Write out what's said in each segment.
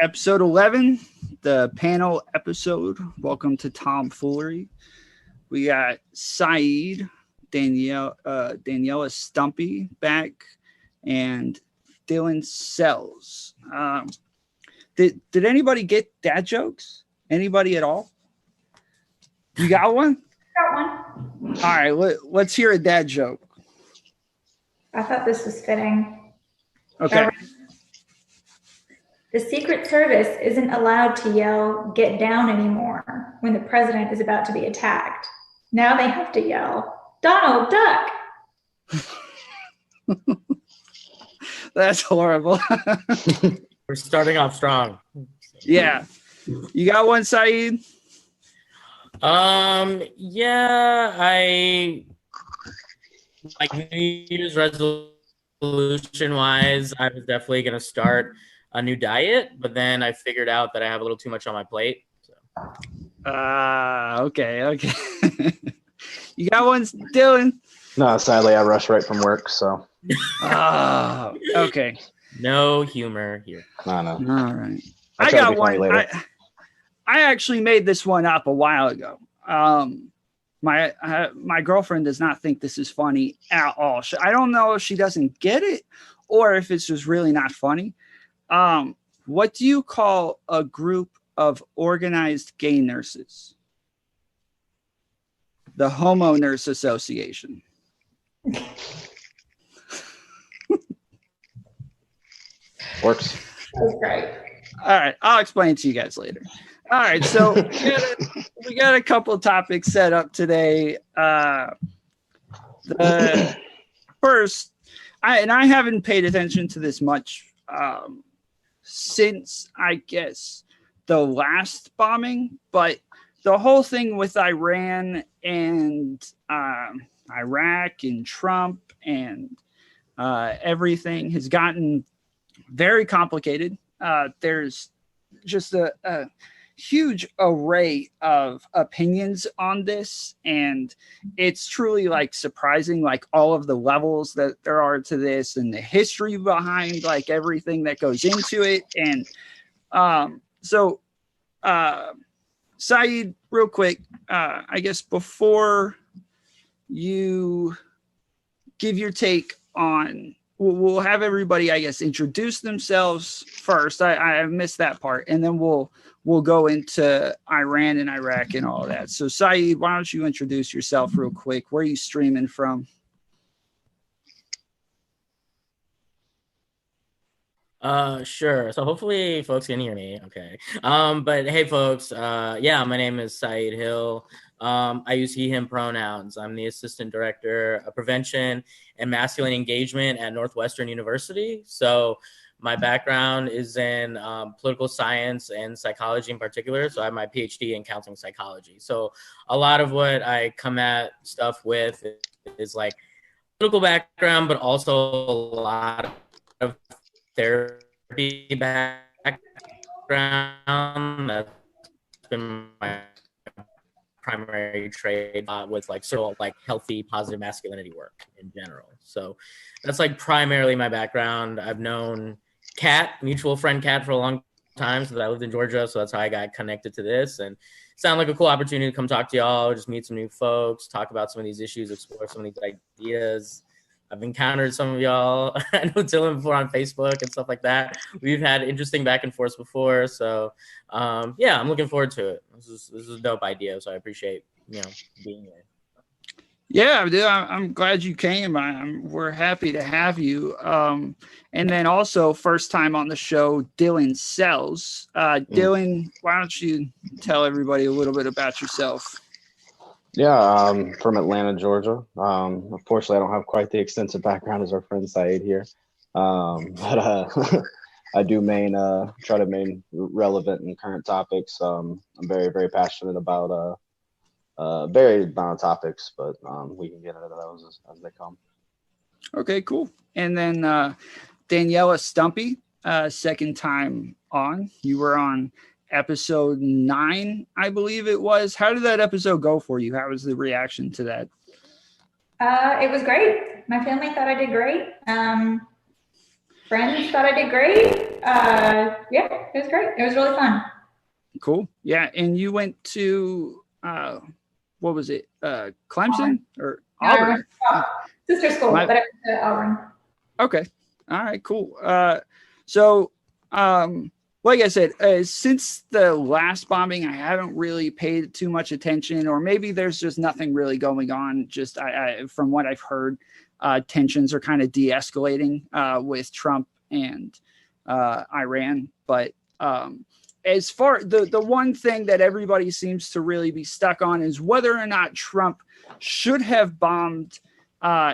Episode 11, the panel episode. Welcome to Tomfoolery. We got Saed, Daniela Stumpe back, and Dyllan Sells. Did anybody get dad jokes? Anybody at all? You got one? Got one. All right, let's hear a dad joke. I thought this was fitting. Okay. The Secret Service isn't allowed to yell, "Get down," anymore when the president is about to be attacked. Now they have to yell, "Donald, duck." That's horrible. We're starting off strong. Yeah. You got one, Saed? Yeah, I like New Year's resolution wise, I was definitely gonna start a new diet, but then I figured out that I have a little too much on my plate. So. Okay. You got one, Dyllan? No, sadly, I rushed right from work, so. Okay. No humor here. No. All right. I got one. I actually made this one up a while ago. My girlfriend does not think this is funny at all. I don't know if she doesn't get it or if it's just really not funny. What do you call a group of organized gay nurses? The Homo Nurse Association. Works. That's great. All right, I'll explain it to you guys later. All right, so we got a couple of topics set up today. The first, I haven't paid attention to this much since, I guess, the last bombing, but the whole thing with Iran and Iraq and Trump and everything has gotten very complicated. There's just a huge array of opinions on this, and it's truly like surprising, like all of the levels that there are to this and the history behind like everything that goes into it. And so Saed, real quick, I guess before you give your take on, we'll have everybody, I guess, introduce themselves first. I missed that part, and then we'll go into Iran and Iraq and all that. So, Saed, why don't you introduce yourself real quick? Where are you streaming from? Sure. So hopefully folks can hear me. Okay. But hey folks, yeah, my name is Saed Hill. I use he, him pronouns. I'm the assistant director of prevention and masculine engagement at Northwestern University. So my background is in political science and psychology in particular. So I have my PhD in counseling psychology. So a lot of what I come at stuff with is like political background, but also a lot of therapy background. That's been my primary trade with like sort of like healthy, positive masculinity work in general. So that's like primarily my background. I've known mutual friend Kat, for a long time, so that I lived in Georgia. So that's how I got connected to this, and sound like a cool opportunity to come talk to y'all, just meet some new folks, talk about some of these issues, explore some of these ideas. I've encountered some of y'all. I know Dyllan before on Facebook and stuff like that. We've had interesting back and forth before. So yeah, I'm looking forward to it. This is a dope idea. So I appreciate, being here. Yeah, dude, I'm glad you came. We're happy to have you. And then also first time on the show, Dyllan Sells. Dyllan, why don't you tell everybody a little bit about yourself? Yeah, from Atlanta, Georgia. Unfortunately, I don't have quite the extensive background as our friend Saed here. But I do try to remain relevant in current topics. I'm very, very passionate about varied amount of topics, but we can get into those as they come. Okay, cool. And then Daniela Stumpe, second time on. You were on episode 9, I believe it was. How did that episode go for you? How was the reaction to that? It was great. My family thought I did great. Friends thought I did great. Yeah, it was great. It was really fun. Cool. Yeah, and you went to what was it? Clemson or Auburn? Sister school, but I went to Auburn. Okay. All right, cool. So like I said, since the last bombing, I haven't really paid too much attention, or maybe there's just nothing really going on. Just from what I've heard, tensions are kind of de-escalating with Trump and Iran. But as far the one thing that everybody seems to really be stuck on is whether or not Trump should have bombed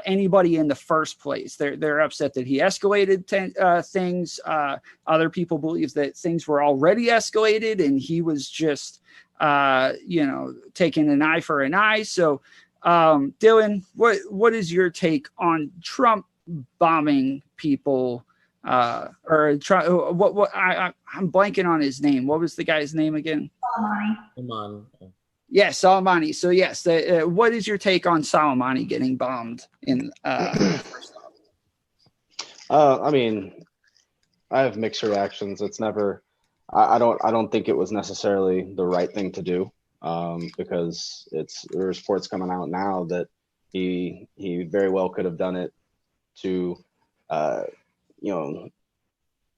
anybody in the first place. They're upset that he escalated things. Other people believe that things were already escalated and he was just, taking an eye for an eye. So, Dyllan, what is your take on Trump bombing people? I'm blanking on his name. What was the guy's name again? Soleimani. Yes, Soleimani. So yes, what is your take on Soleimani getting bombed in? I mean, I have mixed reactions. It's never. I don't think it was necessarily the right thing to do, because there are reports coming out now that he very well could have done it to,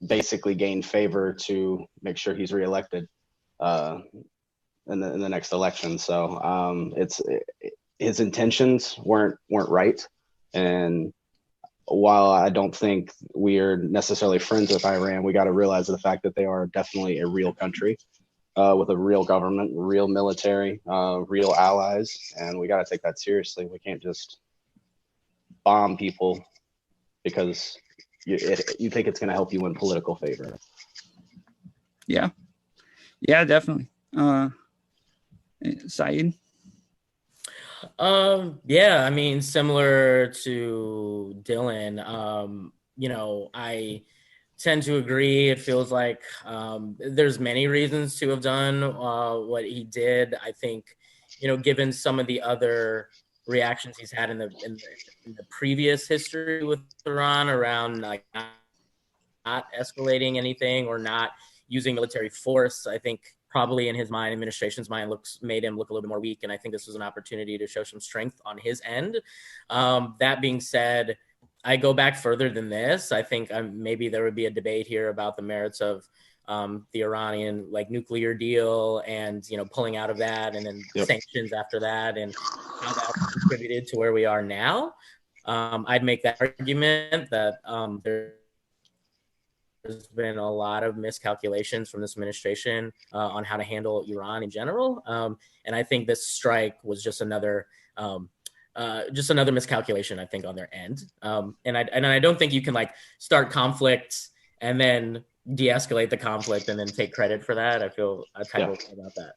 basically gain favor to make sure he's reelected in the next election. So his intentions weren't right. And while I don't think we are necessarily friends with Iran, we got to realize the fact that they are definitely a real country with a real government, real military, real allies, and we got to take that seriously. We can't just bomb people because you think it's going to help you win political favor. Yeah, definitely. Saed? Yeah, I mean, similar to Dyllan, I tend to agree. It feels like there's many reasons to have done what he did. I think, given some of the other reactions he's had in the previous history with Iran around like not escalating anything or not using military force, I think probably in his mind, administration's mind, made him look a little bit more weak. And I think this was an opportunity to show some strength on his end. That being said, I go back further than this. I think maybe there would be a debate here about the merits of the Iranian nuclear deal and, pulling out of that and then sanctions after that and how that contributed to where we are now. I'd make that argument that there's been a lot of miscalculations from this administration on how to handle Iran in general. And I think this strike was just another miscalculation, I think, on their end. And I don't think you can start conflict and then de-escalate the conflict and then take credit for that. I feel about that.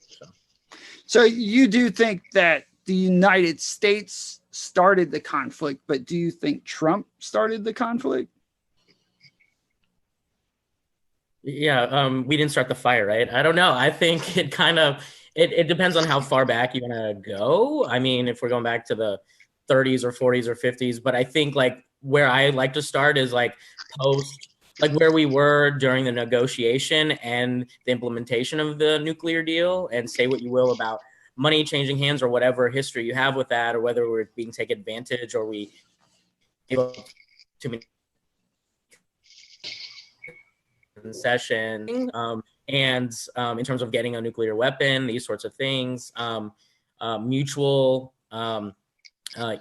So you do think that the United States started the conflict, but do you think Trump started the conflict? Yeah, we didn't start the fire, right? I don't know. I think it kind of it depends on how far back you want to go. I mean, if we're going back to the 30s or 40s or 50s, but I think where I like to start is post, where we were during the negotiation and the implementation of the nuclear deal, and say what you will about money changing hands or whatever history you have with that, or whether we're being taken advantage or we gave up too many session and in terms of getting a nuclear weapon, these sorts of things, mutual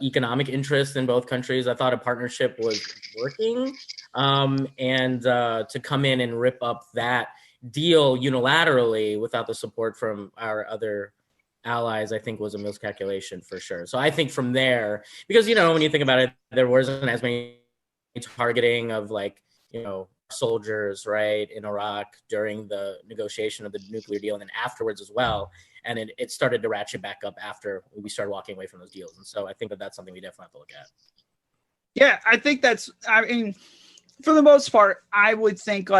economic interest in both countries. I thought a partnership was working, and to come in and rip up that deal unilaterally without the support from our other allies, I think was a miscalculation for sure. So I think from there, because when you think about it, there wasn't as many targeting of soldiers, right, in Iraq during the negotiation of the nuclear deal and then afterwards as well. And it started to ratchet back up after we started walking away from those deals. And so I think that's something we definitely have to look at. Yeah, I think for the most part, I would think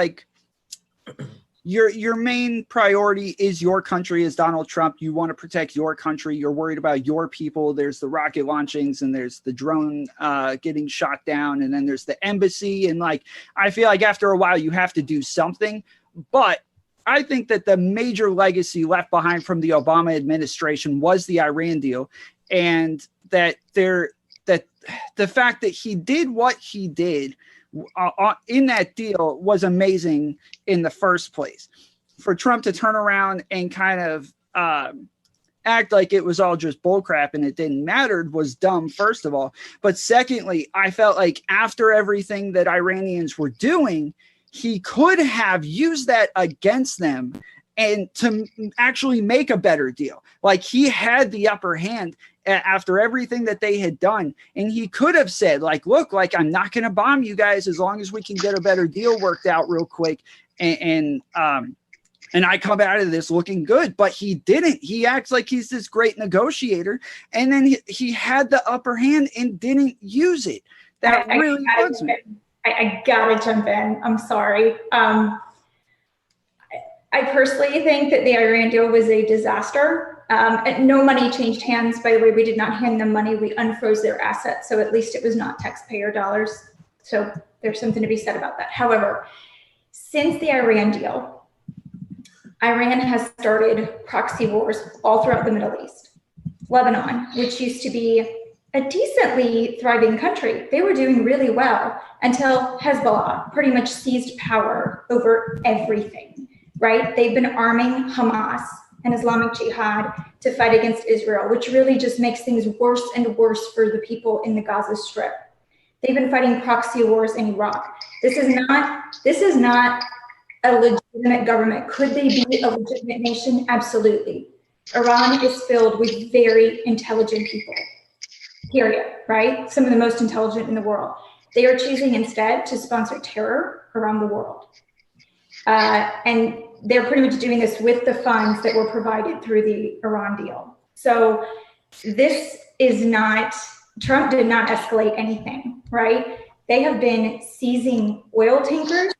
your main priority is your country as Donald Trump. You want to protect your country. You're worried about your people. There's the rocket launchings and there's the drone getting shot down. And then there's the embassy. And like, I feel like after a while you have to do something. But I think that the major legacy left behind from the Obama administration was the Iran deal. And that the fact that he did what he did in that deal was amazing in the first place. For Trump to turn around and kind of act like it was all just bullcrap and it didn't matter was dumb, first of all. But secondly, I felt like after everything that Iranians were doing, he could have used that against them and to actually make a better deal. Like he had the upper hand after everything that they had done. And he could have said like, look, like, I'm not going to bomb you guys as long as we can get a better deal worked out real quick. And I come out of this looking good, but he didn't. He acts like he's this great negotiator. And then he had the upper hand and didn't use it. That really bugs me. I gotta jump in. I'm sorry. I personally think that the Iran deal was a disaster. No money changed hands. By the way, we did not hand them money. We unfroze their assets. So at least it was not taxpayer dollars. So there's something to be said about that. However, since the Iran deal, Iran has started proxy wars all throughout the Middle East. Lebanon, which used to be a decently thriving country, they were doing really well until Hezbollah pretty much seized power over everything, right? They've been arming Hamas and Islamic Jihad to fight against Israel, which really just makes things worse and worse for the people in the Gaza Strip. They've been fighting proxy wars in Iraq. This is not a legitimate government. Could they be a legitimate nation? Absolutely. Iran is filled with very intelligent people, period, right? Some of the most intelligent in the world. They are choosing instead to sponsor terror around the world. And they're pretty much doing this with the funds that were provided through the Iran deal. So this is not, Trump did not escalate anything, right? They have been seizing oil tankers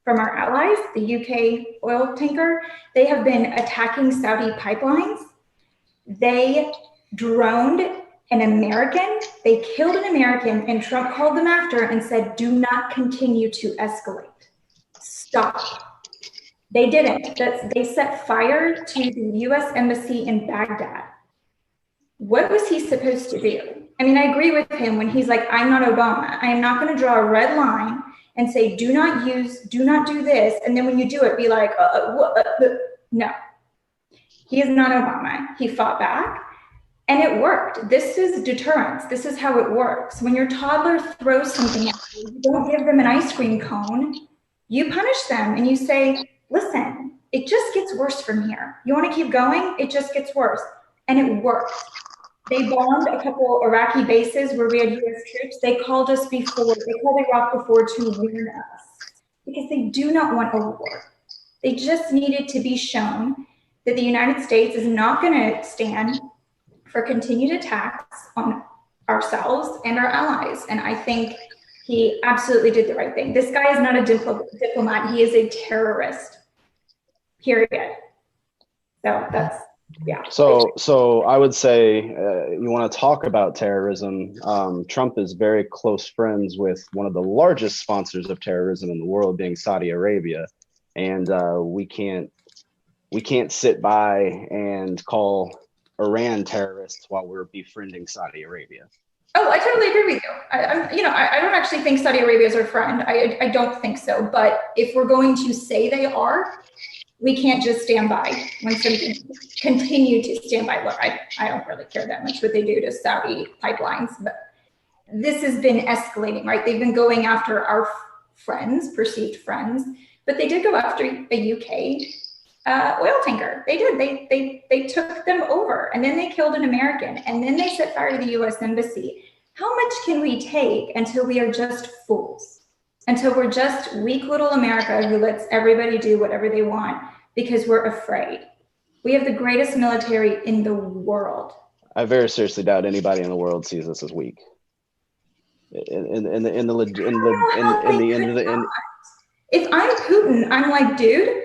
from our allies, the UK oil tanker. They have been attacking Saudi pipelines. They droned an American, they killed an American, and Trump called them after and said, do not continue to escalate. Stop. They didn't. They set fire to the US Embassy in Baghdad. What was he supposed to do? I mean, I agree with him when he's like, I'm not Obama. I am not going to draw a red line and say, do not do this. And then when you do it, be like, no. He is not Obama. He fought back. And it worked. This is deterrence. This is how it works. When your toddler throws something at you, you don't give them an ice cream cone. You punish them and you say, listen, it just gets worse from here. You want to keep going? It just gets worse. And it worked. They bombed a couple Iraqi bases where we had US troops. They called us before, they called Iraq before to warn us because they do not want a war. They just needed to be shown that the United States is not going to stand for continued attacks on ourselves and our allies. And I think he absolutely did the right thing. This guy is not a diplomat. He is a terrorist, period. So that's, yeah. So I would say you want to talk about terrorism. Trump is very close friends with one of the largest sponsors of terrorism in the world, being Saudi Arabia. And we can't sit by and call Iran terrorists while we're befriending Saudi Arabia. Oh, I totally agree with you. I don't actually think Saudi Arabia is our friend. I don't think so. But if we're going to say they are, we can't just stand by when somebody continue to stand by. Look, I don't really care that much what they do to Saudi pipelines, but this has been escalating, right? They've been going after our friends, perceived friends, but they did go after a UK oil tanker. They did. They took them over, and then they killed an American, and then they set fire to the US Embassy. How much can we take until we are just fools? Until we're just weak little America who lets everybody do whatever they want because we're afraid. We have the greatest military in the world. I very seriously doubt anybody in the world sees us as weak. If I'm Putin, I'm like, dude,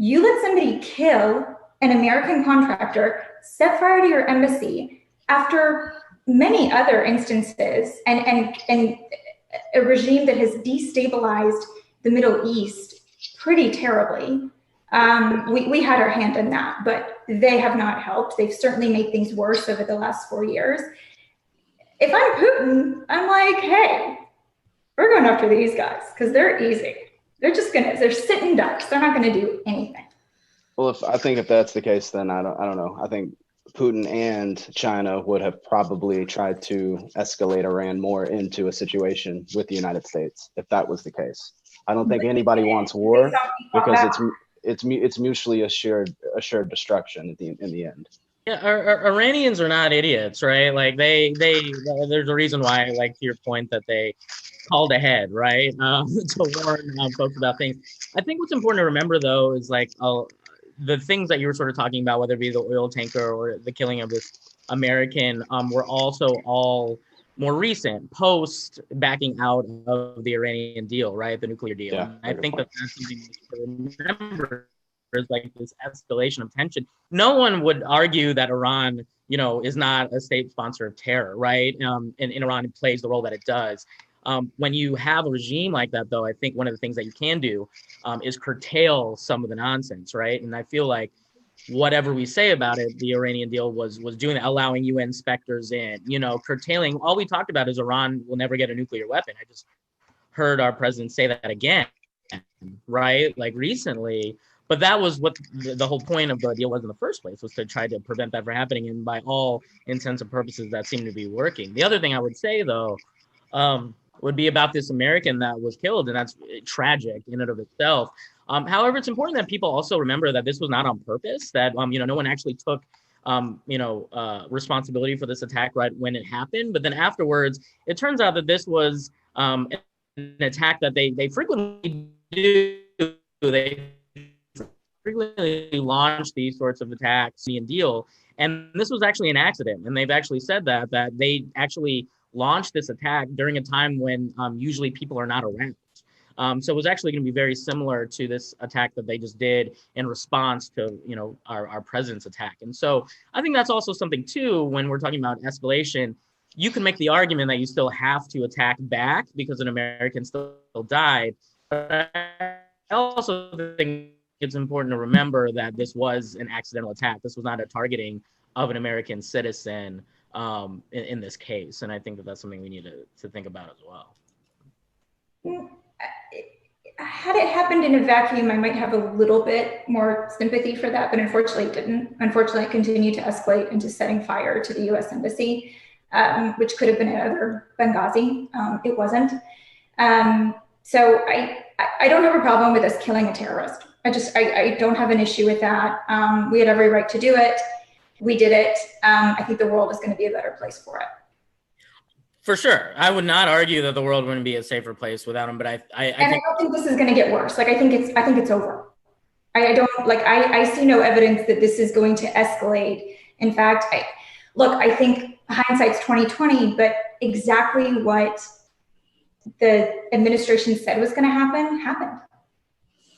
You let somebody kill an American contractor, set fire to your embassy after many other instances, and a regime that has destabilized the Middle East pretty terribly. We had our hand in that, but they have not helped. They've certainly made things worse over the last 4 years. If I'm Putin, I'm like, hey, we're going after these guys because they're easy. They're sitting ducks. They're not gonna do anything. Well, if that's the case, then I don't know. I think Putin and China would have probably tried to escalate Iran more into a situation with the United States if that was the case. I don't think anybody wants war because it's mutually assured destruction in the end. Yeah, Iranians are not idiots, right? Like there's a reason why, like to your point, that they called ahead, right, to warn folks about things. I think what's important to remember, though, is like the things that you were sort of talking about, whether it be the oil tanker or the killing of this American, were also all more recent, post backing out of the Iranian deal, right, the nuclear deal. Yeah, I think that's something to remember. Is like this escalation of tension. No one would argue that Iran, is not a state sponsor of terror, right? And Iran plays the role that it does. When you have a regime like that, though, I think one of the things that you can do is curtail some of the nonsense, right? And I feel like whatever we say about it, the Iranian deal was doing that, allowing UN inspectors in, curtailing. All we talked about is Iran will never get a nuclear weapon. I just heard our president say that again, right? Like recently. But that was what the whole point of the deal was in the first place, was to try to prevent that from happening. And by all intents and purposes, that seemed to be working. The other thing I would say, though, would be about this American that was killed. And that's tragic in and of itself. However, it's important that people also remember that this was not on purpose, that, no one actually took, responsibility for this attack right when it happened. But then afterwards, it turns out that this was an attack that they frequently do. They frequently launch these sorts of attacks and deal. And this was actually an accident. And they've actually said that they actually launched this attack during a time when usually people are not around. So it was actually going to be very similar to this attack that they just did in response to, our president's attack. And so I think that's also something too, when we're talking about escalation, you can make the argument that you still have to attack back because an American still died. But I also think it's important to remember that this was an accidental attack. This was not a targeting of an American citizen in this case. And I think that that's something we need to think about as well. Had it happened in a vacuum, I might have a little bit more sympathy for that, but unfortunately it didn't. Unfortunately, it continued to escalate into setting fire to the US Embassy, which could have been another Benghazi. It wasn't. So I don't have a problem with us killing a terrorist. I don't have an issue with that. We had every right to do it. We did it. I think the world is going to be a better place for it. For sure. I would not argue that the world wouldn't be a safer place without him, but I don't think this is going to get worse. Like, I think it's over. I see no evidence that this is going to escalate. In fact, I think hindsight's 20/20, but exactly what the administration said was going to happen happened.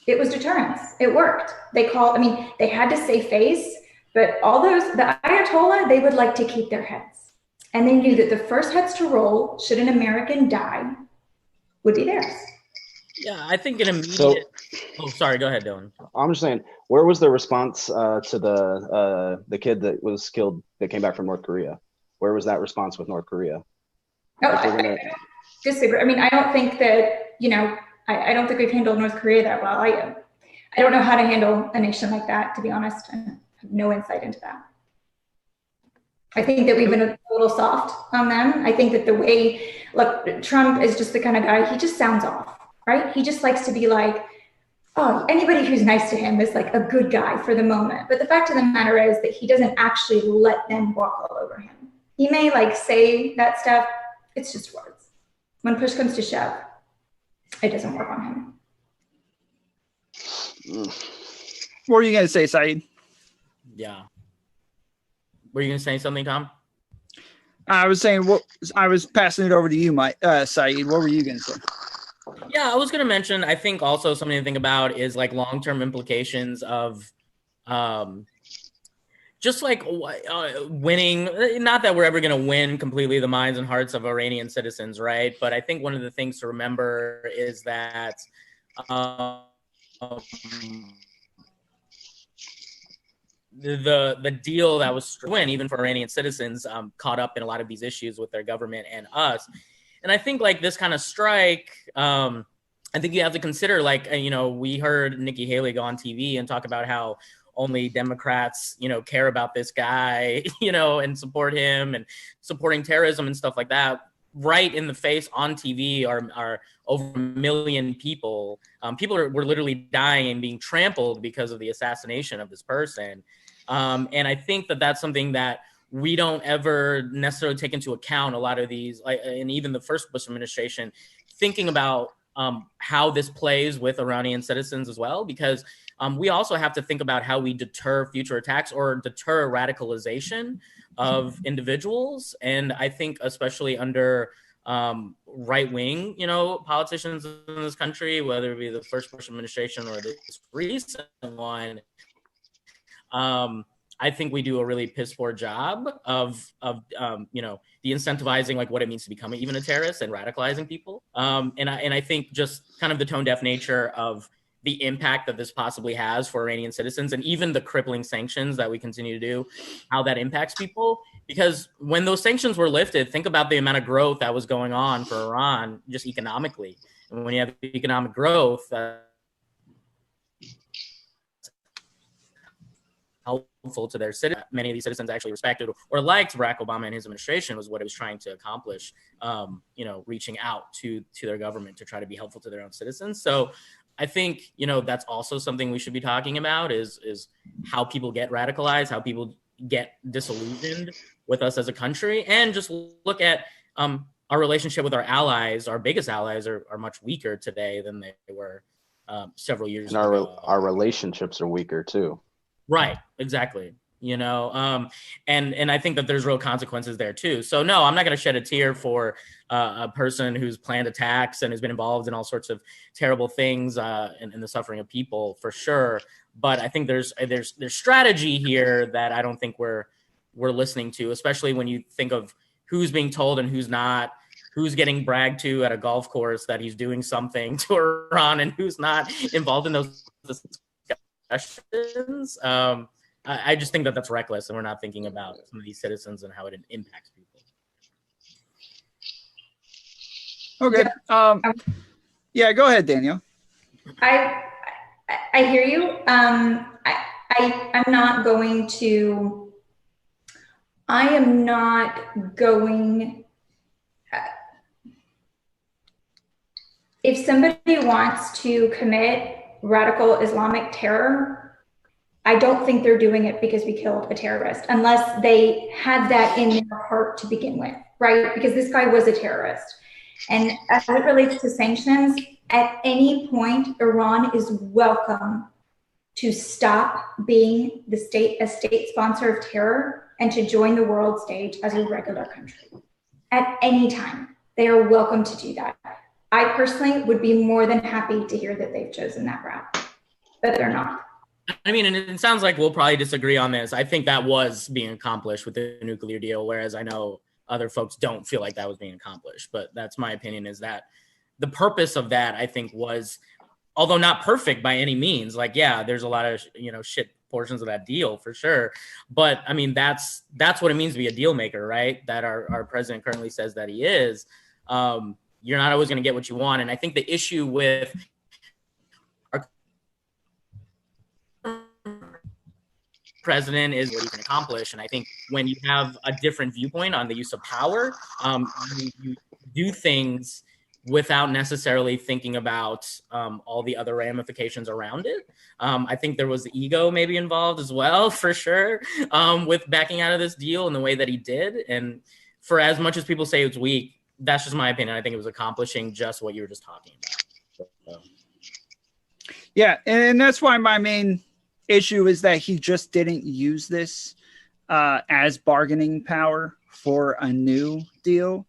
It was deterrence. It worked. They had to save face, but the Ayatollah, they would like to keep their heads. And they knew that the first heads to roll, should an American die, would be theirs. Yeah, I think an immediate. Sorry, go ahead, Dyllan. I'm just saying, where was the response to the kid that was killed that came back from North Korea? Where was that response with North Korea? No, I don't disagree. I mean, I don't think that, I don't think we've handled North Korea that well. I don't know how to handle a nation like that, to be honest. I have no insight into that. I think that we've been a little soft on them. I think that Trump is just the kind of guy, he just sounds off, right? He just likes to be like, oh, anybody who's nice to him is like a good guy for the moment. But the fact of the matter is that he doesn't actually let them walk all over him. He may say that stuff. It's just words. When push comes to shove, it doesn't work on him. What were you going to say, Saed? Yeah. Were you going to say something, Tom? I was saying, I was passing it over to you, Saed. What were you going to say? Yeah, Yeah, I was going to mention, I think also something to think about is like long-term implications of just like winning, not that we're ever going to win completely the minds and hearts of Iranian citizens, right? But I think one of the things to remember is that the deal that was win, even for Iranian citizens, caught up in a lot of these issues with their government and us. And I think like this kind of strike, I think you have to consider, like, we heard Nikki Haley go on TV and talk about how only Democrats, care about this guy, and support him and supporting terrorism and stuff like that. Right in the face on TV are over 1 million people. People were literally dying and being trampled because of the assassination of this person. And I think that that's something that we don't ever necessarily take into account. A lot of these, and even the first Bush administration, thinking about how this plays with Iranian citizens as well, because we also have to think about how we deter future attacks or deter radicalization of individuals. And I think especially under right-wing, politicians in this country, whether it be the first Bush administration or this recent one, I think we do a really piss poor job of de-incentivizing like what it means to become even a terrorist and radicalizing people. And I think just kind of the tone deaf nature of the impact that this possibly has for Iranian citizens, and even the crippling sanctions that we continue to do, how that impacts people. Because when those sanctions were lifted, think about the amount of growth that was going on for Iran just economically. And when you have economic growth, helpful to their citizens. Many of these citizens actually respected or liked Barack Obama and his administration, was what it was trying to accomplish, reaching out to their government to try to be helpful to their own citizens. So I think, that's also something we should be talking about is how people get radicalized, how people get disillusioned with us as a country, and just look at our relationship with our allies. Our biggest allies are much weaker today than they were several years ago. Our relationships are weaker too. Right, exactly. And I think that there's real consequences there too. So no, I'm not going to shed a tear for a person who's planned attacks and has been involved in all sorts of terrible things in the suffering of people, for sure. But I think there's strategy here that I don't think we're listening to, especially when you think of who's being told and who's not, who's getting bragged to at a golf course that he's doing something to Iran and who's not involved in those discussions. I just think that that's reckless, and we're not thinking about some of these citizens and how it impacts people. Okay. Yeah, go ahead, Daniel. I hear you. I'm not going to. I am not going. If somebody wants to commit radical Islamic terror, I don't think they're doing it because we killed a terrorist, unless they had that in their heart to begin with, right? Because this guy was a terrorist. And as it relates to sanctions, at any point, Iran is welcome to stop being a state sponsor of terror and to join the world stage as a regular country. At any time, they are welcome to do that. I personally would be more than happy to hear that they've chosen that route, but they're not. I mean, and it sounds like we'll probably disagree on this. I think that was being accomplished with the nuclear deal, whereas I know other folks don't feel like that was being accomplished. But that's my opinion, is that the purpose of that, I think, was, although not perfect by any means, like, yeah, there's a lot of, shit portions of that deal for sure. But I mean, that's what it means to be a deal maker, right? That our president currently says that he is. You're not always going to get what you want. And I think the issue with our president is what he can accomplish. And I think when you have a different viewpoint on the use of power, you do things without necessarily thinking about all the other ramifications around it. I think there was ego maybe involved as well, for sure, with backing out of this deal in the way that he did. And for as much as people say it's weak, that's just my opinion. I think it was accomplishing just what you were just talking about. So. Yeah, and that's why my main issue is that he just didn't use this as bargaining power for a new deal.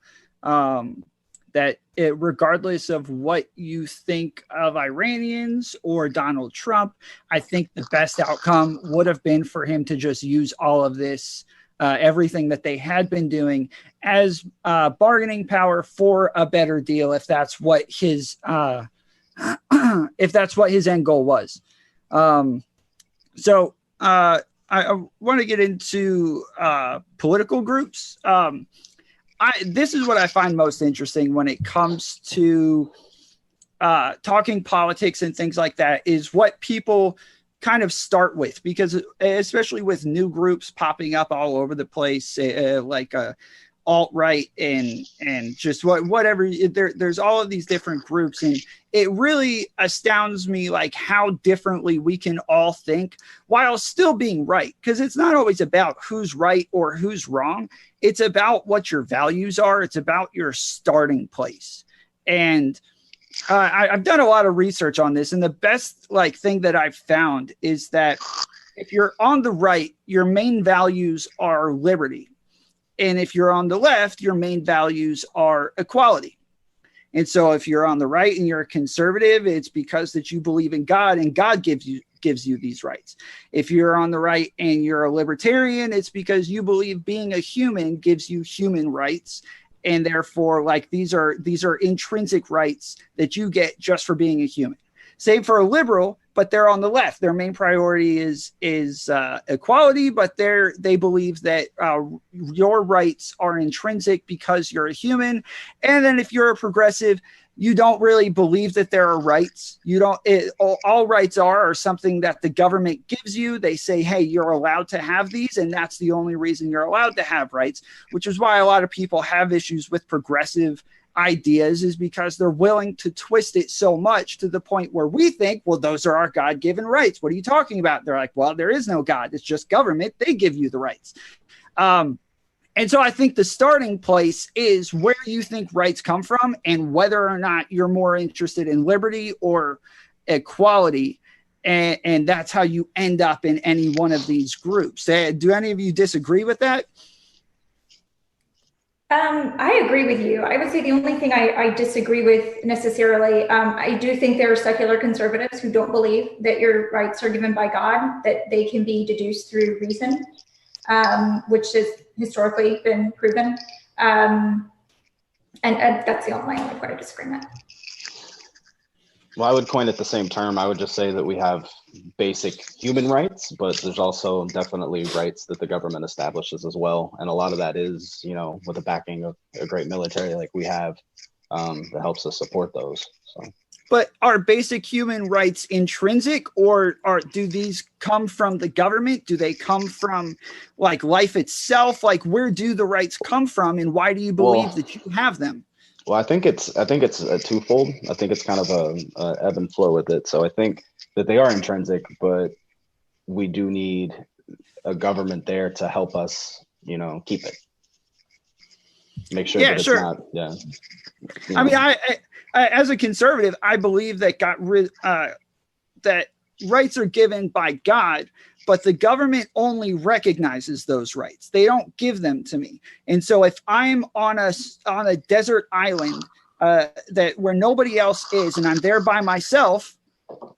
that regardless of what you think of Iranians or Donald Trump, I think the best outcome would have been for him to just use all of this, everything that they had been doing as bargaining power for a better deal, if that's what his if that's what his end goal was. So I want to get into political groups. This is what I find most interesting when it comes to talking politics and things like that, is what people kind of start with, because especially with new groups popping up all over the place, like alt-right and just whatever, there's all of these different groups, and it really astounds me like how differently we can all think while still being right, because it's not always about who's right or who's wrong. It's about what your values are. It's about your starting place. And I've done a lot of research on this, and the best thing that I've found is that if you're on the right, your main values are liberty. And if you're on the left, your main values are equality. And so if you're on the right and you're a conservative, it's because that you believe in God, and God gives you these rights. If you're on the right and you're a libertarian, it's because you believe being a human gives you human rights. And therefore, these are intrinsic rights that you get just for being a human. Same for a liberal, but they're on the left. Their main priority is equality, but they believe that your rights are intrinsic because you're a human. And then if you're a progressive, you don't really believe that there are rights. All rights are something that the government gives you. They say, hey, you're allowed to have these, and that's the only reason you're allowed to have rights, which is why a lot of people have issues with progressive ideas, is because they're willing to twist it so much to the point where we think, well, those are our God-given rights. What are you talking about? They're like, well, there is no God. It's just government. They give you the rights. And so I think the starting place is where you think rights come from, and whether or not you're more interested in liberty or equality. And that's how you end up in any one of these groups. Do any of you disagree with that? I agree with you. I would say the only thing I disagree with necessarily, I do think there are secular conservatives who don't believe that your rights are given by God, that they can be deduced through reason, which has historically been proven. And that's the only point of disagreement. Well, I would coin it the same term. I would just say that we have basic human rights, but there's also definitely rights that the government establishes as well. And a lot of that is, with the backing of a great military like we have, that helps us support those. So. But are basic human rights intrinsic, or do these come from the government? Do they come from life itself? Where do the rights come from, and why do you believe that you have them? Well, I think it's a twofold. I think it's kind of a ebb and flow with it. So I think that they are intrinsic, but we do need a government there to help us, keep it. Make sure that it's not. Yeah. I mean, I as a conservative, I believe that that rights are given by God, but the government only recognizes those rights. They don't give them to me. And so if I'm on a desert island where nobody else is, and I'm there by myself,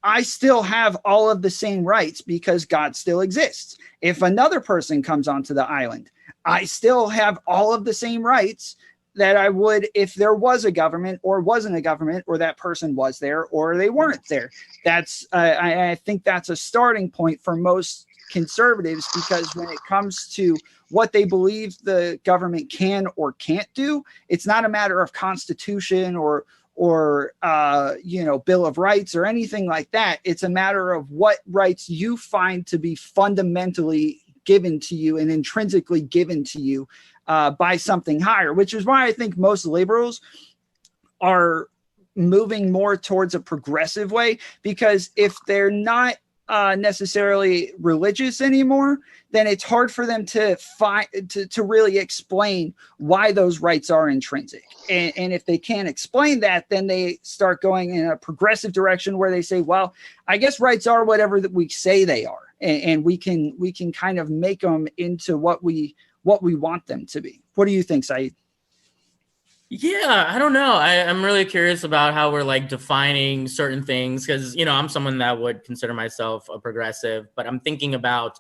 I still have all of the same rights because God still exists. If another person comes onto the island, I still have all of the same rights that I would if there was a government or wasn't a government, or that person was there or they weren't there. That's I think that's a starting point for most conservatives, because when it comes to what they believe the government can or can't do, it's not a matter of constitution or Bill of Rights or anything like that. It's a matter of what rights you find to be fundamentally given to you and intrinsically given to you by something higher, which is why I think most liberals are moving more towards a progressive way, because if they're not necessarily religious anymore, then it's hard for them to really explain why those rights are intrinsic. And if they can't explain that, then they start going in a progressive direction where they say, well, I guess rights are whatever that we say they are. And we can kind of make them into what we want them to be. What do you think, Saed? Yeah, I don't know. I'm really curious about how we're like defining certain things because, you know, I'm someone that would consider myself a progressive, but I'm thinking about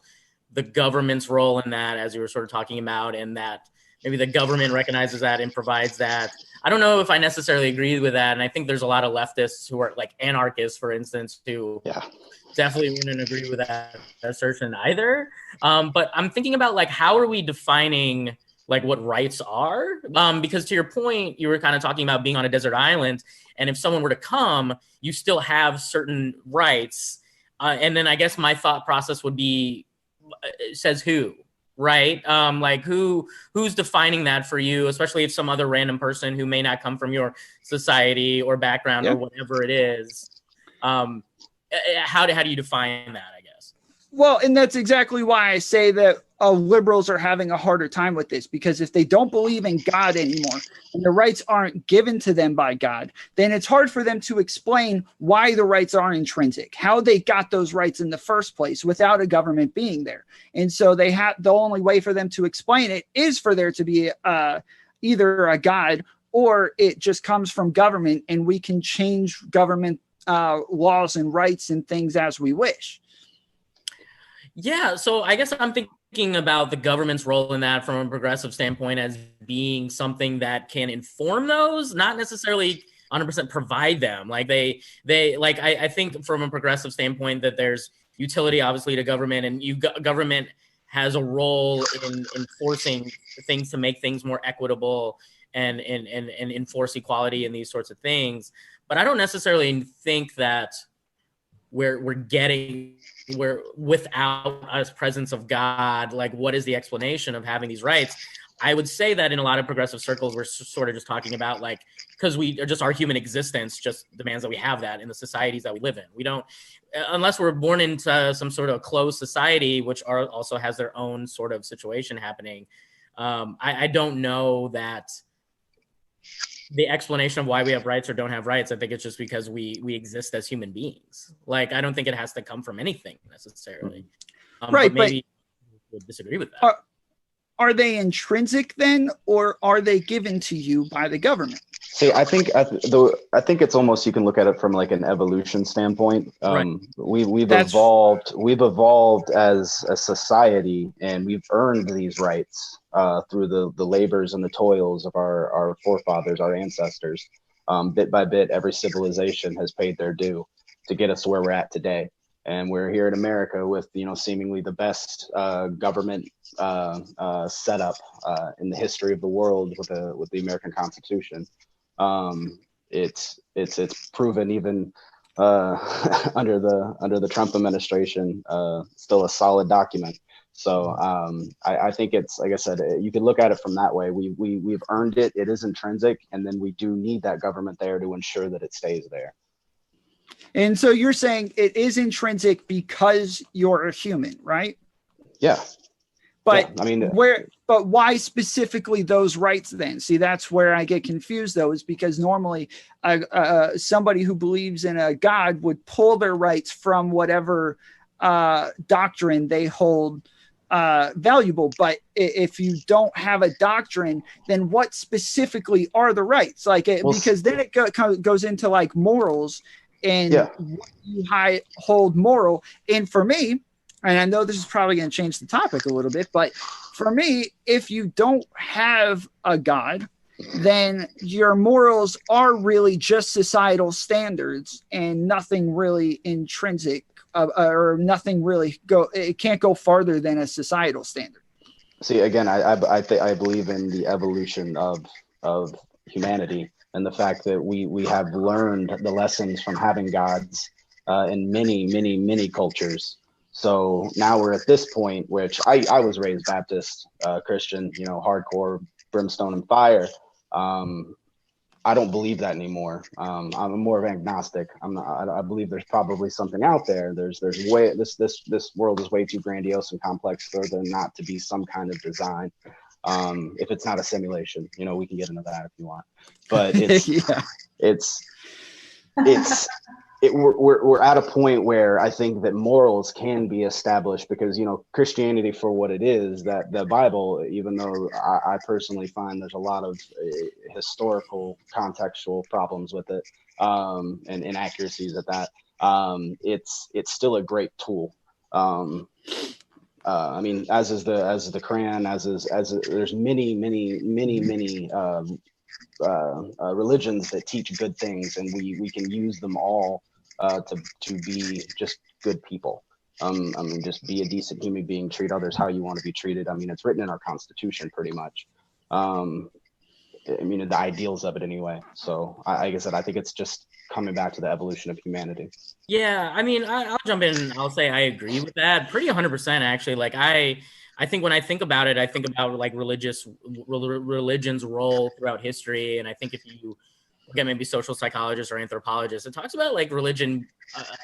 the government's role in that, as you were sort of talking about, and that maybe the government recognizes that and provides that. I don't know if I necessarily agree with that. And I think there's a lot of leftists who are like anarchists, for instance, who definitely wouldn't agree with that assertion either. But I'm thinking about like, how are we defining like what rights are? Because to your point, you were kind of talking about being on a desert island. And if someone were to come, you still have certain rights. And then I guess my thought process would be, says who, right? Like who's defining that for you, especially if some other random person who may not come from your society or background or whatever it is. How do you define that, I guess? Well, and that's exactly why I say that liberals are having a harder time with this, because if they don't believe in God anymore and the rights aren't given to them by God, then it's hard for them to explain why the rights aren't intrinsic, how they got those rights in the first place without a government being there. And so they have the only way for them to explain it is for there to be either a God, or it just comes from government and we can change government laws and rights and things as we wish. Yeah, so I guess I'm thinking about the government's role in that from a progressive standpoint as being something that can inform those, not necessarily 100% provide them. Like they like I think from a progressive standpoint that there's utility obviously to government, and government has a role in enforcing things to make things more equitable and enforce equality and these sorts of things. But I don't necessarily think that we're without a presence of God, like what is the explanation of having these rights? I would say that in a lot of progressive circles, we're sort of just talking about like, because we are just our human existence just demands that we have that in the societies that we live in. We don't, unless we're born into some sort of closed society, which also has their own sort of situation happening. I don't know that the explanation of why we have rights or don't have rights. I think it's just because we exist as human beings. Like, I don't think it has to come from anything necessarily. Right. But maybe you would disagree with that. Are they intrinsic then, or are they given to you by the government? See, I think it's almost, you can look at it from like an evolution standpoint. Right. We've evolved as a society, and we've earned these rights through the labors and the toils of our forefathers, our ancestors. Bit by bit, every civilization has paid their due to get us to where we're at today. And we're here in America with, seemingly the best government setup in the history of the world with the American Constitution. It's proven even under the Trump administration still a solid document. So I think it's, like I said, you can look at it from that way. We've earned it. It is intrinsic, and then we do need that government there to ensure that it stays there. And so you're saying it is intrinsic because you're a human, right? Yeah. But yeah, I mean, but why specifically those rights then? See, that's where I get confused though, is because normally somebody who believes in a God would pull their rights from whatever doctrine they hold valuable. But if you don't have a doctrine, then what specifically are the rights? Like, because then it goes into like morals and what you hold moral. And for me, and I know this is probably going to change the topic a little bit, but for me, if you don't have a God, then your morals are really just societal standards and nothing really intrinsic, or nothing really it can't go farther than a societal standard. See, again, I believe in the evolution of humanity, and the fact that we have learned the lessons from having gods in many cultures. So now we're at this point, which I was raised Baptist, Christian, hardcore, brimstone and fire. I don't believe that anymore. I'm more of an agnostic. I believe there's probably something out there. There's way this world is way too grandiose and complex for there not to be some kind of design. If it's not a simulation, we can get into that if you want. But it's we're at a point where I think that morals can be established because, Christianity for what it is, that the Bible, even though I personally find there's a lot of historical contextual problems with it, and inaccuracies at that, it's still a great tool. I mean, as is the Quran, there's many religions that teach good things, and we can use them all to be just good people. I mean, just be a decent human being, treat others how you want to be treated. I mean, it's written in our Constitution pretty much. I mean, the ideals of it anyway. So like I said, I think it's just coming back to the evolution of humanity. Yeah, I mean, I'll jump in. I'll say I agree with that pretty 100% actually. Like I think when I think about it, I think about like religion's role throughout history. And I think if you look at maybe social psychologists or anthropologists, it talks about like religion,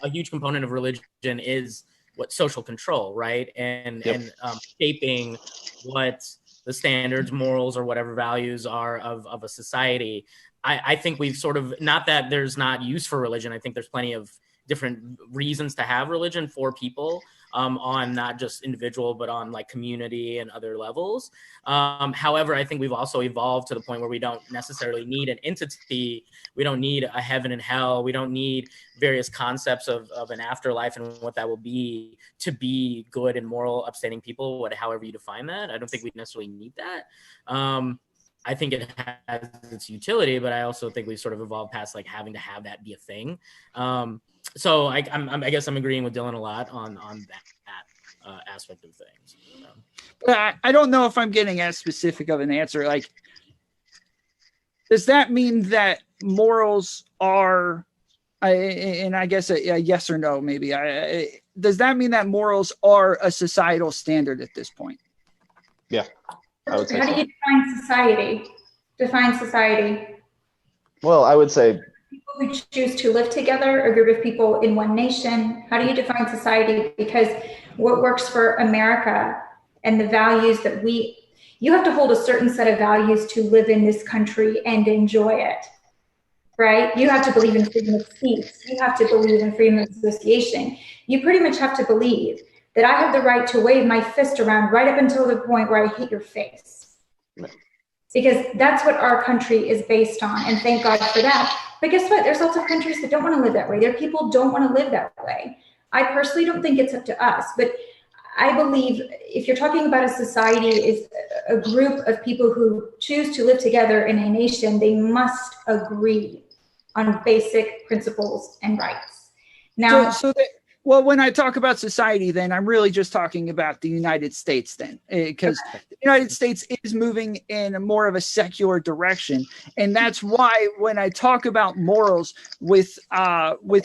a huge component of religion is what social control, right? And shaping what the standards, morals, or whatever values are of a society. I think we've sort of, not that there's not use for religion. I think there's plenty of different reasons to have religion for people, on not just individual, but on like community and other levels. However, I think we've also evolved to the point where we don't necessarily need an entity. We don't need a heaven and hell. We don't need various concepts of an afterlife and what that will be to be good and moral, upstanding people, however you define that. I don't think we necessarily need that. I think it has its utility, but I also think we've sort of evolved past like having to have that be a thing. So I guess I'm agreeing with Dyllan a lot on that aspect of things. But I don't know if I'm getting as specific of an answer. Like, does that mean that morals are, and I guess a yes or no, maybe. Does that mean that morals are a societal standard at this point? Yeah. How do you define society? Define society. Well, I would say people who choose to live together, a group of people in one nation. How do you define society? Because what works for America and the values that you have to hold a certain set of values to live in this country and enjoy it, right? You have to believe in freedom of speech. You have to believe in freedom of association. You pretty much have to believe that I have the right to wave my fist around right up until the point where I hit your face. Because that's what our country is based on, and thank God for that. But guess what? There's lots of countries that don't want to live that way. There are people who don't want to live that way. I personally don't think it's up to us, but I believe if you're talking about a society is a group of people who choose to live together in a nation, they must agree on basic principles and rights. Now, well, when I talk about society, then I'm really just talking about the United States then, because the United States is moving in a more of a secular direction. And that's why when I talk about morals with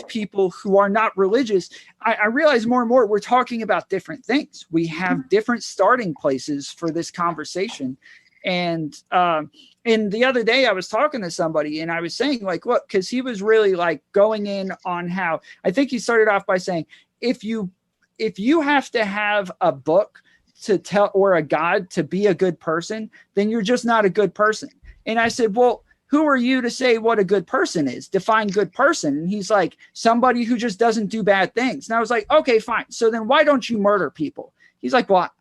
people who are not religious, I realize more and more we're talking about different things. We have different starting places for this conversation. And the other day I was talking to somebody and I was saying like, look, because he was really like going in on how, I think he started off by saying, if you have to have a book to tell or a God to be a good person, then you're just not a good person. And I said, well, who are you to say what a good person is? Define good person. And he's like, somebody who just doesn't do bad things. And I was like, okay, fine. So then why don't you murder people? He's like, well,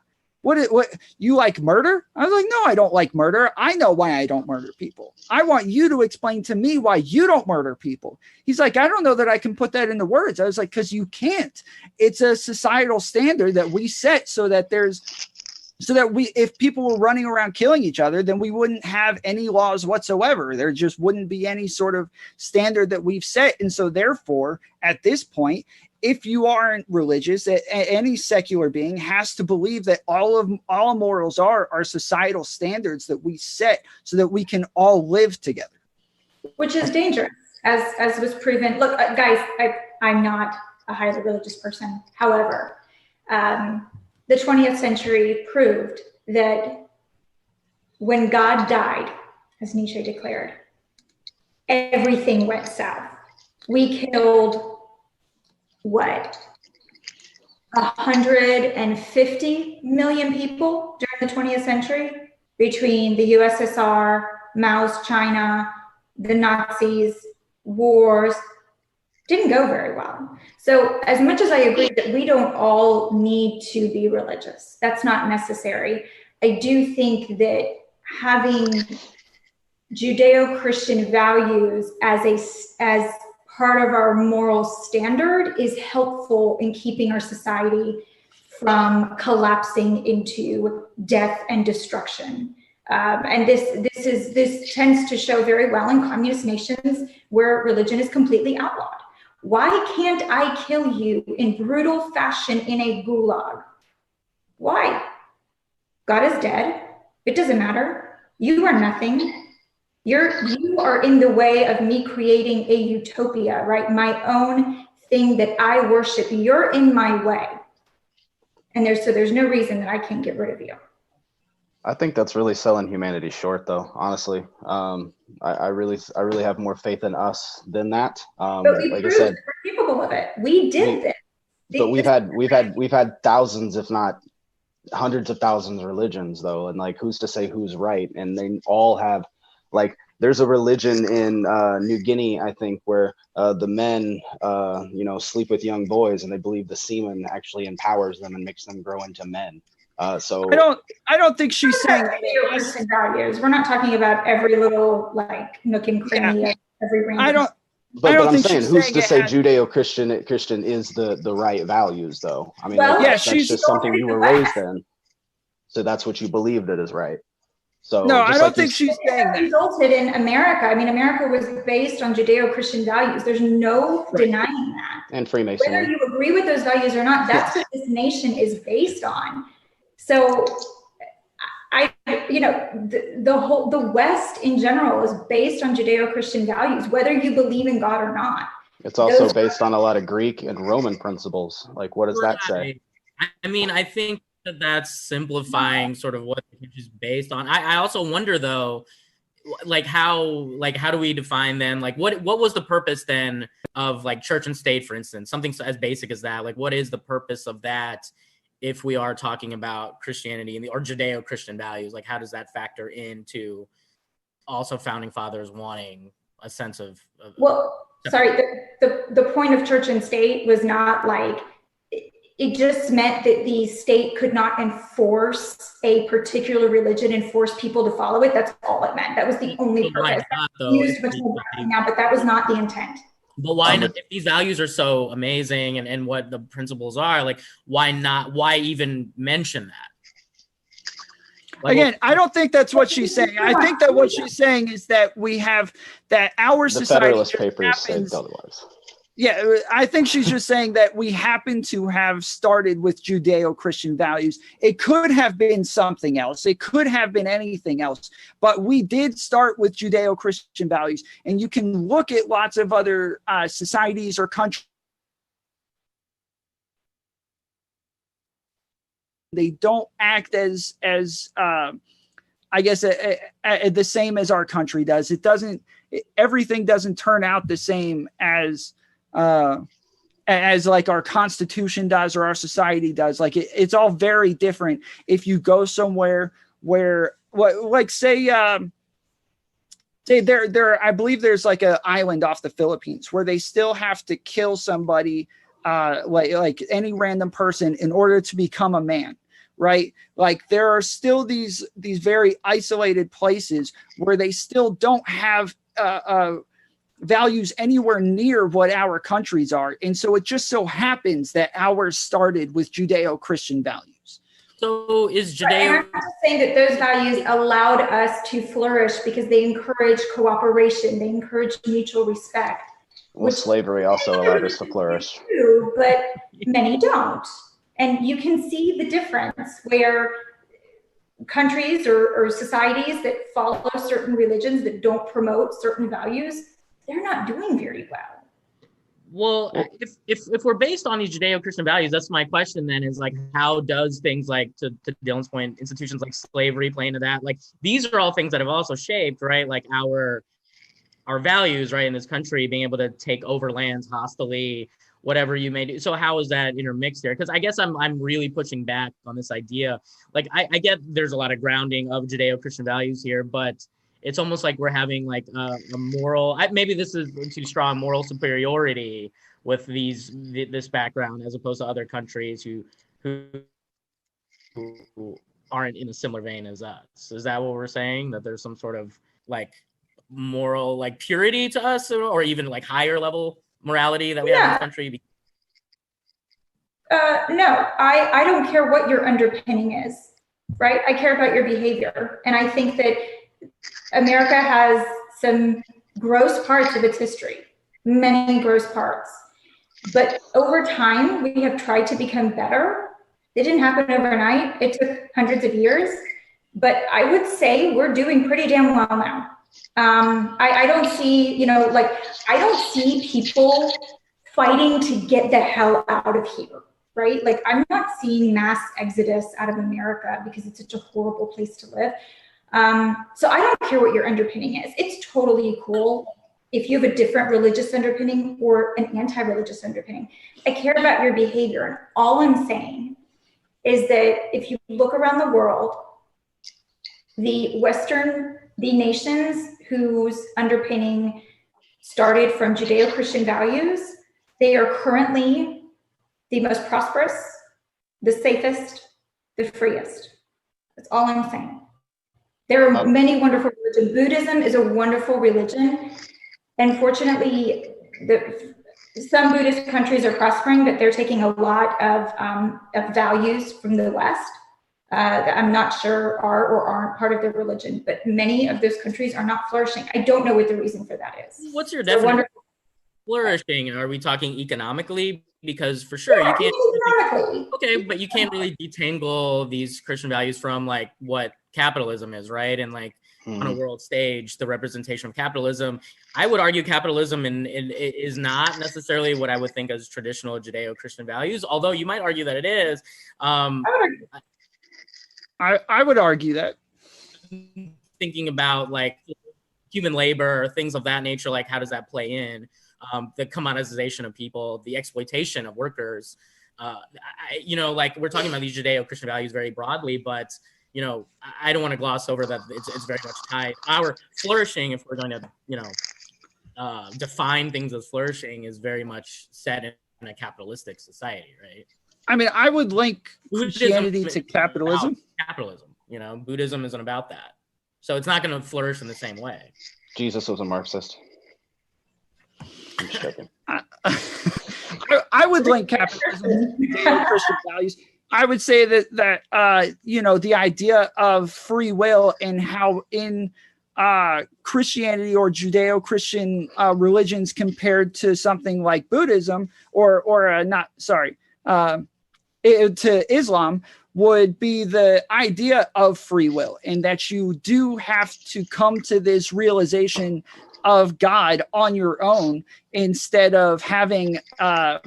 what you like murder? I was like, no, I don't like murder. I know why I don't murder people. I want you to explain to me why you don't murder people. He's like, I don't know that I can put that into words. I was like, because you can't. It's a societal standard that we set so that if people were running around killing each other, then we wouldn't have any laws whatsoever. There just wouldn't be any sort of standard that we've set. And so therefore, at this point, if you aren't religious, any secular being has to believe that all morals are societal standards that we set so that we can all live together. Which is dangerous, as was proven. Look, guys, I'm not a highly religious person. However, the 20th century proved that when God died, as Nietzsche declared, everything went south. We killed, 150 million people during the 20th century between the USSR, Mao's China, the Nazis, wars. Didn't go very well. So as much as I agree that we don't all need to be religious, that's not necessary. I do think that having Judeo-Christian values as part of our moral standard is helpful in keeping our society from collapsing into death and destruction. And this tends to show very well in communist nations where religion is completely outlawed. Why can't I kill you in brutal fashion in a gulag? Why? God is dead. It doesn't matter. You are nothing. You are in the way of me creating a utopia, right? My own thing that I worship. You're in my way. And there's no reason that I can't get rid of you. I think that's really selling humanity short, though. Honestly, I really have more faith in us than that. But we like I proved said, we're capable of it. We did this. But we've had thousands, if not hundreds of thousands of religions, though, and like who's to say who's right? And they all have, like, there's a religion in New Guinea, I think, where the men sleep with young boys, and they believe the semen actually empowers them and makes them grow into men. So I don't think she's saying Christian values. We're not talking about every little like nook and cranny of every random. But I'm saying, who's to say Judeo-Christian is the right values, though? I mean, that's just something you were raised in, so that's what you believed it is right. So no, I don't think she's saying that. Resulted in America. I mean, America was based on Judeo-Christian values. There's no denying that. And Freemasonry. Whether you agree with those values or not, that's what this nation is based on. So, the West in general is based on Judeo-Christian values, whether you believe in God or not. It's also based on a lot of Greek and Roman principles. Like, what does that say? I mean, I think that's simplifying sort of what the future is based on. I also wonder, though, how do we define then, like, what was the purpose then of like church and state, for instance, something as basic as that? Like, what is the purpose of that? If we are talking about Christianity or Judeo-Christian values, like how does that factor into also founding fathers wanting a sense of the point of church and state was not like, it just meant that the state could not enforce a particular religion and force people to follow it. That's all it meant. That was the only purpose. Used much more now, but that was not the intent. But why not, if these values are so amazing and what the principles are, like, why even mention that? Like, again, I don't think that's what she's saying. I think that what she's saying is that we have that our society. The Federalist Papers say otherwise. Yeah, I think she's just saying that we happen to have started with Judeo-Christian values. It could have been something else. It could have been anything else. But we did start with Judeo-Christian values. And you can look at lots of other societies or countries. They don't act as I guess, the same as our country does. Everything doesn't turn out the same as like our Constitution does or our society does. Like it's all very different. If you go somewhere where, say there, I believe there's like an island off the Philippines where they still have to kill somebody, like any random person in order to become a man. Right? Like there are still these very isolated places where they still don't have, values anywhere near what our countries are. And so it just so happens that ours started with Judeo-Christian values. So is Judeo... I'm not saying that those values allowed us to flourish because they encourage cooperation, they encourage mutual respect. Well, slavery also allowed us to flourish. True, but many don't. And you can see the difference where countries or societies that follow certain religions that don't promote certain values, they're not doing very well. Well, if we're based on these Judeo-Christian values, that's my question then, is like, how does things like, to Dylan's point, institutions like slavery play into that? Like, these are all things that have also shaped, right? Like our values, right, in this country, being able to take over lands hostily, whatever you may do. So how is that intermixed there? Because I guess I'm really pushing back on this idea. Like, I get there's a lot of grounding of Judeo-Christian values here, but it's almost like we're having like a moral, maybe this is too strong, moral superiority with this background as opposed to other countries who aren't in a similar vein as us. Is that what we're saying? That there's some sort of like moral like purity to us, or even like higher level morality that we have in this country? No, I don't care what your underpinning is, right? I care about your behavior. And I think that America has some gross parts of its history, many gross parts. But over time, we have tried to become better. It didn't happen overnight. It took hundreds of years. But I would say we're doing pretty damn well now. I don't see, I don't see people fighting to get the hell out of here, right? Like, I'm not seeing mass exodus out of America because it's such a horrible place to live. So I don't care what your underpinning is. It's totally cool if you have a different religious underpinning or an anti-religious underpinning. I care about your behavior. And all I'm saying is that if you look around the world, the nations whose underpinning started from Judeo-Christian values, they are currently the most prosperous, the safest, the freest. That's all I'm saying. There are many wonderful religions. Buddhism is a wonderful religion. Unfortunately, some Buddhist countries are prospering, but they're taking a lot of values from the West that I'm not sure are or aren't part of their religion. But many of those countries are not flourishing. I don't know what the reason for that is. What's your definition of flourishing? Are we talking economically? Because for sure, you can't. Okay, but you can't really detangle these Christian values from like what capitalism is, right? And like on a world stage, the representation of capitalism. I would argue capitalism is not necessarily what I would think as traditional Judeo-Christian values, although you might argue that it is. I would argue that. Thinking about like human labor, things of that nature, like how does that play in? The commoditization of people, the exploitation of workers. Like we're talking about these Judeo-Christian values very broadly, but I don't want to gloss over that it's very much tied. Our flourishing, if we're going to, define things as flourishing, is very much set in a capitalistic society, right? I mean, I would link Christianity to capitalism. Capitalism, Buddhism isn't about that. So it's not going to flourish in the same way. Jesus was a Marxist. I'm just joking. I would link capitalism to Christian values. I would say that the idea of free will and how in Christianity or Judeo-Christian religions compared to something like Buddhism to Islam would be the idea of free will, and that you do have to come to this realization of God on your own instead of having a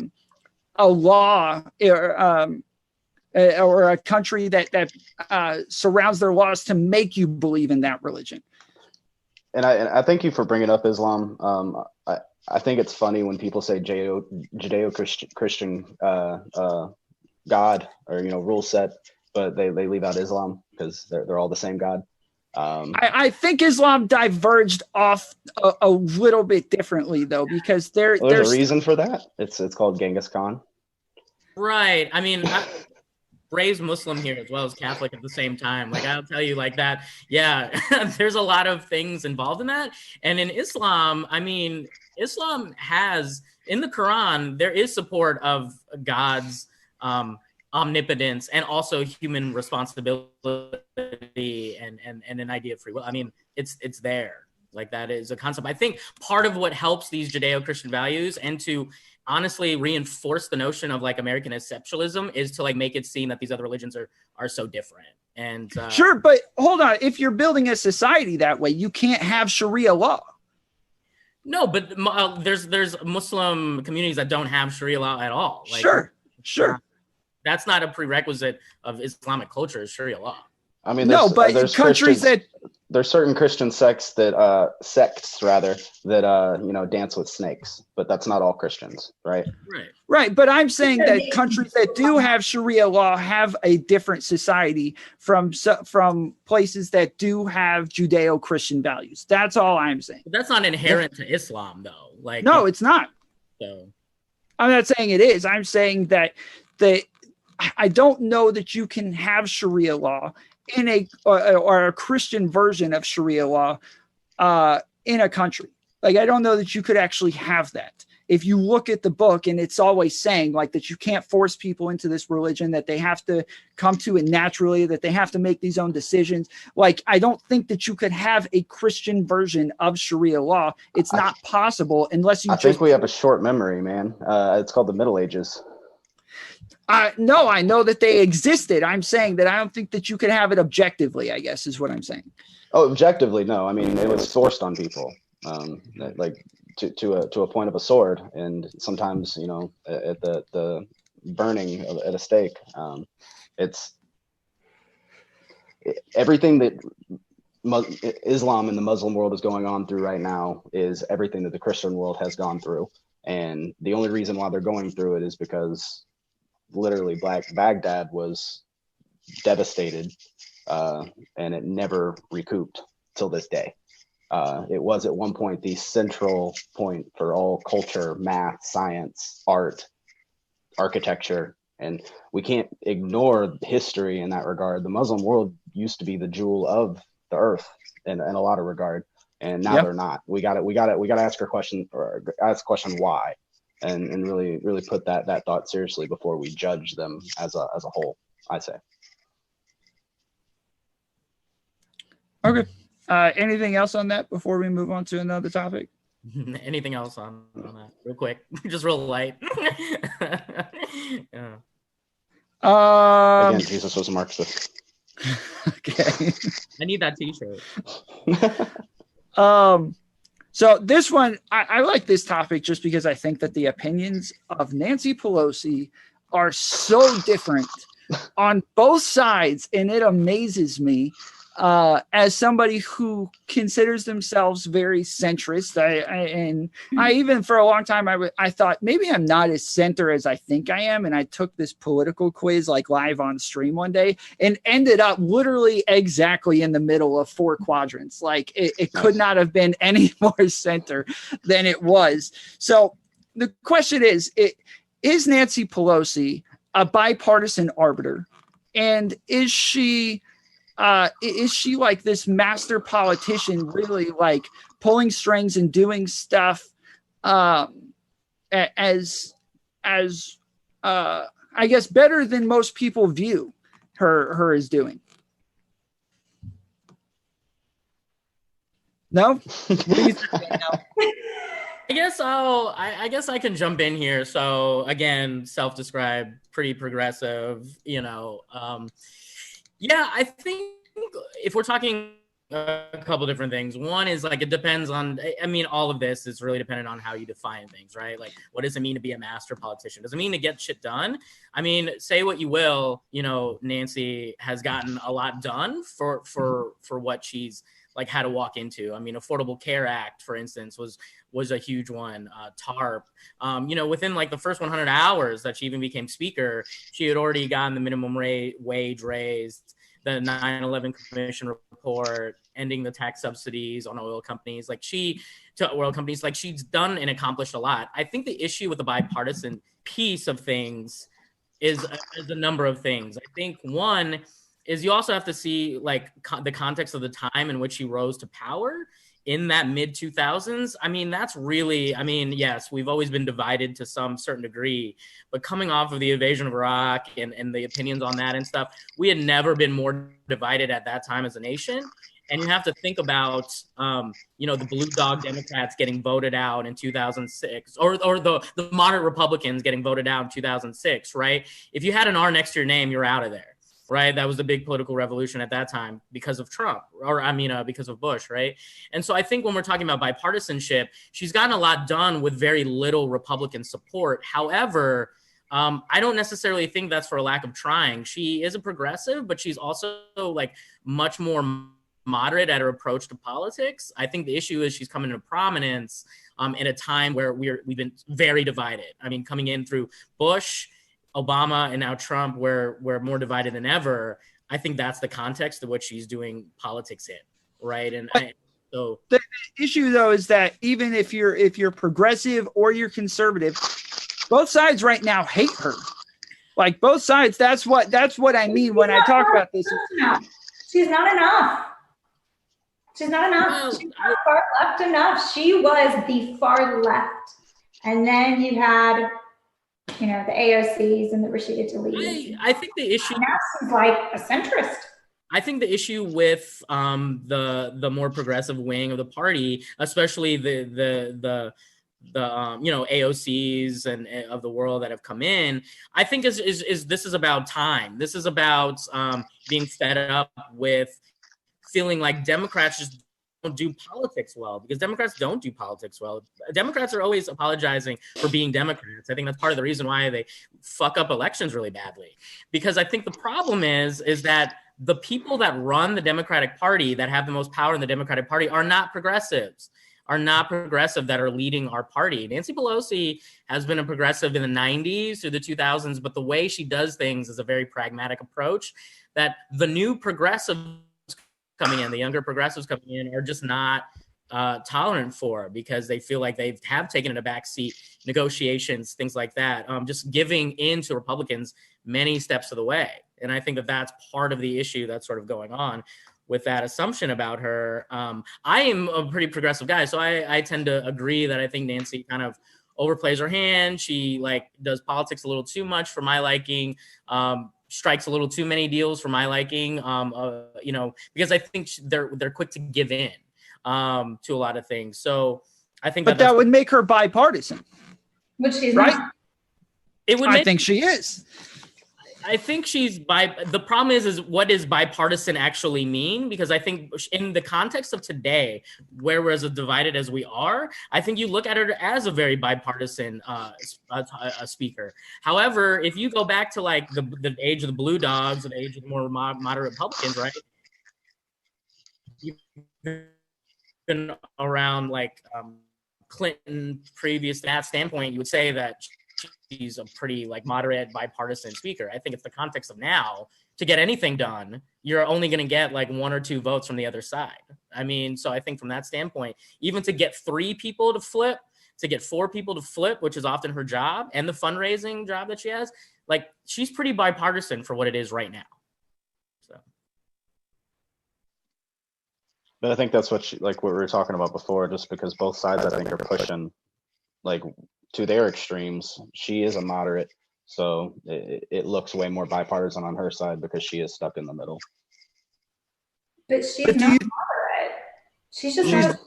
law or a country that surrounds their laws to make you believe in that religion. And I thank you for bringing up Islam. I think it's funny when people say Judeo-Christian God or rule set, but they leave out Islam because they're all the same God. I think Islam diverged off a little bit differently though, because there's a reason for that. It's called Genghis Khan. Right. I mean, raised Muslim here as well as Catholic at the same time. Like I'll tell you like that. Yeah, there's a lot of things involved in that. And in Islam, I mean, Islam has in the Quran, there is support of God's omnipotence and also human responsibility and an idea of free will. I mean, it's there. Like that is a concept. I think part of what helps these Judeo-Christian values and to honestly reinforce the notion of like American exceptionalism is to like make it seem that these other religions are so different. And sure, but hold on. If you're building a society that way, you can't have Sharia law. No, but there's Muslim communities that don't have Sharia law at all. Like, sure. That's not a prerequisite of Islamic culture, is Sharia law. I mean, no, but there's countries Christians, there's certain Christian sects that dance with snakes, but that's not all Christians, right? Right, but I'm saying that countries that do have Sharia law have a different society from places that do have Judeo-Christian values. That's all I'm saying. But that's not inherent to Islam, though. Like, no, it's not. So I'm not saying it is. I'm saying that I don't know that you can have Sharia law in or a Christian version of Sharia law in a country. Like, I don't know that you could actually have that. If you look at the book, and it's always saying like that you can't force people into this religion, that they have to come to it naturally, that they have to make these own decisions. Like, I don't think that you could have a Christian version of Sharia law. It's not possible unless you. I think we have a short memory, man. It's called the Middle Ages. No, I know that they existed. I'm saying that I don't think that you could have it objectively, I guess is what I'm saying. Oh, objectively, no. I mean, it was forced on people, like to a point of a sword, and sometimes, you know, at the burning at a stake. It's everything that Islam and the Muslim world is going on through right now is everything that the Christian world has gone through, and the only reason why they're going through it is because literally Baghdad was devastated, and it never recouped till this day. It was at one point the central point for all culture, math, science, art, architecture, and we can't ignore history in that regard. The Muslim world used to be the jewel of the earth in a lot of regard, and now they're not. We got to ask a question why. And really put that thought seriously before we judge them as a whole, I say. Okay. Anything else on that before we move on to another topic? Anything else on that? Real quick, just real light. Yeah. Again, Jesus was a Marxist. Okay. I need that T-shirt. So this one, I like this topic just because I think that the opinions of Nancy Pelosi are so different on both sides, and it amazes me as somebody who considers themselves very centrist. I even for a long time I thought maybe I'm not as center as I think I am, and I took this political quiz like live on stream one day and ended up literally exactly in the middle of 4 quadrants. Like it could not have been any more center than it was. So the question is Nancy Pelosi a bipartisan arbiter, and is she like this master politician, really like pulling strings and doing stuff as I guess better than most people view her as doing? No? What do you think now? I guess I can jump in here. So again, self-described, pretty progressive, you know. Yeah, I think if we're talking a couple different things, one is like it depends on, I mean, all of this is really dependent on how you define things, right? Like, what does it mean to be a master politician? Does it mean to get shit done? I mean, say what you will, you know, Nancy has gotten a lot done for what she's like had to walk into. I mean, Affordable Care Act, for instance, was a huge one. TARP, you know, within like the first 100 hours that she even became speaker, she had already gotten the minimum wage raised, the 9/11 Commission report, ending the tax subsidies on oil companies. Like she's done and accomplished a lot. I think the issue with the bipartisan piece of things is a number of things. I think one is you also have to see like the context of the time in which she rose to power in that mid 2000s. I mean, that's really, I mean, yes, we've always been divided to some certain degree, but coming off of the invasion of Iraq and the opinions on that and stuff, we had never been more divided at that time as a nation. And you have to think about, you know, the blue dog Democrats getting voted out in 2006, or the moderate Republicans getting voted out in 2006, right? If you had an R next to your name, you're out of there. Right. That was the big political revolution at that time because of Trump, or I mean, because of Bush. Right. And so I think when we're talking about bipartisanship, she's gotten a lot done with very little Republican support. However, I don't necessarily think that's for a lack of trying. She is a progressive, but she's also like much more moderate at her approach to politics. I think the issue is she's coming to prominence in a time where we've been very divided. I mean, coming in through Bush, Obama, and now Trump, where we're more divided than ever. I think that's the context of what she's doing politics in, right? So the issue though is that even if you're progressive or you're conservative, both sides right now hate her. Like both sides. That's what I mean when I talk about this. She's not enough. She's not enough. She's not far left enough. She was the far left, and then you had, the AOCs and the Rashida Tlaib. I think the issue now she's like a centrist. I think the issue with the more progressive wing of the party, especially the AOCs and of the world that have come in, I think is this is about time. This is about being fed up with feeling like Democrats just don't do politics well, because Democrats don't do politics well. Democrats are always apologizing for being Democrats. I think that's part of the reason why they fuck up elections really badly, because I think the problem is that the people that run the Democratic Party, that have the most power in the Democratic Party, are not progressives. That are leading our party. Nancy Pelosi has been a progressive in the 90s through the 2000s, but the way she does things is a very pragmatic approach that the new progressives coming in, the younger progressives coming in, are just not tolerant for, because they feel like they have taken a backseat, negotiations, things like that, just giving in to Republicans many steps of the way. And I think that that's part of the issue that's sort of going on with that assumption about her. I am a pretty progressive guy, so I tend to agree that I think Nancy kind of overplays her hand. She does politics a little too much for my liking, strikes a little too many deals for my liking, because I think they're quick to give in to a lot of things. So I think that would make her bipartisan, which she's right. Not. I think she is. I think she's the problem is what does bipartisan actually mean? Because I think in the context of today, where we're as divided as we are, I think you look at her as a very bipartisan speaker. However, if you go back to the age of the blue dogs, and the age of the more moderate Republicans, right? You've been around Clinton previous to that standpoint, you would say that she's a pretty moderate bipartisan speaker. I think it's the context of now, to get anything done, you're only going to get 1 or 2 votes from the other side. I mean, so I think from that standpoint, even to get 3 people to flip, to get 4 people to flip, which is often her job, and the fundraising job that she has, she's pretty bipartisan for what it is right now. So, but I think that's what what we were talking about before, just because both sides, I think, are pushing to their extremes. She is a moderate, so it looks way more bipartisan on her side because she is stuck in the middle. But she's not moderate. She's just not a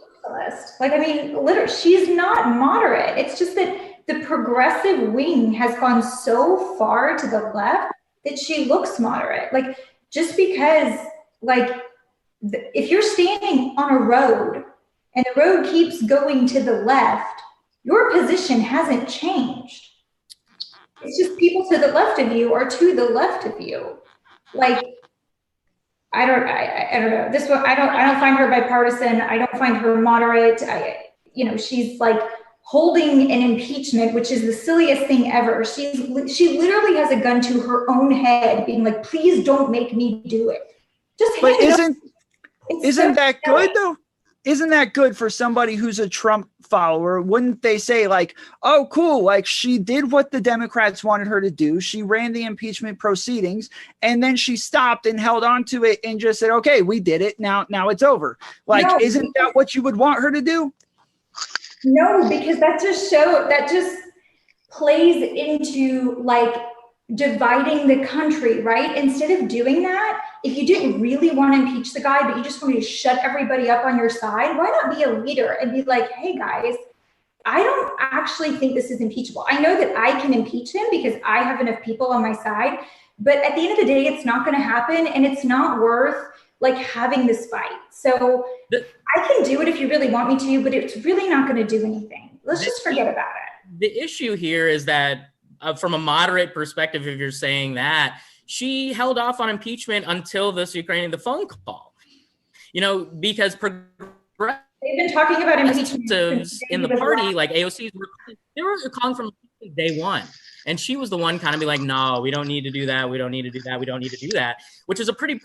socialist. Literally, she's not moderate. It's just that the progressive wing has gone so far to the left that she looks moderate. Just because, if you're standing on a road and the road keeps going to the left, your position hasn't changed. It's just people to the left of you or to the left of you. I don't know. This one, I don't find her bipartisan. I don't find her moderate. She's holding an impeachment, which is the silliest thing ever. She literally has a gun to her own head, being like, "Please don't make me do it." But isn't that good though? Isn't that good for somebody who's a Trump follower? Wouldn't they say oh, cool, she did what the Democrats wanted her to do. She ran the impeachment proceedings, and then she stopped and held on to it and just said, okay, we did it. Now it's over. Isn't that what you would want her to do? No, because that just plays into dividing the country, right? Instead of doing that, if you didn't really want to impeach the guy, but you just wanted to shut everybody up on your side, why not be a leader and be like, hey guys, I don't actually think this is impeachable. I know that I can impeach him because I have enough people on my side, but at the end of the day, it's not going to happen, and it's not worth having this fight. So I can do it if you really want me to, but it's really not going to do anything. Let's just forget about it. The issue here is that from a moderate perspective, if you're saying that, she held off on impeachment until the phone call. because they've been talking about impeachment in the party, like AOC's, they were calling from day one. And she was the one kind of be like, no, we don't need to do that. We don't need to do that. We don't need to do that, which is a pretty,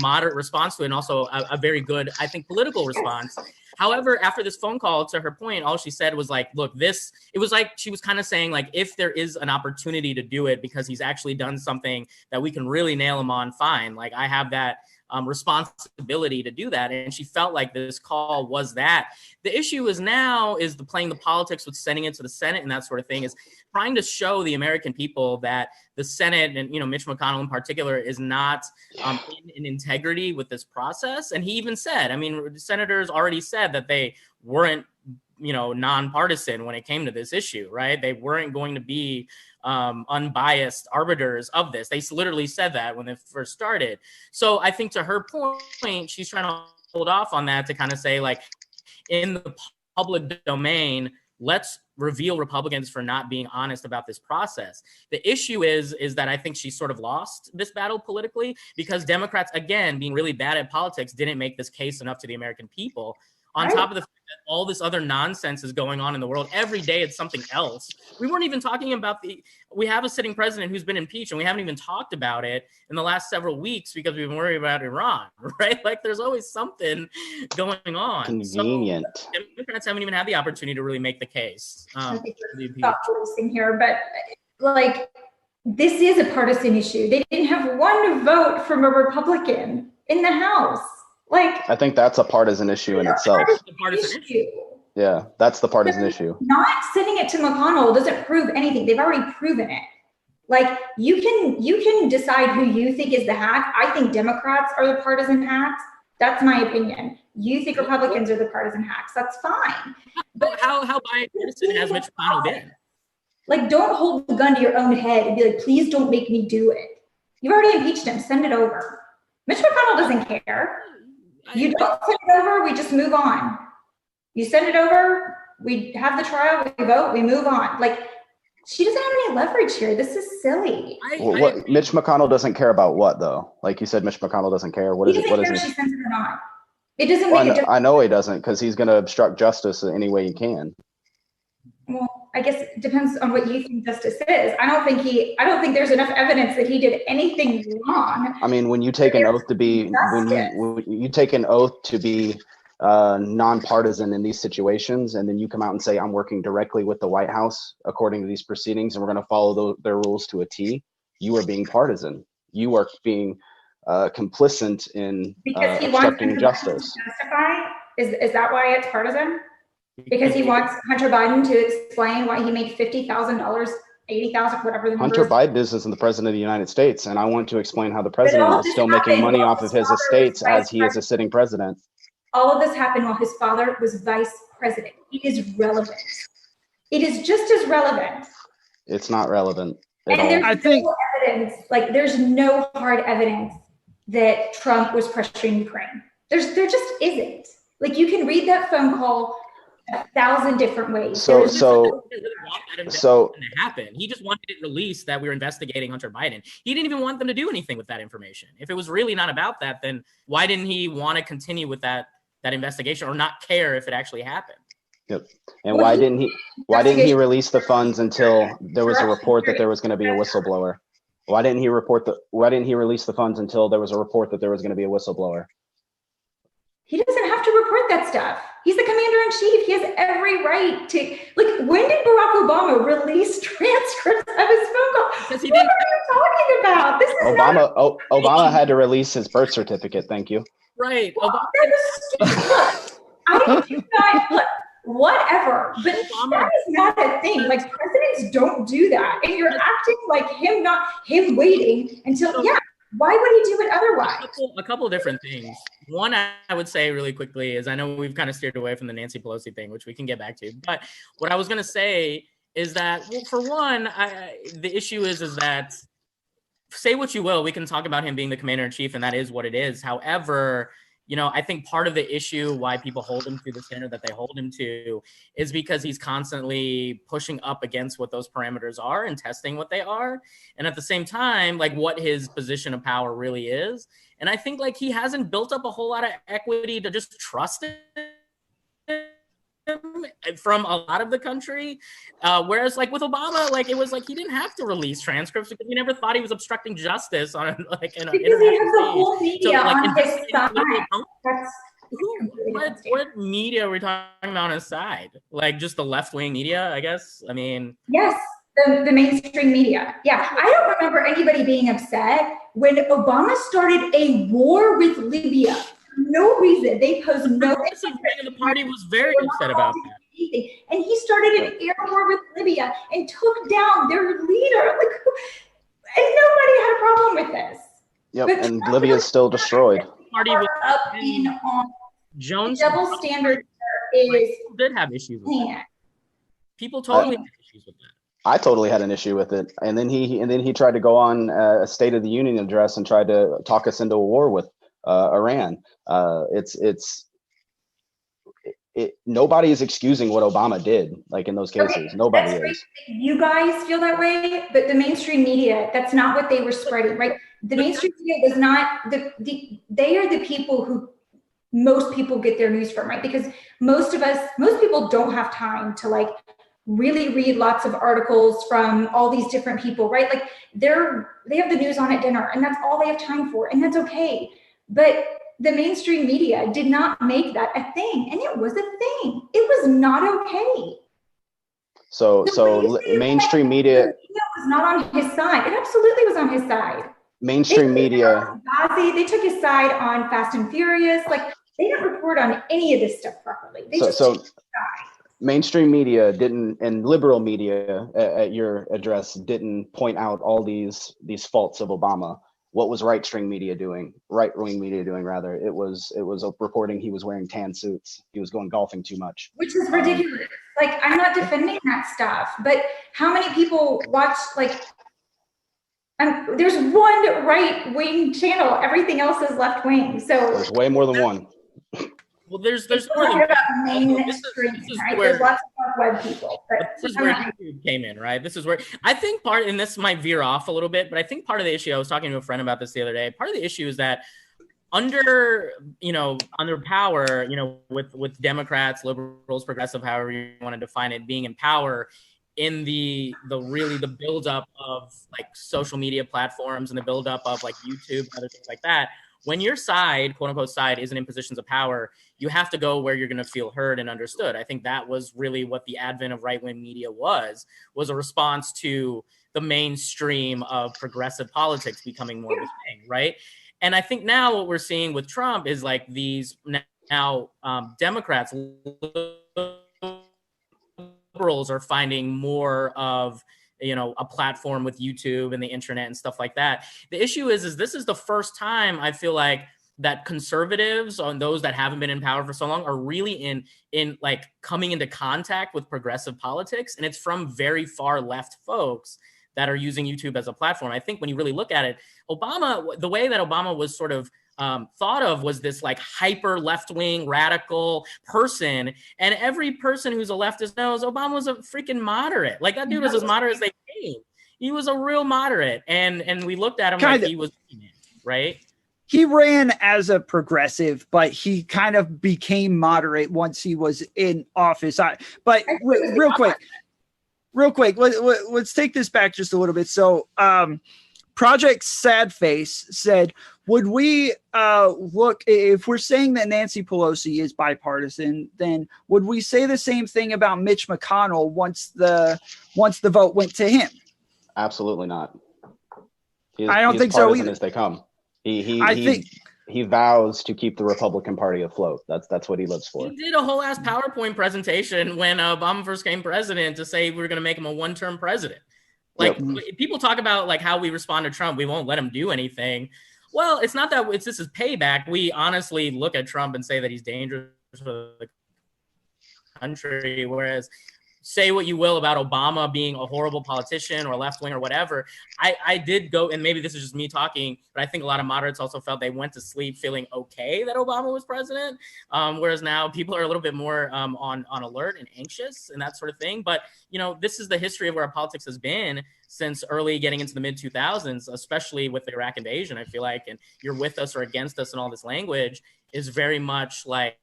moderate response to it, and also a very good, I think, political response. However, after this phone call, to her point, all she said was like, look, it was like she was kind of saying, like, if there is an opportunity to do it because he's actually done something that we can really nail him on, fine. Like, I have that responsibility to do that. And she felt like this call was that. The issue is now is playing the politics with sending it to the Senate and that sort of thing, is trying to show the American people that the Senate and, Mitch McConnell in particular is not in integrity with this process. And he even said, the senators already said that they weren't, nonpartisan when it came to this issue, right? They weren't going to be unbiased arbiters of this. They literally said that when it first started. So I think to her point, she's trying to hold off on that to kind of say, like, in the public domain, let's reveal Republicans for not being honest about this process. The issue is that I think she sort of lost this battle politically because Democrats, again, being really bad at politics, didn't make this case enough to the American people. On top of the fact that all this other nonsense is going on in the world. Every day it's something else. We weren't even talking about we have a sitting president who's been impeached, and we haven't even talked about it in the last several weeks because we've been worried about Iran, right? Like, there's always something going on. Convenient. So Democrats haven't even had the opportunity to really make the case. I think stop policing here, but like, this is a partisan issue. They didn't have one vote from a Republican in the House. Like, I think that's a partisan issue in itself. Yeah, that's the partisan issue. Not sending it to McConnell doesn't prove anything. They've already proven it. Like, you can decide who you think is the hack. I think Democrats are the partisan hacks. That's my opinion. You think Republicans are the partisan hacks. That's fine. But how bipartisan has Mitch McConnell been? Like, don't hold the gun to your own head and be like, please don't make me do it. You've already impeached him. Send it over. Mitch McConnell doesn't care. You don't send it over, we just move on. You send it over, we have the trial, we vote, we move on. Like, she doesn't have any leverage here. This is silly. What Mitch McConnell doesn't care about what, though? Like you said, Mitch McConnell doesn't care. What is it? What is it? She sends it or not. It doesn't make a difference. I know he doesn't, because he's going to obstruct justice any way he can. Well, I guess it depends on what you think justice is. I don't think there's enough evidence that he did anything wrong. When you take an oath to be, when you take an oath to be nonpartisan in these situations, and then you come out and say, I'm working directly with the White House according to these proceedings, and we're going to follow their rules to a T, you are being partisan. You are being complicit in obstructing justice. Justify? Is that why it's partisan? Because he wants Hunter Biden to explain why he made $50,000, $80,000, whatever the number Hunter Biden isn't the president of the United States, and I want to explain how the president is still making money off of his estates as he is a sitting president. All of this happened while his father was vice president. It is relevant. It is just as relevant. It's not relevant at all. I think evidence, like, there's no hard evidence that Trump was pressuring Ukraine. There just isn't. Like, you can read that phone call 1,000 different ways. So happen. He just wanted it released that we were investigating Hunter Biden. He didn't even want them to do anything with that information. If it was really not about that, then why didn't he want to continue with that investigation or not care if it actually happened? Yep. And why didn't he release the funds until there was a report that there was going to be a whistleblower? Why didn't he release the funds until there was a report that there was going to be a whistleblower? He doesn't have to report that stuff. He's the commander-in-chief. He has every right to, like, when did Barack Obama release transcripts of his phone call? What are you talking about? This is Obama had to release his birth certificate. Thank you. Right. Whatever. But that is not a thing. Like, presidents don't do that. And you're acting like him waiting until, why would he do it otherwise? A couple of different things. One, I would say really quickly is, I know we've kind of steered away from the Nancy Pelosi thing, which we can get back to. But what I was going to say is that, well, for one, the issue is that, say what you will, we can talk about him being the commander in chief, and that is what it is. However, I think part of the issue why people hold him to the standard that they hold him to is because he's constantly pushing up against what those parameters are and testing what they are. And at the same time, like what his position of power really is. And I think like he hasn't built up a whole lot of equity to just trust it from a lot of the country, whereas like with Obama, like it was like he didn't have to release transcripts because he never thought he was obstructing justice on like an because he has the whole stage. media So, like, on his side. What media are we talking about on his side? Like just the left-wing media, I guess. I mean, yes, the mainstream media. Yeah, I don't remember anybody being upset when Obama started a war with Libya. No reason. They posed no. The party was very upset about that. And he started an air war with Libya and took down their leader. Like, and nobody had a problem with this. Yep, but and Libya is still destroyed. Party was up in on Jones. The double standard is did have issues with that. People totally had issues with that. I totally had an issue with it, and then he tried to go on a State of the Union address and tried to talk us into a war with Iran. Nobody is excusing what Obama did, like in those cases. Okay, nobody is. Right. You guys feel that way, but the mainstream media, that's not what they were spreading, right? The mainstream media was not they are the people who most people get their news from, right? Because most people don't have time to like really read lots of articles from all these different people, right? Like they have the news on at dinner and that's all they have time for, and that's okay. But the mainstream media did not make that a thing, and it was a thing. It was not okay. So mainstream media was not on his side. It absolutely was on his side. Mainstream media. They took his side on Fast and Furious. Like they didn't report on any of this stuff properly. They just took his side. Mainstream media didn't, and liberal media at your address didn't point out all these faults of Obama. What was right-wing media doing? Rather, it was reporting he was wearing tan suits. He was going golfing too much, which is ridiculous. Like I'm not defending that stuff, but how many people watch like? There's one right-wing channel. Everything else is left-wing. So there's way more than one. Well, there's more than mainstream, right? There's lots of web people. But this is where YouTube came in, right? This is where I think and this might veer off a little bit, but I think part of the issue, I was talking to a friend about this the other day, part of the issue is that under power, with Democrats, liberals, progressive, however you want to define it, being in power, in the buildup of like social media platforms and the buildup of like YouTube and other things like that, when your side, quote unquote side, isn't in positions of power, you have to go where you're going to feel heard and understood. I think that was really what the advent of right-wing media was a response to the mainstream of progressive politics becoming more of a thing, right? And I think now what we're seeing with Trump is like these now Democrats, liberals are finding more of a platform with YouTube and the internet and stuff like that. The issue is this is the first time I feel like that conservatives and those that haven't been in power for so long are really in like coming into contact with progressive politics. And it's from very far left folks that are using YouTube as a platform. I think when you really look at it, Obama, the way that Obama was sort of thought of was this like hyper left-wing radical person, and every person who's a leftist knows Obama was a freaking moderate. Like that dude was as moderate as they came. He was a real moderate, and we looked at him like he was, right? He ran as a progressive, but he kind of became moderate once he was in office. Real quick, let's take this back just a little bit. So Project Sad Face said, would we look, if we're saying that Nancy Pelosi is bipartisan, then would we say the same thing about Mitch McConnell once the vote went to him? Absolutely not. I don't think so either. As they come. He vows to keep the Republican Party afloat. That's what he lives for. He did a whole ass PowerPoint presentation when Obama first came president to say we were going to make him a one-term president. Like people talk about like how we respond to Trump, we won't let him do anything. Well, it's not that this is payback. We honestly look at Trump and say that he's dangerous for the country, whereas say what you will about Obama being a horrible politician or left wing or whatever, I did go, and maybe this is just me talking, but I think a lot of moderates also felt they went to sleep feeling okay that Obama was president, whereas now people are a little bit more on alert and anxious and that sort of thing. But, you know, this is the history of where our politics has been since early getting into the mid 2000s, especially with the Iraq invasion, I feel like, and you're with us or against us and all this language is very much like,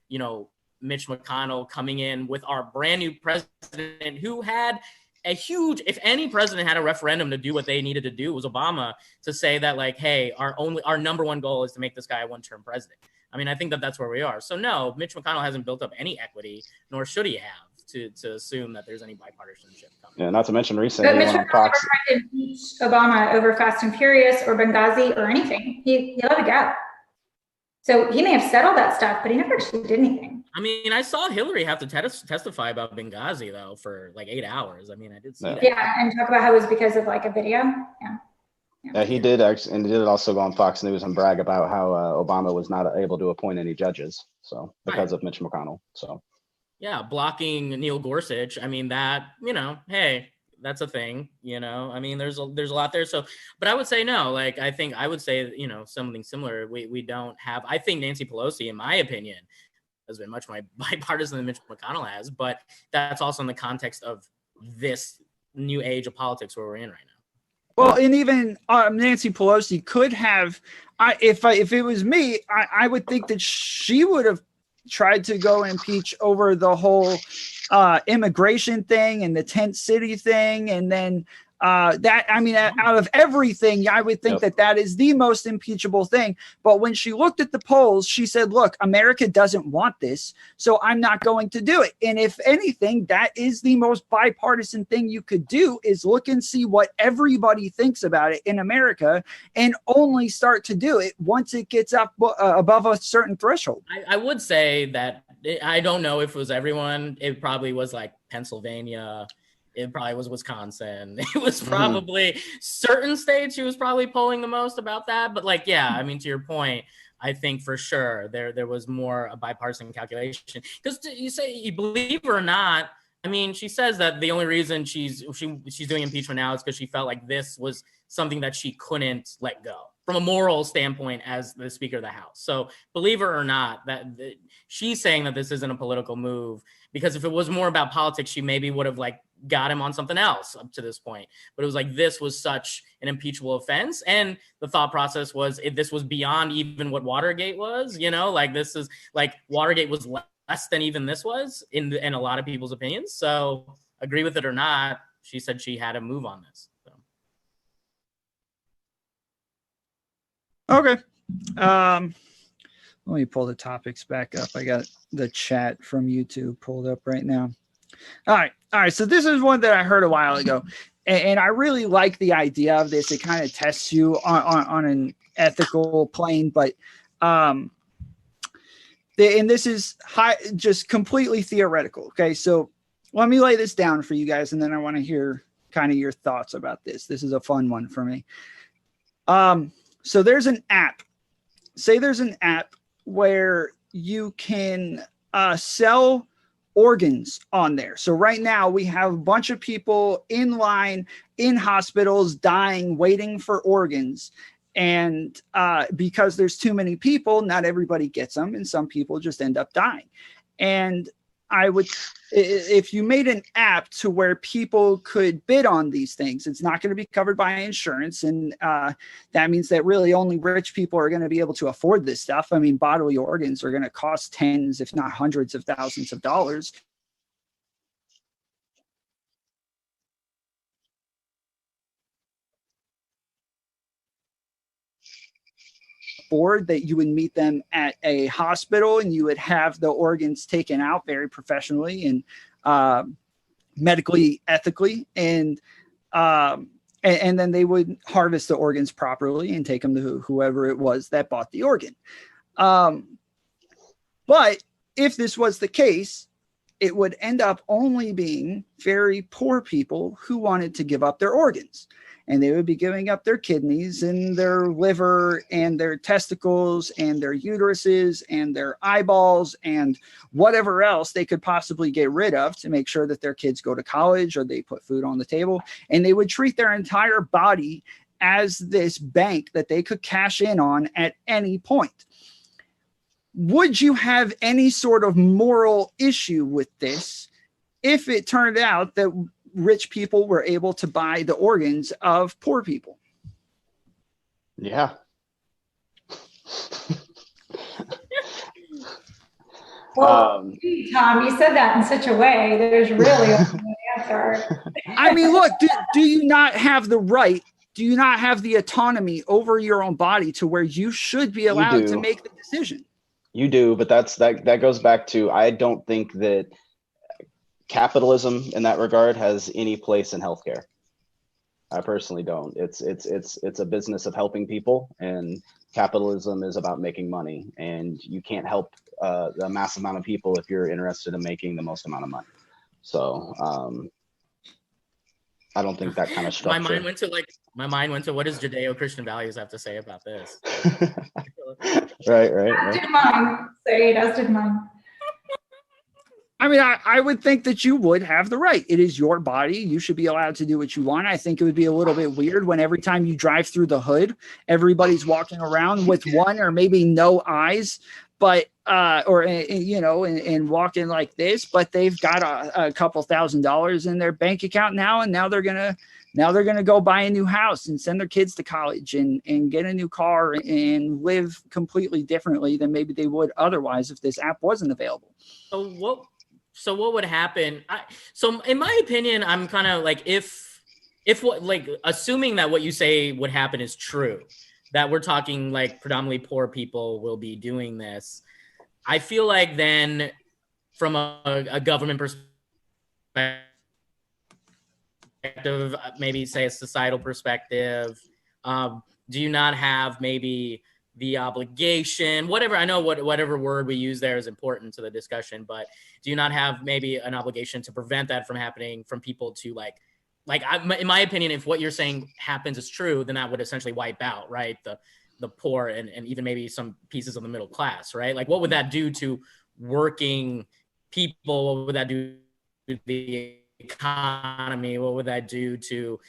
you know, Mitch McConnell coming in with our brand new president who had a huge, if any president had a referendum to do what they needed to do, it was Obama, to say that like, hey, our number one goal is to make this guy a one-term president. I mean, I think that that's where we are. So no, Mitch McConnell hasn't built up any equity, nor should he have, to assume that there's any bipartisanship coming. Yeah, not to mention recently But Mitch on McConnell Fox. never tried to impeach Obama over Fast and Furious or Benghazi or anything. He let it go. So he may have settled that stuff, but he never actually did anything. I mean, I saw Hillary have to testify about Benghazi, though, for like 8 hours. I mean, I did see that. Yeah, and talk about how it was because of like a video. Yeah, he did actually, and he did also go on Fox News and brag about how Obama was not able to appoint any judges, so because of Mitch McConnell. So yeah, blocking Neil Gorsuch. I mean, that, you know, hey, that's a thing, you know. I mean, there's a lot there. So, but I would say no. Like, I think I would say, you know, something similar. We don't have. I think Nancy Pelosi, in my opinion, has been much more bipartisan than Mitch McConnell has. But that's also in the context of this new age of politics where we're in right now. Well, and even Nancy Pelosi could have. If it was me, I would think that she would have tried to go impeach over the whole immigration thing and the tent city thing, and then that, I mean, out of everything, I would think that is the most impeachable thing. But when she looked at the polls, she said, look, America doesn't want this, so I'm not going to do it. And if anything, that is the most bipartisan thing you could do, is look and see what everybody thinks about it in America and only start to do it once it gets up above a certain threshold. I would say that I don't know if it was everyone. It probably was like Pennsylvania. It probably was Wisconsin. It was probably certain states she was probably polling the most about that. But like, yeah, I mean, to your point, I think for sure there was more a bipartisan calculation. Because you say, you believe it or not, I mean, she says that the only reason she's doing impeachment now is because she felt like this was something that she couldn't let go from a moral standpoint as the Speaker of the House. So believe it or not, that she's saying that this isn't a political move, because if it was more about politics, she maybe would have like got him on something else up to this point. But it was like, this was such an impeachable offense. And the thought process was, this was beyond even what Watergate was, you know, like this is like Watergate was less than even this was in a lot of people's opinions. So agree with it or not, she said she had to move on this. So. Okay. Let me pull the topics back up. I got the chat from YouTube pulled up right now. All right. So this is one that I heard a while ago, and I really like the idea of this. It kind of tests you on an ethical plane, but and this is just completely theoretical. Okay, so let me lay this down for you guys, and then I want to hear kind of your thoughts about this. This is a fun one for me. So there's an app. Say there's an app where you can sell organs on there. So right now we have a bunch of people in line in hospitals dying, waiting for organs. And because there's too many people, not everybody gets them. And some people just end up dying. And if you made an app to where people could bid on these things, it's not going to be covered by insurance. And that means that really only rich people are going to be able to afford this stuff. I mean, bodily organs are going to cost tens, if not hundreds of thousands of dollars. Board that you would meet them at a hospital, and you would have the organs taken out very professionally and medically ethically, and then they would harvest the organs properly and take them to whoever it was that bought the organ. But if this was the case, it would end up only being very poor people who wanted to give up their organs. And they would be giving up their kidneys and their liver and their testicles and their uteruses and their eyeballs and whatever else they could possibly get rid of to make sure that their kids go to college or they put food on the table. And they would treat their entire body as this bank that they could cash in on at any point. Would you have any sort of moral issue with this if it turned out that rich people were able to buy the organs of poor people? Yeah. Well, Tom, you said that in such a way. There's really only an answer. I mean, look, do you not have the right? Do you not have the autonomy over your own body to where you should be allowed to make the decision? You do, but that goes back to, I don't think that capitalism in that regard has any place in healthcare. I personally don't. It's a business of helping people, and capitalism is about making money, and you can't help a massive amount of people if you're interested in making the most amount of money. So I don't think that kind of structure. My mind went to what does Judeo-Christian values have to say about this? Right. As did mine. Saed, as did mine. I mean, I would think that you would have the right. It is your body. You should be allowed to do what you want. I think it would be a little bit weird when every time you drive through the hood, everybody's walking around with one or maybe no eyes, but and walking like this, but they've got a couple $1,000s in their bank account now, and now they're gonna go buy a new house and send their kids to college and get a new car and live completely differently than maybe they would otherwise if this app wasn't available. So what would happen? So in my opinion, I'm kind of like, if assuming that what you say would happen is true, that we're talking like predominantly poor people will be doing this, I feel like then from a government perspective, maybe say a societal perspective, do you not have maybe the obligation, whatever, I know whatever word we use there is important to the discussion, but do you not have maybe an obligation to prevent that from happening, from people to in my opinion, if what you're saying happens is true, then that would essentially wipe out, right, the poor and even maybe some pieces of the middle class, right? Like, what would that do to working people? What would that do to the economy? What would that do to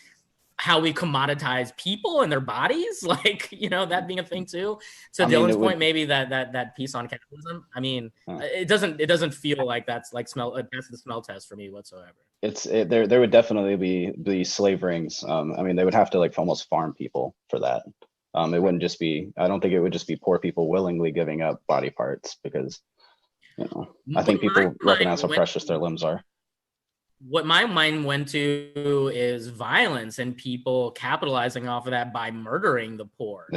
how we commoditize people and their bodies? Like, that being a thing too. So Dylan's point, maybe that piece on capitalism. I mean, it doesn't feel like that's like that's the smell test for me whatsoever. There would definitely be slave rings. I mean, they would have to like almost farm people for that. It wouldn't just be, I don't think it would just be poor people willingly giving up body parts, because, I think people recognize how precious their limbs are. What my mind went to is violence and people capitalizing off of that by murdering the poor.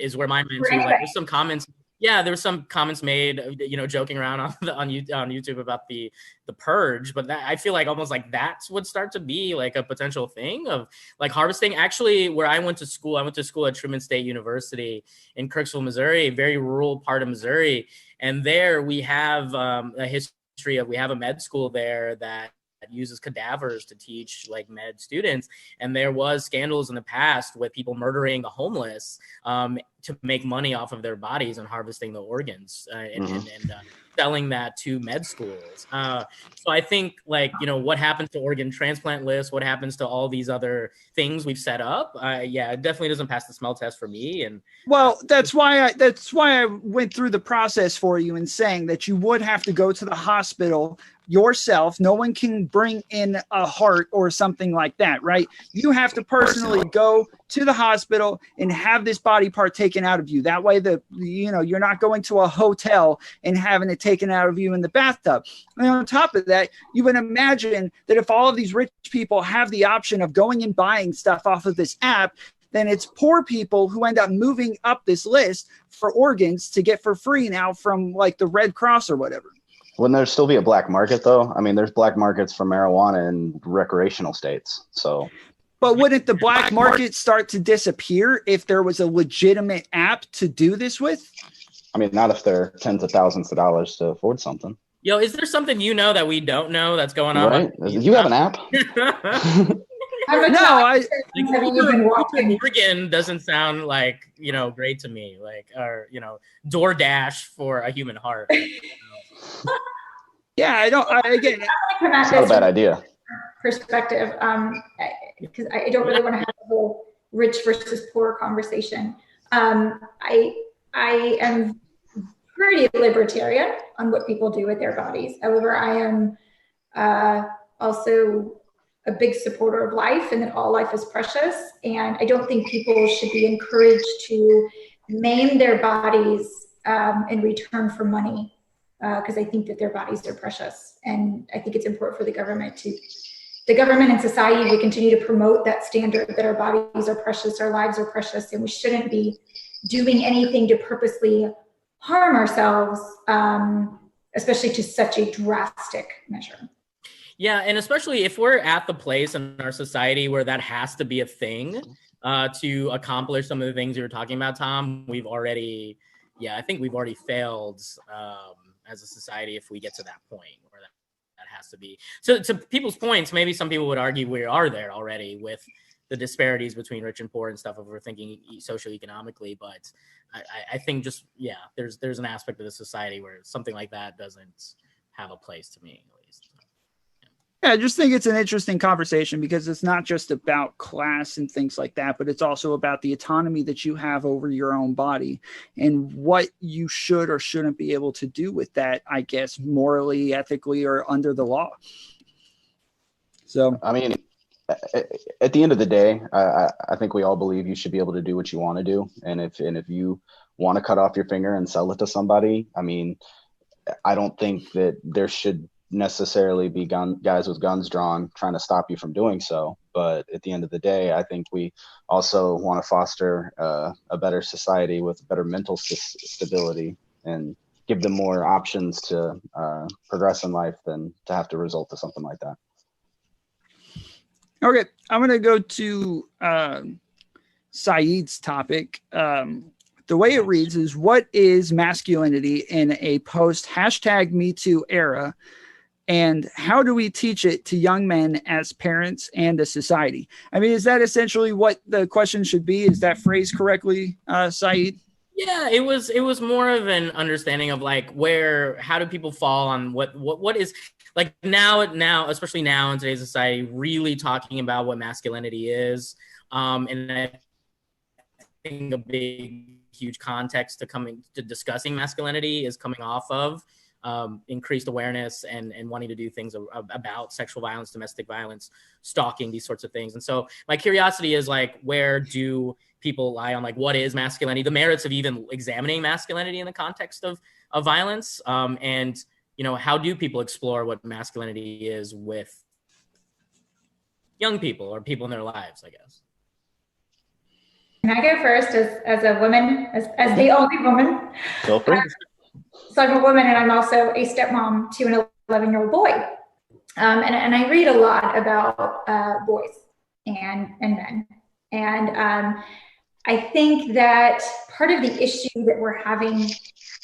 Is where my mind went to. Like, there's some comments. Yeah, there were some comments made, joking around on YouTube about the purge, but I feel like almost like that would start to be like a potential thing of like harvesting. Actually, where I went to school at Truman State University in Kirksville, Missouri, a very rural part of Missouri, and there we have a history of, we have a med school there that uses cadavers to teach like med students, and there was scandals in the past with people murdering the homeless to make money off of their bodies and harvesting the organs and selling that to med schools. So I think what happens to organ transplant lists, what happens to all these other things we've set up, it definitely doesn't pass the smell test for me. And that's why I went through the process for you in saying that you would have to go to the hospital yourself. No one can bring in a heart or something like that, right? You have to personally go to the hospital and have this body part taken out of you. That way you're not going to a hotel and having it taken out of you in the bathtub. And on top of that, you would imagine that if all of these rich people have the option of going and buying stuff off of this app, then it's poor people who end up moving up this list for organs to get for free now from like the Red Cross or whatever. Wouldn't there still be a black market though? I mean, there's black markets for marijuana in recreational states. So, but wouldn't the black market start to disappear if there was a legitimate app to do this with? I mean, not if they're tens of thousands of dollars to afford something. Yo, is there something you know that we don't know that's going on? Right? You have an app? Like, Oregon doesn't sound like, great to me. Like, or, DoorDash for a human heart. Yeah, again, it's not a bad idea. Perspective, because I don't really want to have a whole rich versus poor conversation. I am pretty libertarian on what people do with their bodies. However, I am also a big supporter of life and that all life is precious. And I don't think people should be encouraged to maim their bodies in return for money, because I think that their bodies are precious. And I think it's important for the government and society to continue to promote that standard that our bodies are precious, our lives are precious, and we shouldn't be doing anything to purposely harm ourselves, especially to such a drastic measure. Yeah, and especially if we're at the place in our society where that has to be a thing to accomplish some of the things you were talking about, Tom, I think we've already failed as a society if we get to that point where that has to be. So to people's points, maybe some people would argue we are there already with the disparities between rich and poor and stuff if we're thinking socioeconomically, but I think there's an aspect of the society where something like that doesn't have a place to me, at least. Yeah, I just think it's an interesting conversation because it's not just about class and things like that, but it's also about the autonomy that you have over your own body and what you should or shouldn't be able to do with that, I guess, morally, ethically, or under the law. So, I mean, at the end of the day, I think we all believe you should be able to do what you want to do. And if you want to cut off your finger and sell it to somebody, I mean, I don't think that there should necessarily be guys with guns drawn trying to stop you from doing so. But at the end of the day, I think we also want to foster a better society with better mental stability and give them more options to progress in life than to have to result to something like that. Okay, I'm going to go to Saed's topic. The way it reads is, what is masculinity in a post #MeToo era? And how do we teach it to young men as parents and as society? I mean, is that essentially what the question should be? Is that phrased correctly, Saed? Yeah, it was more of an understanding of like how do people fall on what is like now, especially now in today's society, really talking about what masculinity is. And I think a big, huge context to discussing masculinity is coming off of increased awareness and wanting to do things about sexual violence, domestic violence, stalking, these sorts of things. And so my curiosity is like, where do people lie on like what is masculinity, the merits of even examining masculinity in the context of violence, and how do people explore what masculinity is with young people or people in their lives, I guess. Can I go first as a woman, as the only woman? Feel free. So I'm a woman and I'm also a stepmom to an 11-year-old boy. And I read a lot about boys and men. And I think that part of the issue that we're having,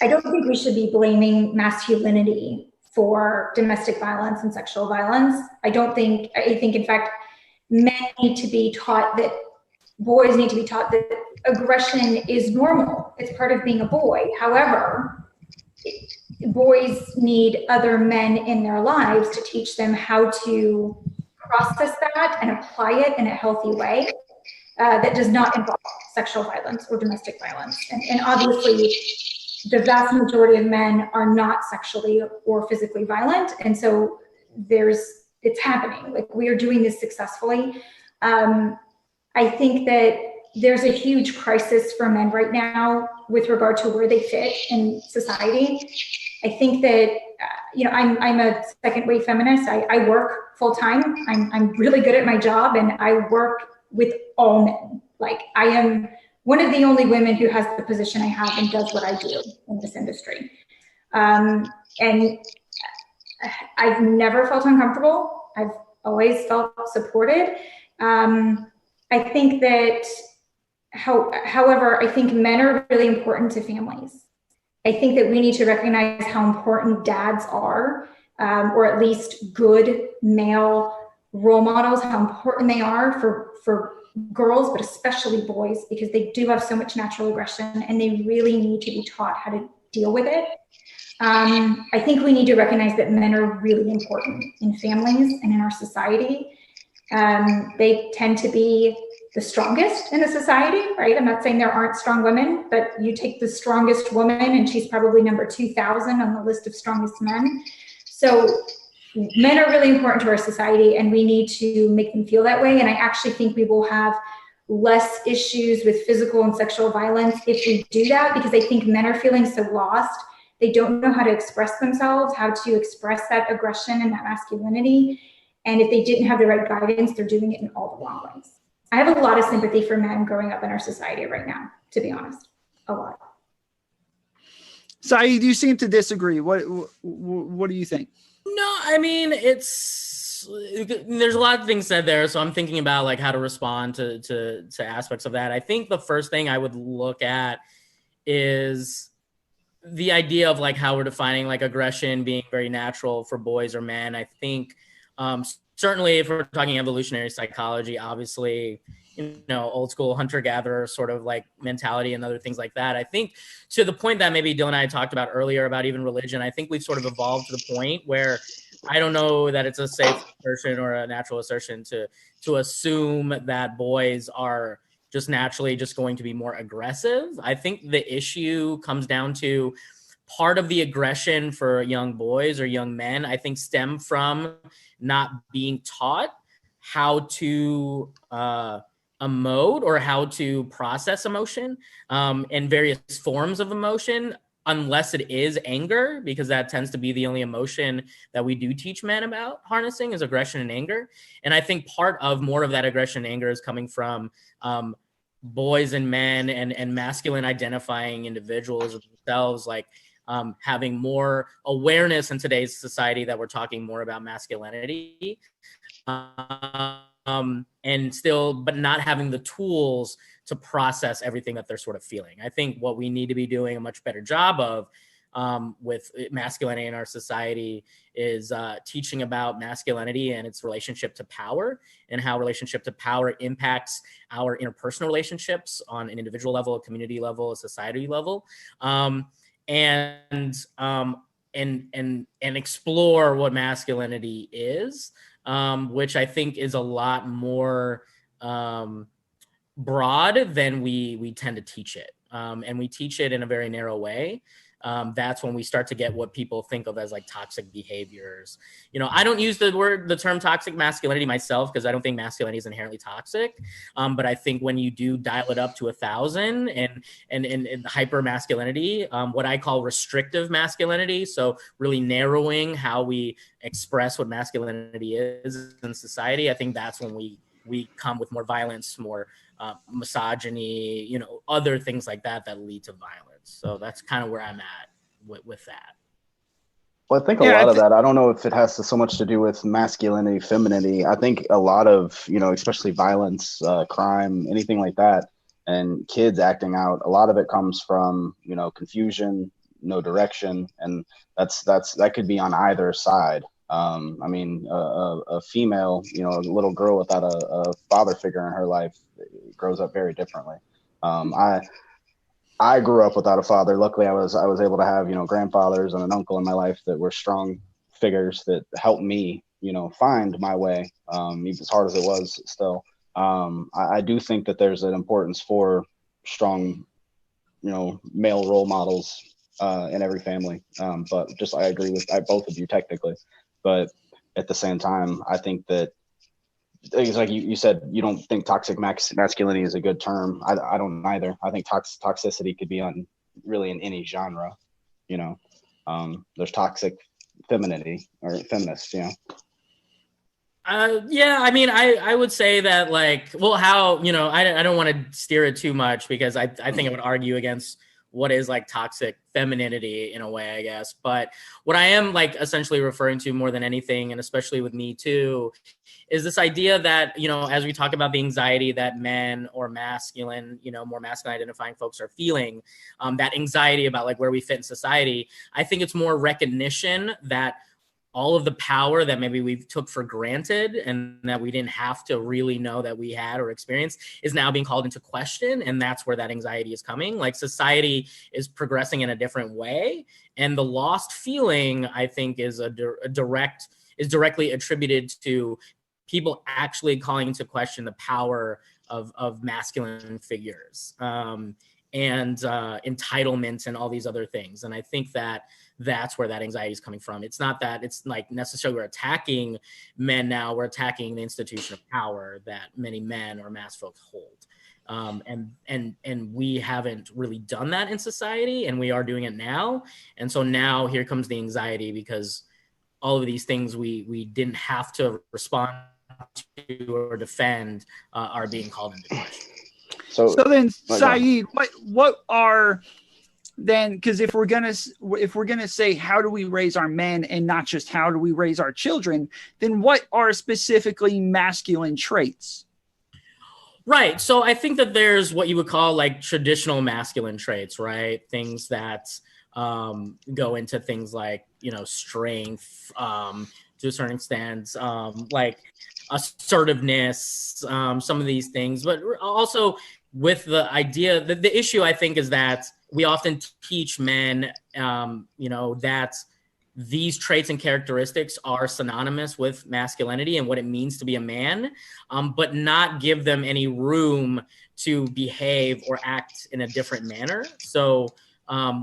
I don't think we should be blaming masculinity for domestic violence and sexual violence. I think in fact, men need to be taught that, boys need to be taught that aggression is normal. It's part of being a boy. However, boys need other men in their lives to teach them how to process that and apply it in a healthy way that does not involve sexual violence or domestic violence. And obviously, the vast majority of men are not sexually or physically violent. And so it's happening. Like, we are doing this successfully. I think that there's a huge crisis for men right now with regard to where they fit in society. I think that, I'm a second wave feminist. I work full time. I'm really good at my job and I work with all men. Like, I am one of the only women who has the position I have and does what I do in this industry. And I've never felt uncomfortable. I've always felt supported. I think that, however, I think men are really important to families. I think that we need to recognize how important dads are, or at least good male role models, how important they are for girls, but especially boys, because they do have so much natural aggression and they really need to be taught how to deal with it. I think we need to recognize that men are really important in families and in our society. They tend to be the strongest in the society, right? I'm not saying there aren't strong women, but you take the strongest woman and she's probably number 2,000 on the list of strongest men. So men are really important to our society and we need to make them feel that way. And I actually think we will have less issues with physical and sexual violence if we do that, because I think men are feeling so lost. They don't know how to express themselves, how to express that aggression and that masculinity. And if they didn't have the right guidance, they're doing it in all the wrong ways. I have a lot of sympathy for men growing up in our society right now, to be honest, a lot. Saed, you seem to disagree. What do you think? No, I mean, there's a lot of things said there. So I'm thinking about like how to respond to aspects of that. I think the first thing I would look at is the idea of like how we're defining like aggression being very natural for boys or men. I think certainly if we're talking evolutionary psychology, obviously, old school hunter-gatherer sort of like mentality and other things like that. I think to the point that maybe Dyllan and I talked about earlier about even religion, I think we've sort of evolved to the point where I don't know that it's a safe assertion or a natural assertion to assume that boys are just naturally just going to be more aggressive. I think the issue comes down to part of the aggression for young boys or young men, I think stem from not being taught how to emote or how to process emotion and various forms of emotion, unless it is anger, because that tends to be the only emotion that we do teach men about harnessing is aggression and anger. And I think part of more of that aggression and anger is coming from boys and men and masculine identifying individuals themselves, like having more awareness in today's society that we're talking more about masculinity, and still, but not having the tools to process everything that they're sort of feeling. I think what we need to be doing a much better job of with masculinity in our society is teaching about masculinity and its relationship to power and how relationship to power impacts our interpersonal relationships on an individual level, a community level, a society level, and explore what masculinity is, which I think is a lot more broad than we tend to teach it. And we teach it in a very narrow way. That's when we start to get what people think of as like toxic behaviors. I don't use the term toxic masculinity myself because I don't think masculinity is inherently toxic. But I think when you do dial it up to 1,000 and hyper masculinity, what I call restrictive masculinity, so really narrowing how we express what masculinity is in society, I think that's when we come with more violence, more misogyny, other things like that lead to violence. So that's kind of where I'm at with that. Well, I think a lot of that, I don't know if it has so much to do with masculinity, femininity. I think a lot of, especially violence, crime, anything like that, and kids acting out, a lot of it comes from, confusion, no direction. And that could be on either side. A female, a little girl without a father figure in her life grows up very differently. I grew up without a father. Luckily, I was able to have, grandfathers and an uncle in my life that were strong figures that helped me, find my way, even as hard as it was still. I do think that there's an importance for strong, male role models in every family. But just I agree with both of you technically. But at the same time, I think that it's like you said, you don't think toxic masculinity is a good term. I don't either. I think toxicity could be on really in any genre. There's toxic femininity or feminist. I would say that I don't want to steer it too much because I think it would argue against what is like toxic femininity in a way, I guess. But what I am like essentially referring to more than anything, and especially with Me Too, is this idea that, you know, as we talk about the anxiety that men or masculine, you know, more masculine identifying folks are feeling, that anxiety about like where we fit in society, I think it's more recognition that all of the power that maybe we took for granted and that we didn't have to really know that we had or experienced is now being called into question. And that's where that anxiety is coming. Like society is progressing in a different way. And the lost feeling, I think, is directly attributed to people actually calling into question the power of masculine figures and entitlement and all these other things. And I think that that's where that anxiety is coming from. It's not that it's like necessarily we're attacking men now, we're attacking the institution of power that many men or mass folks hold. And we haven't really done that in society, and we are doing it now. And so now here comes the anxiety because all of these things we didn't have to respond to or defend are being called into question. So then, Saed, what are then, because if we're gonna say how do we raise our men and not just how do we raise our children, then what are specifically masculine traits? Right. So I think that there's what you would call like traditional masculine traits, right? Things that go into things like, you know, strength to a certain extent, like assertiveness, some of these things, but also with the idea that the issue I think is that we often teach men, you know, that these traits and characteristics are synonymous with masculinity and what it means to be a man, but not give them any room to behave or act in a different manner. So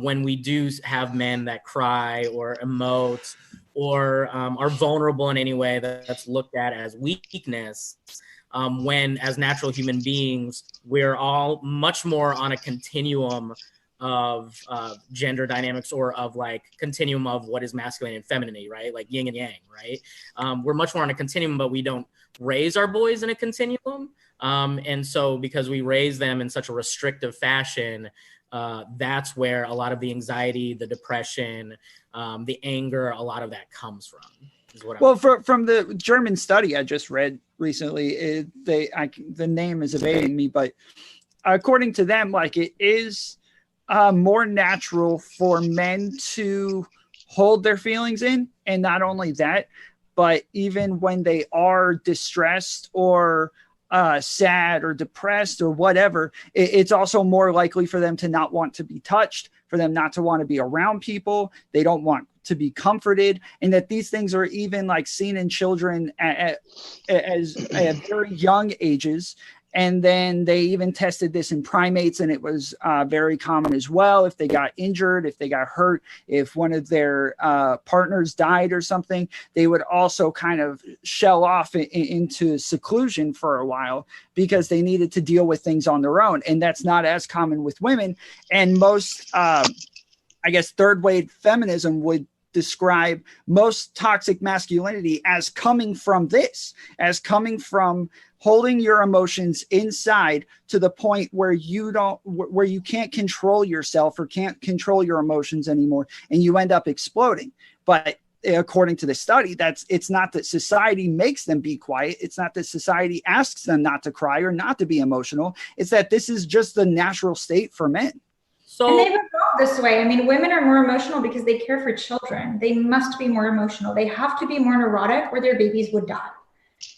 when we do have men that cry or emote or are vulnerable in any way that's looked at as weakness, when as natural human beings, we're all much more on a continuum of gender dynamics or of like continuum of what is masculine and femininity, right? Like yin and yang, right? We're much more on a continuum, but we don't raise our boys in a continuum. And so because we raise them in such a restrictive fashion, that's where a lot of the anxiety, the depression, the anger, a lot of that comes from. From the German study I just read recently, the name is evading me, but according to them, like it is more natural for men to hold their feelings in. And not only that, but even when they are distressed or sad or depressed or whatever, it's also more likely for them to not want to be touched, for them not to want to be around people. They don't want to be comforted, and that these things are even like seen in children at very young ages. And then they even tested this in primates, and it was very common as well. If they got injured, if they got hurt, if one of their partners died or something, they would also kind of shell off into seclusion for a while because they needed to deal with things on their own. And that's not as common with women. And most, I guess, third wave feminism would describe most toxic masculinity as coming from this, as coming from holding your emotions inside to the point where you can't control yourself or can't control your emotions anymore, and you end up exploding. But according to the study, it's not that society makes them be quiet. It's not that society asks them not to cry or not to be emotional. It's that this is just the natural state for men. And they've evolved this way. I mean, women are more emotional because they care for children. They must be more emotional. They have to be more neurotic or their babies would die.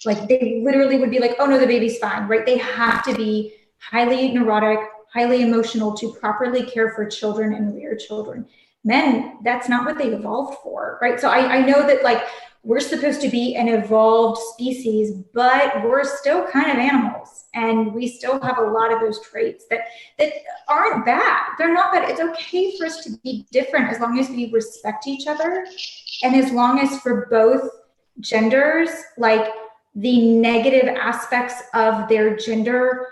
Like they literally would be like, oh no, the baby's fine, right? They have to be highly neurotic, highly emotional to properly care for children and rear children. Men, that's not what they evolved for, right? So I know that like we're supposed to be an evolved species, but we're still kind of animals. And we still have a lot of those traits that aren't bad. They're not bad. It's okay for us to be different as long as we respect each other. And as long as for both genders, like the negative aspects of their gender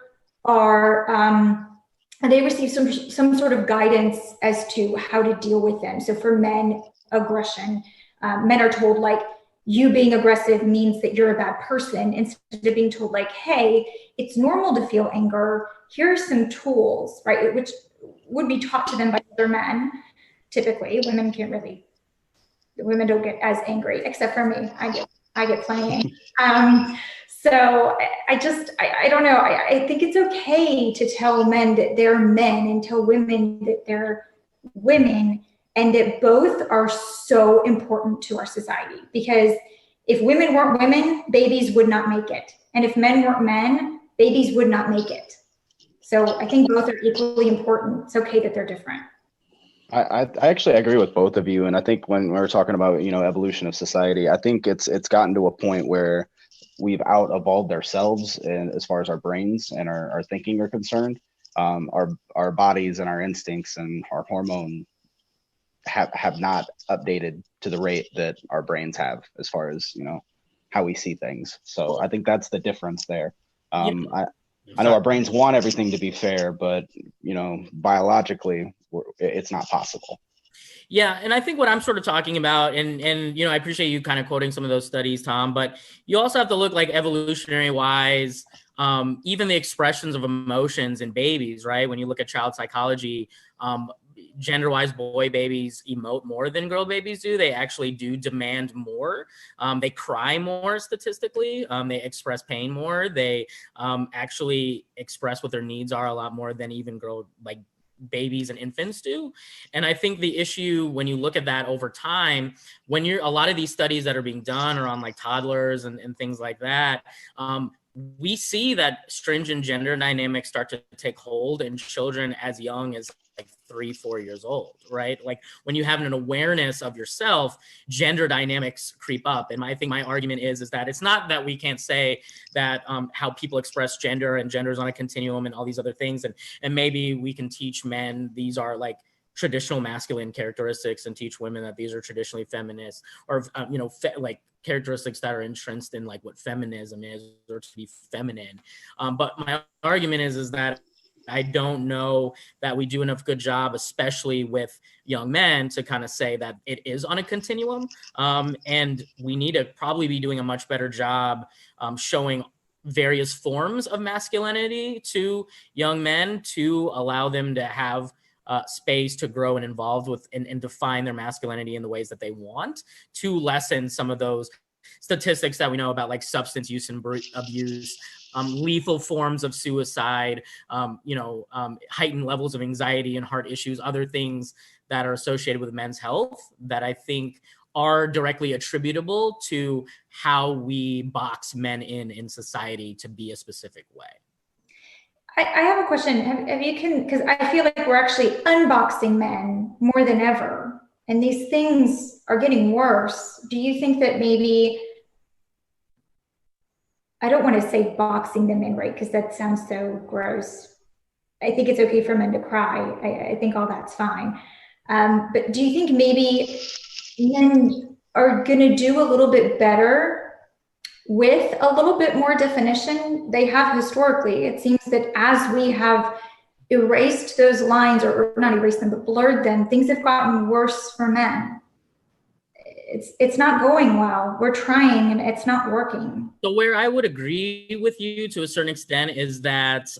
are, they receive some sort of guidance as to how to deal with them. So for men, aggression, men are told like, you being aggressive means that you're a bad person, instead of being told like, hey, it's normal to feel anger. Here are some tools, right? would be taught to them by other men. Typically, women don't get as angry, except for me. I get plenty angry. So I don't know. I think it's okay to tell men that they're men and tell women that they're women, and that both are so important to our society. Because if women weren't women, babies would not make it. And if men weren't men, babies would not make it. So I think both are equally important. It's okay that they're different. I actually agree with both of you. And I think when we're talking about, evolution of society, I think it's gotten to a point where we've out evolved ourselves, and as far as our brains and our thinking are concerned. Our bodies and our instincts and our hormone have not updated to the rate that our brains have, as far as how we see things. So I think that's the difference there. I know our brains want everything to be fair, but biologically it's not possible. Yeah, and I think what I'm sort of talking about, and I appreciate you kind of quoting some of those studies, Tom, but you also have to look like evolutionary wise, even the expressions of emotions in babies, right? When you look at child psychology, gender-wise, boy babies emote more than girl babies do. They actually do demand more. They cry more statistically. They express pain more. They actually express what their needs are a lot more than even babies and infants do. And I think the issue when you look at that over time, when a lot of these studies that are being done are on like toddlers and things like that, we see that stringent gender dynamics start to take hold in children as young as like 3-4 years old, right? Like when you have an awareness of yourself, gender dynamics creep up. And I think my argument is that it's not that we can't say that how people express gender and gender is on a continuum and all these other things. And maybe we can teach men these are like traditional masculine characteristics and teach women that these are traditionally feminist, or characteristics that are entrenched in like what feminism is, or to be feminine. But my argument is that I don't know that we do enough good job, especially with young men, to kind of say that it is on a continuum. And we need to probably be doing a much better job showing various forms of masculinity to young men to allow them to have space to grow and involved with and define their masculinity in the ways that they want, to lessen some of those statistics that we know about, like substance use and abuse, lethal forms of suicide, heightened levels of anxiety and heart issues, other things that are associated with men's health that I think are directly attributable to how we box men in society to be a specific way. I have a question. Because I feel like we're actually unboxing men more than ever, and these things are getting worse. Do you think that maybe, I don't want to say boxing them in, right? Because that sounds so gross. I think it's okay for men to cry. I think all that's fine. But do you think maybe men are going to do a little bit better with a little bit more definition? They have historically. It seems that as we have erased those lines, or not erased them, but blurred them, things have gotten worse for men. It's not going well. We're trying and it's not working. So where I would agree with you to a certain extent is that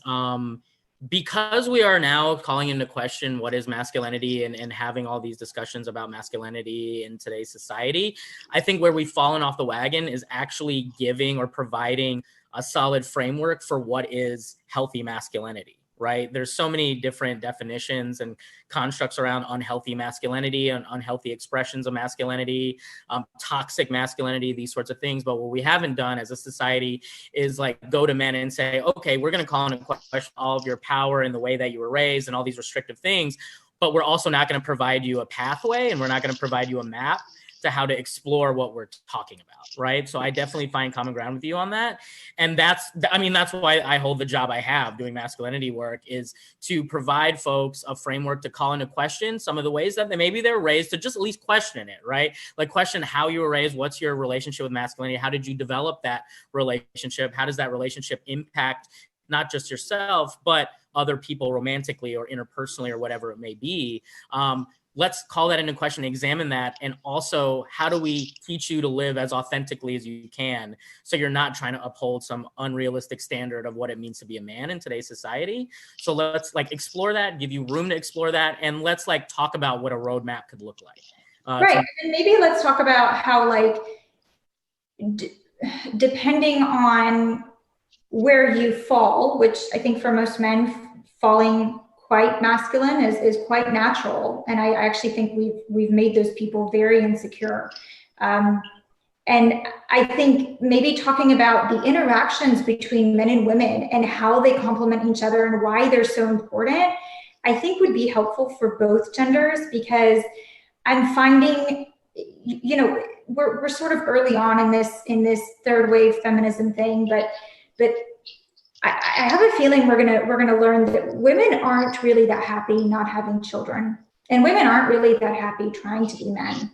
because we are now calling into question what is masculinity and having all these discussions about masculinity in today's society, I think where we've fallen off the wagon is actually giving or providing a solid framework for what is healthy masculinity, right? There's so many different definitions and constructs around unhealthy masculinity and unhealthy expressions of masculinity, toxic masculinity, these sorts of things. But what we haven't done as a society is like go to men and say, okay, we're going to call into question all of your power and the way that you were raised and all these restrictive things. But we're also not going to provide you a pathway, and we're not going to provide you a map to how to explore what we're talking about, right? So I definitely find common ground with you on that. And that's why I hold the job I have doing masculinity work, is to provide folks a framework to call into question some of the ways that they're raised, to just at least question it, right? Like question how you were raised, what's your relationship with masculinity, how did you develop that relationship, how does that relationship impact not just yourself, but other people romantically or interpersonally or whatever it may be. let's call that into question, examine that. And also, how do we teach you to live as authentically as you can, so you're not trying to uphold some unrealistic standard of what it means to be a man in today's society? So let's like explore that, give you room to explore that, and let's like talk about what a roadmap could look like. Right, and maybe let's talk about how like, depending on where you fall, which I think for most men, falling quite masculine is quite natural. And I actually think we've made those people very insecure. And I think maybe talking about the interactions between men and women and how they complement each other and why they're so important, I think would be helpful for both genders, because I'm finding, you know, we're sort of early on in this third wave feminism thing, but I have a feeling we're gonna learn that women aren't really that happy not having children, and women aren't really that happy trying to be men.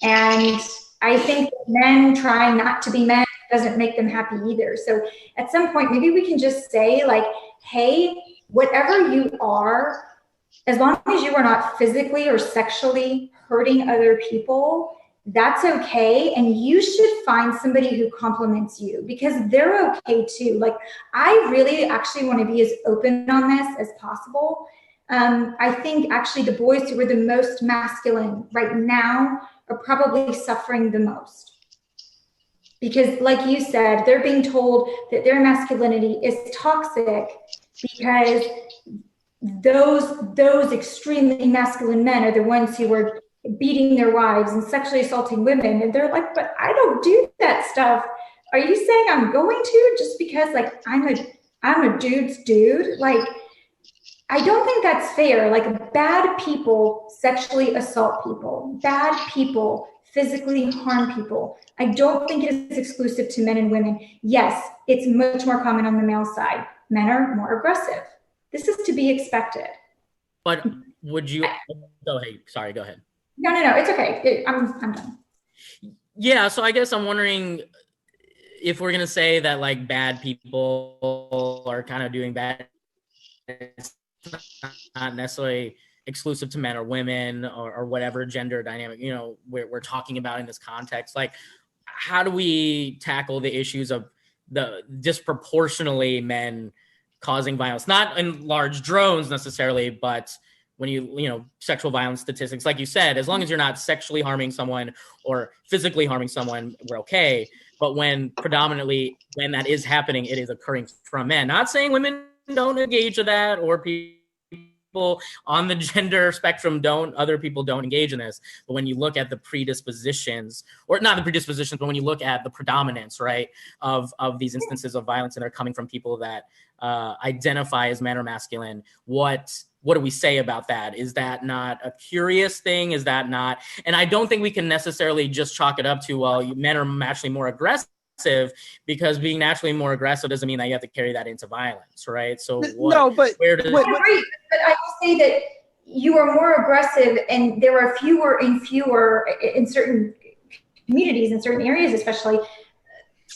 And I think that men trying not to be men doesn't make them happy either. So at some point, maybe we can just say like, hey, whatever you are, as long as you are not physically or sexually hurting other people, that's okay. And you should find somebody who compliments you, because they're okay too. Like, I really actually want to be as open on this as possible. I think actually the boys who are the most masculine right now are probably suffering the most, because like you said, they're being told that their masculinity is toxic because those extremely masculine men are the ones who are beating their wives and sexually assaulting women. And they're like, but I don't do that stuff. Are you saying I'm going to, just because like I'm a dude's dude? Like, I don't think that's fair. Like, bad people sexually assault people. Bad people physically harm people. I don't think it is exclusive to men and women. Yes, it's much more common on the male side. Men are more aggressive. This is to be expected. But would you, go ahead, sorry, go ahead. No, it's okay. I'm done. Yeah, so I guess I'm wondering if we're gonna say that like bad people are kind of doing bad, it's not necessarily exclusive to men or women or whatever gender dynamic, you know, we're talking about in this context. Like, how do we tackle the issues of the disproportionately men causing violence, not in large drones necessarily, but when you know, sexual violence statistics, like you said, as long as you're not sexually harming someone or physically harming someone, we're okay. But when predominantly, when that is happening, it is occurring from men. Not saying women don't engage in that, or people on the gender spectrum other people don't engage in this. But when you look at the predispositions, or not the predispositions, but when you look at the predominance, right, of these instances of violence, and they're coming from people that identify as men or masculine, what do we say about that? Is that not a curious thing? Is that not? And I don't think we can necessarily just chalk it up to, well, men are naturally more aggressive, because being naturally more aggressive doesn't mean that you have to carry that into violence, right? So I agree, but I will say that you are more aggressive, and there are fewer in certain communities, in certain areas, especially,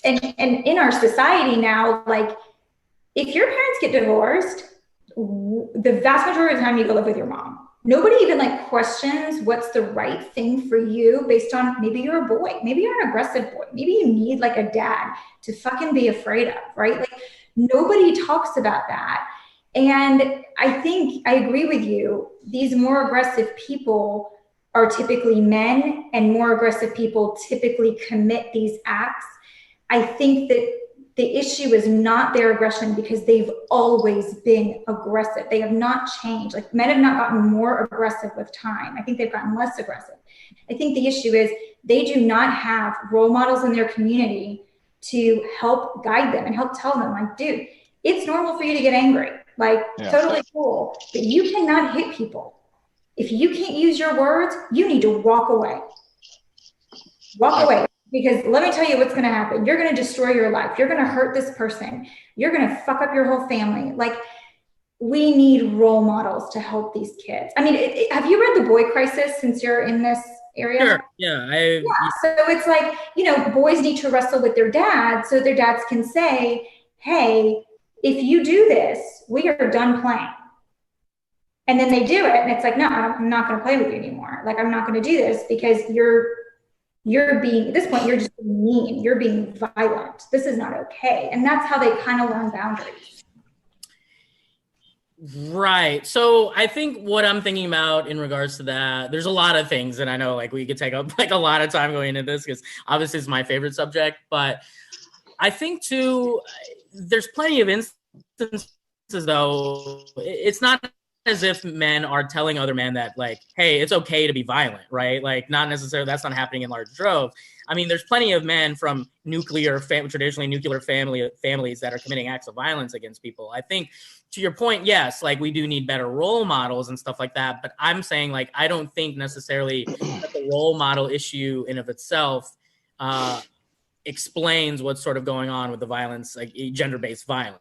and in our society now, like, if your parents get divorced, the vast majority of the time you go live with your mom. Nobody even like questions what's the right thing for you based on, maybe you're a boy, maybe you're an aggressive boy, maybe you need like a dad to fucking be afraid of, right? Like, nobody talks about that. And I think I agree with you. These more aggressive people are typically men, and more aggressive people typically commit these acts. I think that the issue is not their aggression, because they've always been aggressive. They have not changed. Like, men have not gotten more aggressive with time. I think they've gotten less aggressive. I think the issue is they do not have role models in their community to help guide them and help tell them, like, dude, it's normal for you to get angry. Like, totally cool. But you cannot hit people. If you can't use your words, you need to walk away. Walk away. Because let me tell you what's going to happen. You're going to destroy your life. You're going to hurt this person. You're going to fuck up your whole family. Like, we need role models to help these kids. I mean, have you read The Boy Crisis since you're in this area? Sure. Yeah. So it's like, you know, boys need to wrestle with their dads so their dads can say, hey, if you do this, we are done playing. And then they do it, and it's like, no, I'm not going to play with you anymore. Like, I'm not going to do this because you're being, at this point, you're just being mean. You're being violent. This is not okay. And that's how they kind of learn boundaries. Right. So I think what I'm thinking about in regards to that, there's a lot of things, and I know like we could take up like a lot of time going into this because obviously it's my favorite subject, but I think too, there's plenty of instances though, it's not as if men are telling other men that like, hey, it's okay to be violent, right? Like not necessarily, that's not happening in large droves. I mean, there's plenty of men from traditionally nuclear families that are committing acts of violence against people. I think to your point, yes, like we do need better role models and stuff like that. But I'm saying like, I don't think necessarily that the role model issue in of itself explains what's sort of going on with the violence, like gender-based violence,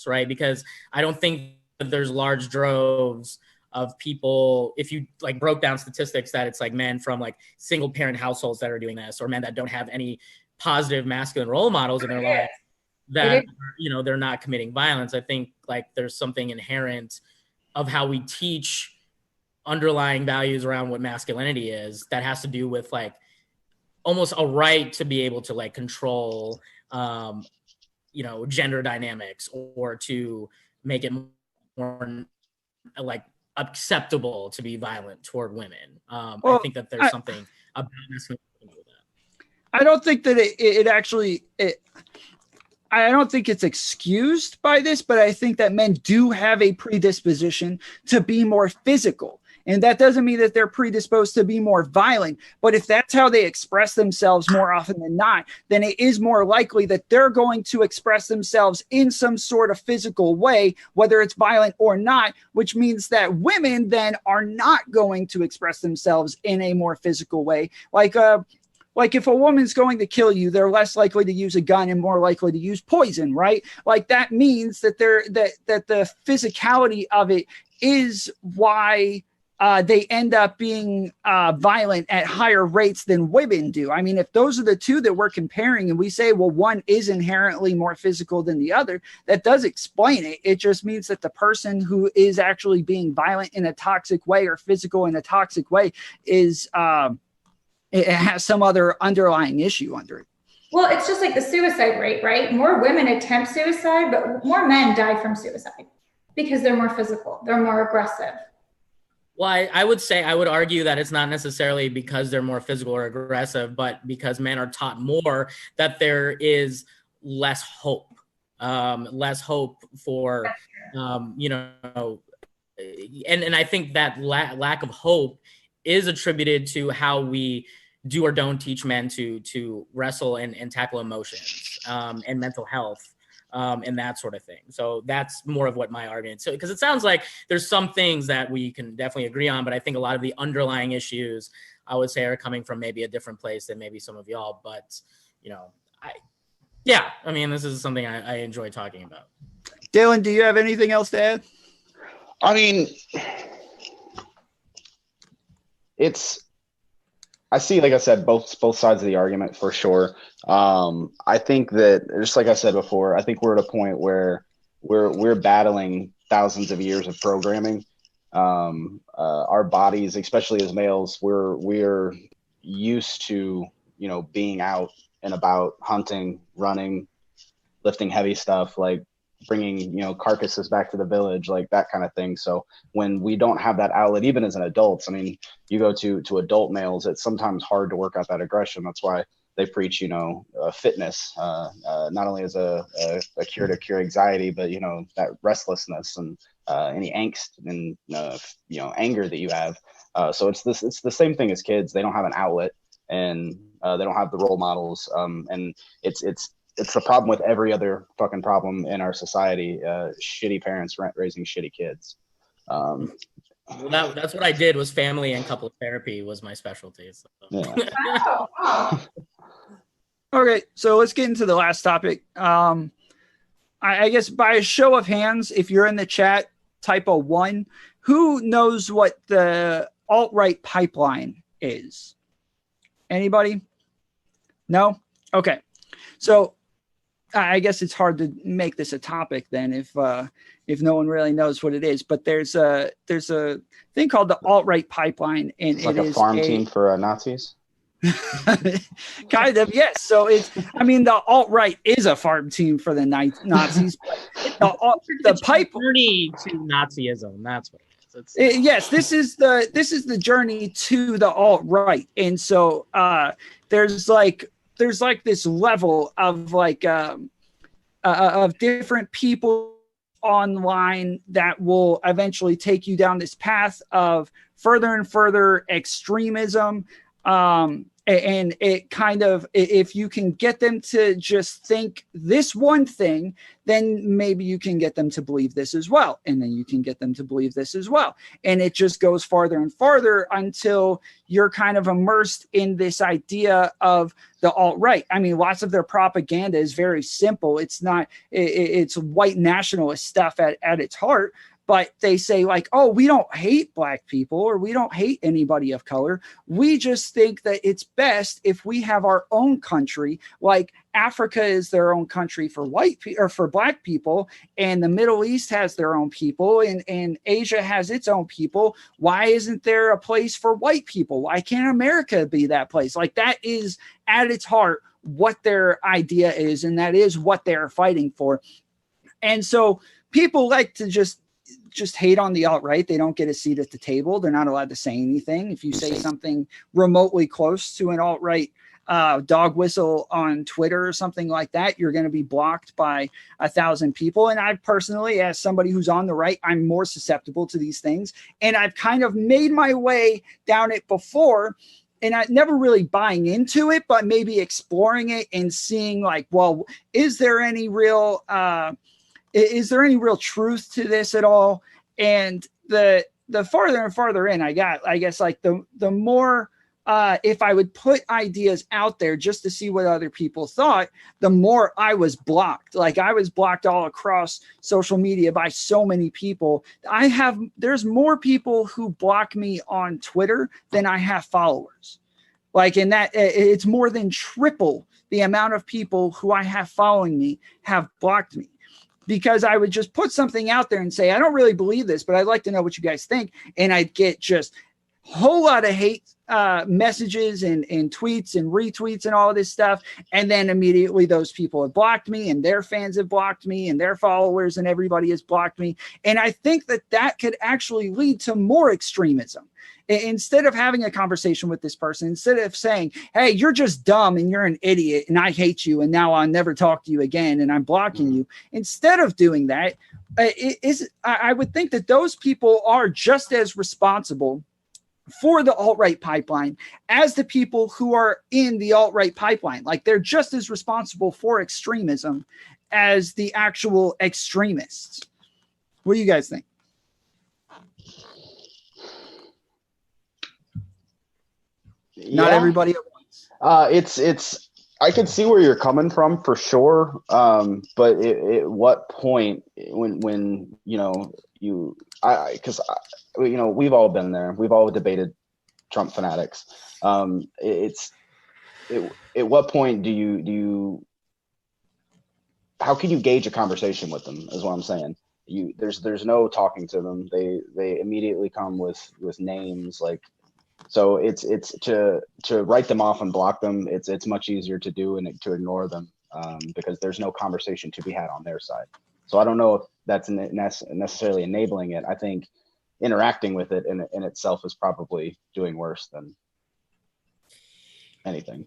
right? Because I don't think that there's large droves of people, if you like broke down statistics, that it's like men from like single parent households that are doing this, or men that don't have any positive masculine role models in their lives, that, you know, they're not committing violence. I think like there's something inherent of how we teach underlying values around what masculinity is that has to do with like almost a right to be able to like control, you know, gender dynamics, or to make it more like acceptable to be violent toward women. Well, I think that there's something about masculinity with that. I don't think that it actually, I don't think it's excused by this, but I think that men do have a predisposition to be more physical. And that doesn't mean that they're predisposed to be more violent. But if that's how they express themselves more often than not, then it is more likely that they're going to express themselves in some sort of physical way, whether it's violent or not, which means that women then are not going to express themselves in a more physical way. Like if a woman's going to kill you, they're less likely to use a gun and more likely to use poison, right? Like that means that that the physicality of it is why they end up being violent at higher rates than women do. I mean, if those are the two that we're comparing and we say, well, one is inherently more physical than the other, that does explain it. It just means that the person who is actually being violent in a toxic way or physical in a toxic way is, it has some other underlying issue under it. Well, it's just like the suicide rate, right? More women attempt suicide, but more men die from suicide because they're more physical, they're more aggressive. Well, I would argue that it's not necessarily because they're more physical or aggressive, but because men are taught more that there is less hope for, you know, and I think that lack of hope is attributed to how we do or don't teach men to wrestle and tackle emotions and mental health. And that sort of thing. So that's more of what my argument. So, because it sounds like there's some things that we can definitely agree on, but I think a lot of the underlying issues I would say are coming from maybe a different place than maybe some of y'all. But, you know, I mean, this is something I enjoy talking about. Dyllan, do you have anything else to add? I mean, I see, like I said, both sides of the argument for sure. I think that, just like I said before, I think we're at a point where we're battling thousands of years of programming. Our bodies, especially as males, we're used to, you know, being out and about, hunting, running, lifting heavy stuff, like bringing, you know, carcasses back to the village, like that kind of thing. So when we don't have that outlet, even as an adult, I mean, you go to adult males, it's sometimes hard to work out that aggression. That's why they preach, you know, fitness, not only as a cure to cure anxiety, but, you know, that restlessness and any angst and, you know, anger that you have. So it's the same thing as kids. They don't have an outlet, and they don't have the role models. And it's the problem with every other fucking problem in our society. Shitty parents raising shitty kids. Well, that's what I did, was family and couple therapy was my specialty. So. Yeah. Okay, so let's get into the last topic. I guess by a show of hands, if you're in the chat, type a 1. Who knows what the alt-right pipeline is? Anybody? No? Okay. So I guess it's hard to make this a topic then if no one really knows what it is. But there's a thing called the alt-right pipeline, and It's like a farm team for Nazis. Kind of, yes. So the alt-right is a farm team for the Nazis. But the pipe journey to Nazism. That's what it is. Yes, this is the journey to the alt-right, and so there's this level of of different people online that will eventually take you down this path of further and further extremism. And it kind of, if you can get them to just think this one thing, then maybe you can get them to believe this as well. And then you can get them to believe this as well. And it just goes farther and farther until you're kind of immersed in this idea of the alt-right. I mean, lots of their propaganda is very simple. It's not, it's white nationalist stuff at its heart. But they say oh, we don't hate Black people or we don't hate anybody of color. We just think that it's best if we have our own country. Like Africa is their own country for for Black people, and the Middle East has their own people, and Asia has its own people. Why isn't there a place for white people? Why can't America be that place? That is at its heart what their idea is, and that is what they're fighting for. And so people like to just hate on the alt-right. They don't get a seat at the table. They're not allowed to say anything. If you say something remotely close to an alt-right dog whistle on Twitter or something like that, you're going to be blocked by 1,000 people. And I personally, as somebody who's on the right, I'm more susceptible to these things. And I've kind of made my way down it before, and I never really buying into it, but maybe exploring it and seeing well, is there any real truth to this at all? And the farther and farther in I got, I guess the more if I would put ideas out there just to see what other people thought, the more I was blocked. I was blocked all across social media by so many people. There's more people who block me on Twitter than I have followers. In that, it's more than triple the amount of people who I have following me have blocked me. Because I would just put something out there and say, I don't really believe this, but I'd like to know what you guys think. And I'd get just a whole lot of hate messages and tweets and retweets and all of this stuff. And then immediately those people have blocked me, and their fans have blocked me, and their followers and everybody has blocked me. And I think that could actually lead to more extremism. Instead of having a conversation with this person, instead of saying, hey, you're just dumb and you're an idiot and I hate you and now I'll never talk to you again and I'm blocking you. Instead of doing that, I would think that those people are just as responsible for the alt-right pipeline as the people who are in the alt-right pipeline. They're just as responsible for extremism as the actual extremists. What do you guys think? Not everybody at once. It's I can see where you're coming from for sure. But at what point when we've all been there. We've all debated Trump fanatics. At what point do you how can you gauge a conversation with them is what I'm saying. There's no talking to them. They immediately come with names so it's to write them off and block them. It's much easier to do and to ignore them because there's no conversation to be had on their side. So I don't know if that's necessarily enabling it. I think interacting with it in itself is probably doing worse than anything.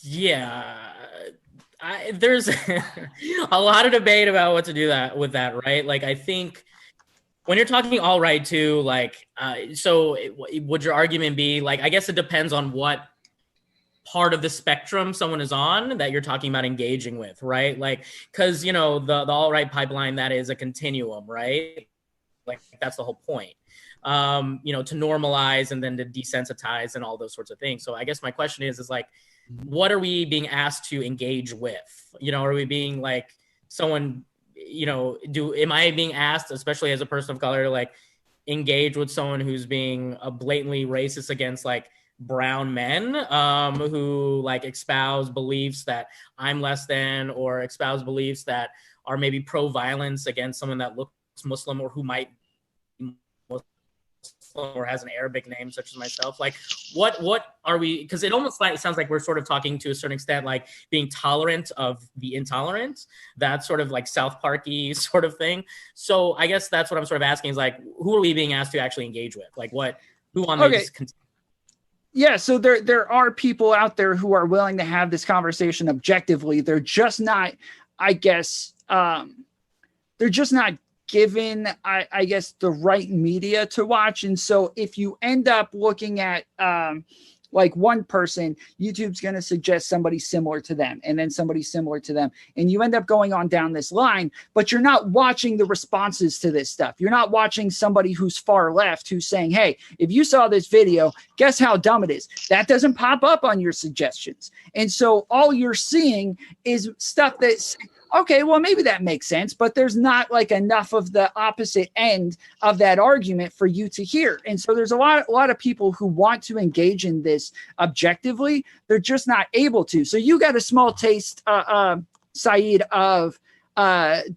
Yeah, there's a lot of debate about what to do with that, right? I think when you're talking all right too, so would your argument be I guess it depends on what part of the spectrum someone is on that you're talking about engaging with, right? Because the all right pipeline, that is a continuum, right? That's the whole point, to normalize and then to desensitize and all those sorts of things. So I guess my question is what are we being asked to engage with? Are we being someone, am I being asked, especially as a person of color, to engage with someone who's being blatantly racist against brown men who like espouse beliefs that I'm less than, or espouse beliefs that are maybe pro-violence against someone that looks Muslim or who might be Muslim or has an Arabic name, such as myself. Like, what are we? Because it almost like, it sounds like we're sort of talking to a certain extent, like being tolerant of the intolerant. That sort of like South Parky sort of thing. So I guess that's what I'm sort of asking is like, who are we being asked to actually engage with? Like, who on these? Yeah, so there are people out there who are willing to have this conversation objectively. They're just not, I guess, they're just not given, I guess, the right media to watch. And so if you end up looking at like one person, YouTube's going to suggest somebody similar to them and then somebody similar to them. And you end up going on down this line, but you're not watching the responses to this stuff. You're not watching somebody who's far left who's saying, hey, if you saw this video, guess how dumb it is. That doesn't pop up on your suggestions. And so all you're seeing is stuff that's, okay, well, maybe that makes sense, but there's not like enough of the opposite end of that argument for you to hear. And so there's a lot of people who want to engage in this objectively. They're just not able to. So you got a small taste, Saed, of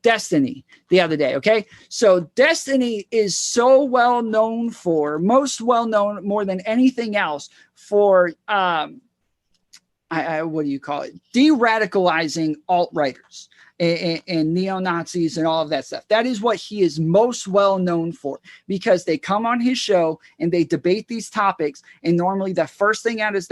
Destiny the other day. Okay. So Destiny is so well known for, most well known more than anything else for, what do you call it? De-radicalizing alt-righters and neo-Nazis and all of that stuff. That is what he is most well known for, because they come on his show and they debate these topics. And normally the first thing out of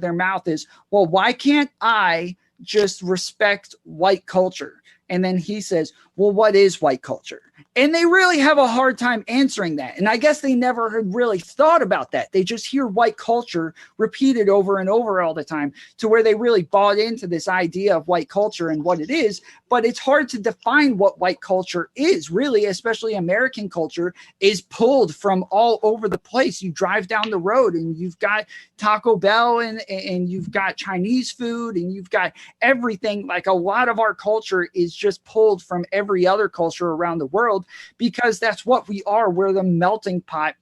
their mouth is, well, why can't I just respect white culture? And then he says, well, what is white culture? And they really have a hard time answering that. And I guess they never had really thought about that. They just hear white culture repeated over and over all the time, to where they really bought into this idea of white culture and what it is. But it's hard to define what white culture is, really, especially American culture is pulled from all over the place. You drive down the road and you've got Taco Bell and you've got Chinese food and you've got everything. Like, a lot of our culture is just pulled from every other culture around the world, because that's what we are. We're the melting pot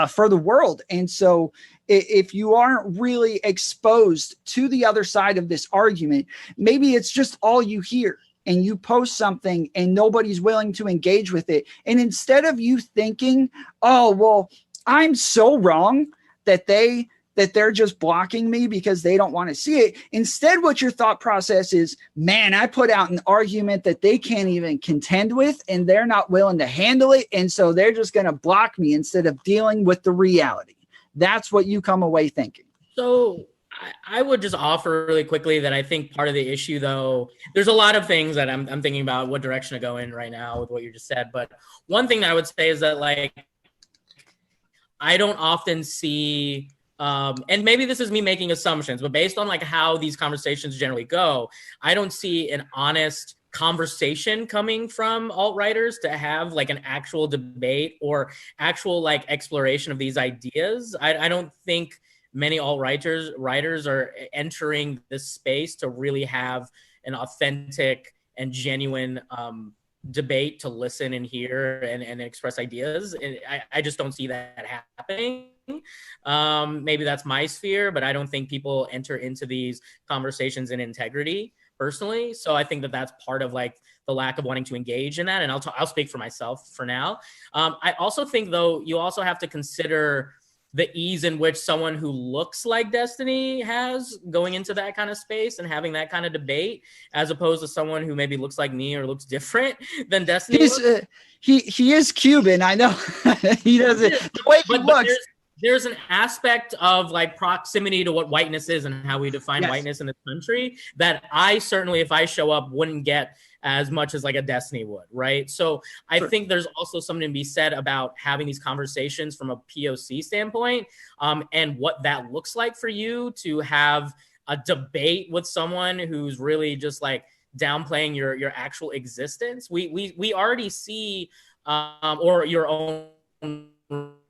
for the world. And so if you aren't really exposed to the other side of this argument, maybe it's just all you hear, and you post something and nobody's willing to engage with it. And instead of you thinking, oh, well, I'm so wrong that they're just blocking me because they don't want to see it. Instead, what your thought process is, man, I put out an argument that they can't even contend with, and they're not willing to handle it. And so they're just going to block me instead of dealing with the reality. That's what you come away thinking. So I would just offer really quickly that I think part of the issue, though, there's a lot of things that I'm thinking about what direction to go in right now with what you just said. But one thing that I would say is that, like, I don't often see, and maybe this is me making assumptions, but based on like how these conversations generally go, I don't see an honest conversation coming from alt-righters to have like an actual debate or actual like exploration of these ideas. I don't think many alt-writers are entering this space to really have an authentic and genuine debate to listen and hear and express ideas. And I just don't see that happening. Maybe that's my sphere, but I don't think people enter into these conversations in integrity personally. So I think that that's part of like the lack of wanting to engage in that. And I'll speak for myself for now. I also think, though, you also have to consider the ease in which someone who looks like Destiny has going into that kind of space and having that kind of debate, as opposed to someone who maybe looks like me or looks different than Destiny. He is Cuban. I know. He doesn't. The way he looks. There's an aspect of like proximity to what whiteness is and how we define whiteness in this country that I certainly, if I show up, wouldn't get as much as like a Destiny would, right? So I think there's also something to be said about having these conversations from a POC standpoint, and what that looks like for you to have a debate with someone who's really just like downplaying your actual existence. We already see, or your own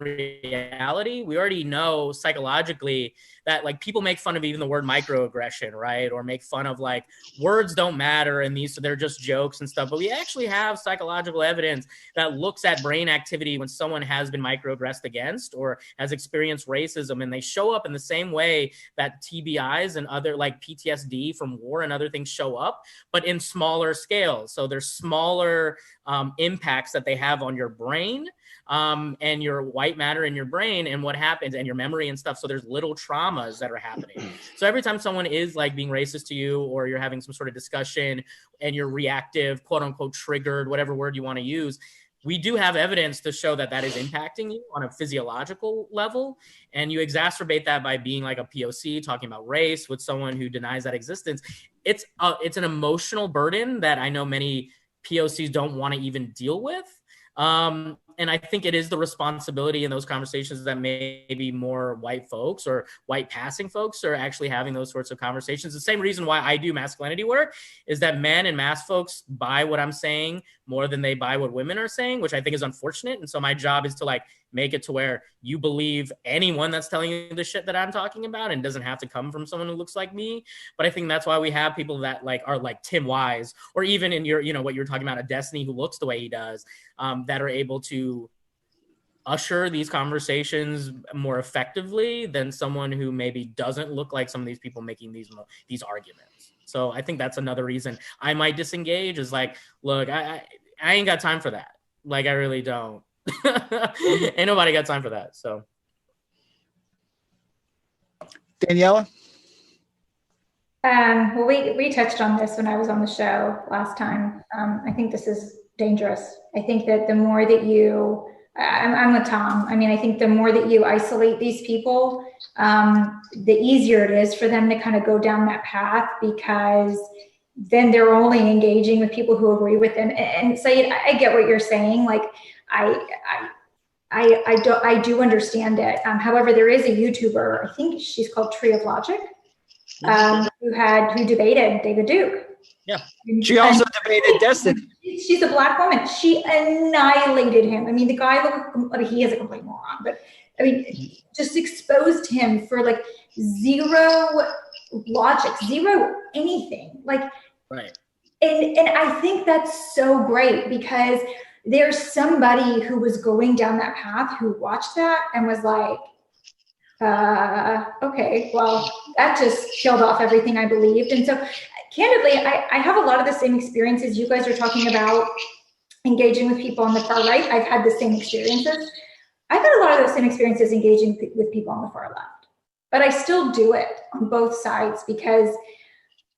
reality, we already know psychologically that like people make fun of even the word microaggression, right? Or make fun of like words don't matter and these, so they're just jokes and stuff. But we actually have psychological evidence that looks at brain activity when someone has been microaggressed against or has experienced racism, and they show up in the same way that TBIs and other like PTSD from war and other things show up, but in smaller scales. So there's smaller impacts that they have on your brain and your white matter in your brain and what happens and your memory and stuff. So there's little traumas that are happening. So every time someone is like being racist to you, or you're having some sort of discussion and you're reactive, quote unquote, triggered, whatever word you want to use, we do have evidence to show that that is impacting you on a physiological level. And you exacerbate that by being like a POC, talking about race with someone who denies that existence. It's an emotional burden that I know many POCs don't want to even deal with. And I think it is the responsibility in those conversations that maybe more white folks or white passing folks are actually having those sorts of conversations. The same reason why I do masculinity work is that men and mass folks buy what I'm saying more than they buy what women are saying, which I think is unfortunate. And so my job is to like make it to where you believe anyone that's telling you the shit that I'm talking about, and doesn't have to come from someone who looks like me. But I think that's why we have people that like are like Tim Wise, or even in your, you know, what you're talking about, a Destiny who looks the way he does, that are able to usher these conversations more effectively than someone who maybe doesn't look like some of these people making these arguments. So I think that's another reason I might disengage, is like, look, I ain't got time for that. Like, I really don't. Ain't nobody got time for that. So Daniela? Well, we touched on this when I was on the show last time. I think this is dangerous. I think that the more that I'm with Tom. I mean, I think the more that you isolate these people, the easier it is for them to kind of go down that path, because then they're only engaging with people who agree with them. And Saed, I get what you're saying. Like, I do understand it. However, there is a YouTuber, I think she's called Tree of Logic, who debated David Duke. Yeah. She also debated Destiny. She's a Black woman. She annihilated him. I mean, the guy he is a complete moron, but I mean, just exposed him for like zero logic, zero anything. Like, right. And I think that's so great, because there's somebody who was going down that path who watched that and was like, okay, well, that just killed off everything I believed. And so candidly, I have a lot of the same experiences you guys are talking about, engaging with people on the far right. I've had the same experiences. I've had a lot of those same experiences engaging with people on the far left, but I still do it on both sides, because